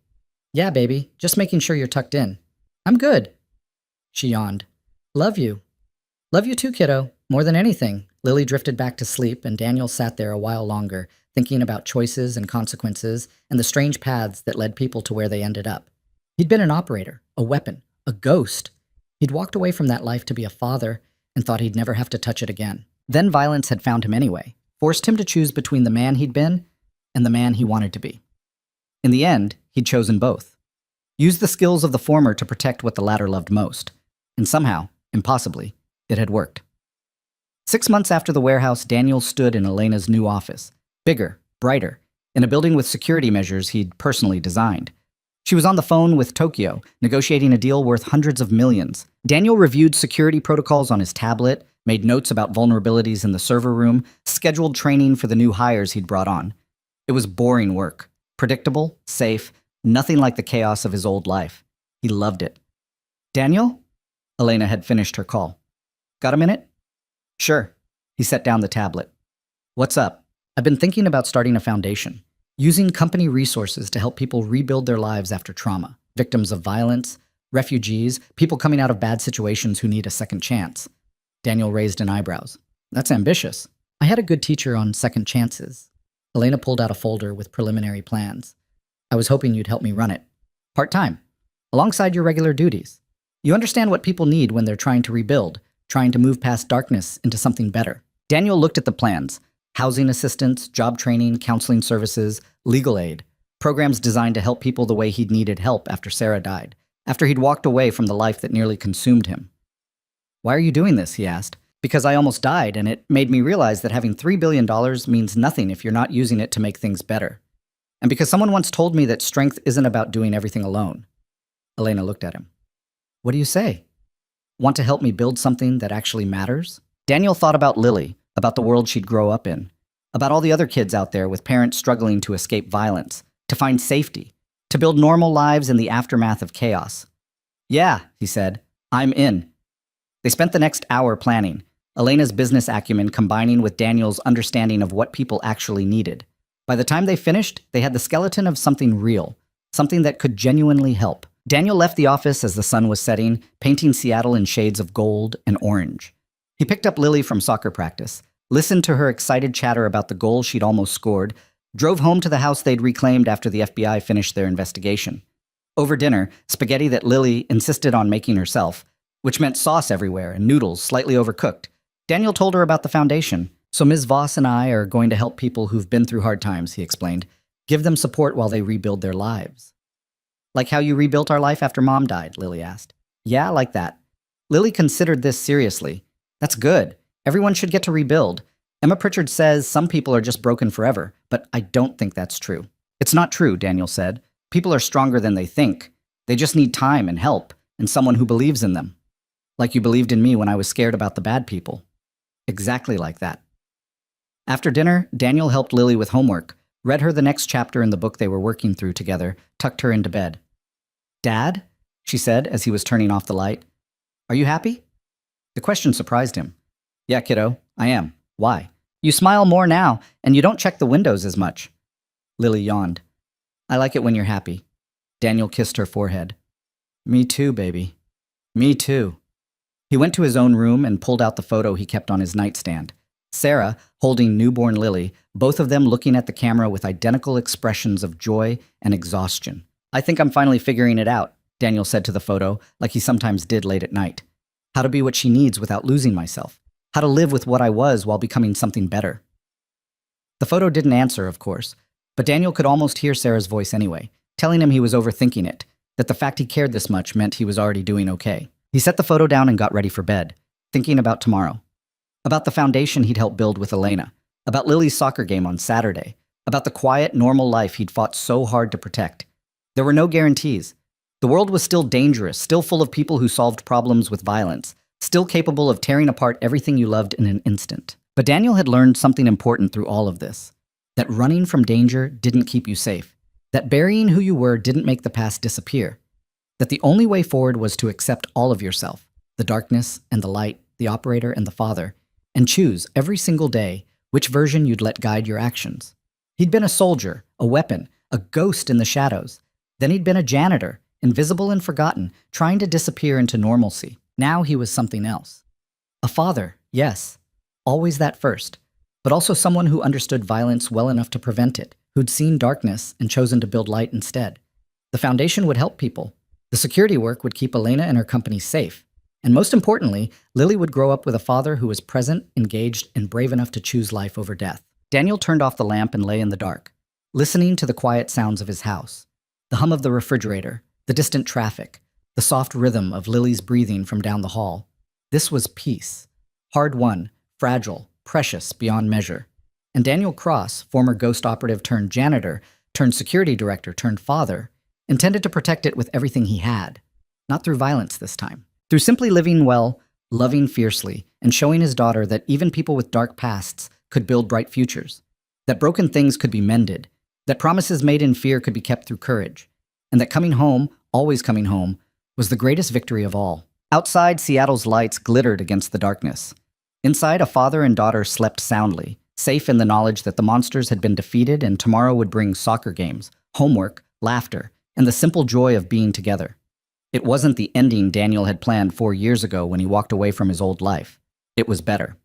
Speaker 1: "Yeah, baby. Just making sure you're tucked in." "I'm good." She yawned. "Love you." "Love you too, kiddo. More than anything." Lily drifted back to sleep, and Daniel sat there a while longer, thinking about choices and consequences and the strange paths that led people to where they ended up. He'd been an operator, a weapon, a ghost. He'd walked away from that life to be a father and thought he'd never have to touch it again. Then violence had found him anyway, forced him to choose between the man he'd been and the man he wanted to be. In the end, he'd chosen both. Used the skills of the former to protect what the latter loved most. And somehow, impossibly, it had worked. 6 months after the warehouse, Daniel stood in Elena's new office. Bigger, brighter, in a building with security measures he'd personally designed. She was on the phone with Tokyo, negotiating a deal worth hundreds of millions. Daniel reviewed security protocols on his tablet, made notes about vulnerabilities in the server room, scheduled training for the new hires he'd brought on. It was boring work. Predictable, safe, nothing like the chaos of his old life. He loved it. Daniel? Elena had finished her call. Got a minute? Sure. He set down the tablet. What's up? I've been thinking about starting a foundation, using company resources to help people rebuild their lives after trauma, victims of violence, refugees, people coming out of bad situations who need a second chance. Daniel raised an eyebrows. That's ambitious. I had a good teacher on second chances. Elena pulled out a folder with preliminary plans. I was hoping you'd help me run it. Part-time, alongside your regular duties. You understand what people need when they're trying to rebuild, trying to move past darkness into something better. Daniel looked at the plans. Housing assistance, job training, counseling services, legal aid. Programs designed to help people the way he'd needed help after Sarah died, after he'd walked away from the life that nearly consumed him. Why are you doing this? He asked. Because I almost died, and it made me realize that having $3 billion means nothing if you're not using it to make things better. And because someone once told me that strength isn't about doing everything alone. Elena looked at him. What do you say? Want to help me build something that actually matters? Daniel thought about Lily, about the world she'd grow up in, about all the other kids out there with parents struggling to escape violence, to find safety, to build normal lives in the aftermath of chaos. Yeah, he said, I'm in. They spent the next hour planning, Elena's business acumen combining with Daniel's understanding of what people actually needed. By the time they finished, they had the skeleton of something real, something that could genuinely help. Daniel left the office as the sun was setting, painting Seattle in shades of gold and orange. He picked up Lily from soccer practice, listened to her excited chatter about the goal she'd almost scored, drove home to the house they'd reclaimed after the FBI finished their investigation. Over dinner, spaghetti that Lily insisted on making herself, which meant sauce everywhere and noodles slightly overcooked. Daniel told her about the foundation. So Ms. Voss and I are going to help people who've been through hard times, he explained. Give them support while they rebuild their lives. Like how you rebuilt our life after Mom died, Lily asked. Yeah, like that. Lily considered this seriously. That's good. Everyone should get to rebuild. Emma Pritchard says some people are just broken forever, but I don't think that's true. It's not true, Daniel said. People are stronger than they think. They just need time and help, and someone who believes in them. Like you believed in me when I was scared about the bad people. Exactly like that. After dinner, Daniel helped Lily with homework, read her the next chapter in the book they were working through together, tucked her into bed. Dad? She said as he was turning off the light. Are you happy? The question surprised him. Yeah, kiddo, I am. Why? You smile more now, and you don't check the windows as much. Lily yawned. I like it when you're happy. Daniel kissed her forehead. Me too, baby. Me too. He went to his own room and pulled out the photo he kept on his nightstand. Sarah, holding newborn Lily, both of them looking at the camera with identical expressions of joy and exhaustion. I think I'm finally figuring it out, Daniel said to the photo, like he sometimes did late at night. How to be what she needs without losing myself. How to live with what I was while becoming something better. The photo didn't answer, of course, but Daniel could almost hear Sarah's voice anyway, telling him he was overthinking it, that the fact he cared this much meant he was already doing okay. He set the photo down and got ready for bed, thinking about tomorrow. About the foundation he'd helped build with Elena, about Lily's soccer game on Saturday, about the quiet, normal life he'd fought so hard to protect. There were no guarantees. The world was still dangerous, still full of people who solved problems with violence, still capable of tearing apart everything you loved in an instant. But Daniel had learned something important through all of this. That running from danger didn't keep you safe. That burying who you were didn't make the past disappear. That the only way forward was to accept all of yourself, the darkness and the light, the operator and the father, and choose every single day which version you'd let guide your actions. He'd been a soldier, a weapon, a ghost in the shadows. Then he'd been a janitor, invisible and forgotten, trying to disappear into normalcy. Now he was something else. A father, yes, always that first, but also someone who understood violence well enough to prevent it, who'd seen darkness and chosen to build light instead. The foundation would help people. The security work would keep Elena and her company safe. And most importantly, Lily would grow up with a father who was present, engaged, and brave enough to choose life over death. Daniel turned off the lamp and lay in the dark, listening to the quiet sounds of his house. The hum of the refrigerator, the distant traffic, the soft rhythm of Lily's breathing from down the hall. This was peace. Hard-won, fragile, precious beyond measure. And Daniel Cross, former ghost operative turned janitor, turned security director turned father, intended to protect it with everything he had. Not through violence this time. Through simply living well, loving fiercely, and showing his daughter that even people with dark pasts could build bright futures. That broken things could be mended. That promises made in fear could be kept through courage. And that coming home, always coming home, was the greatest victory of all. Outside, Seattle's lights glittered against the darkness. Inside, a father and daughter slept soundly, safe in the knowledge that the monsters had been defeated and tomorrow would bring soccer games, homework, laughter, and the simple joy of being together. It wasn't the ending Daniel had planned 4 years ago when he walked away from his old life. It was better.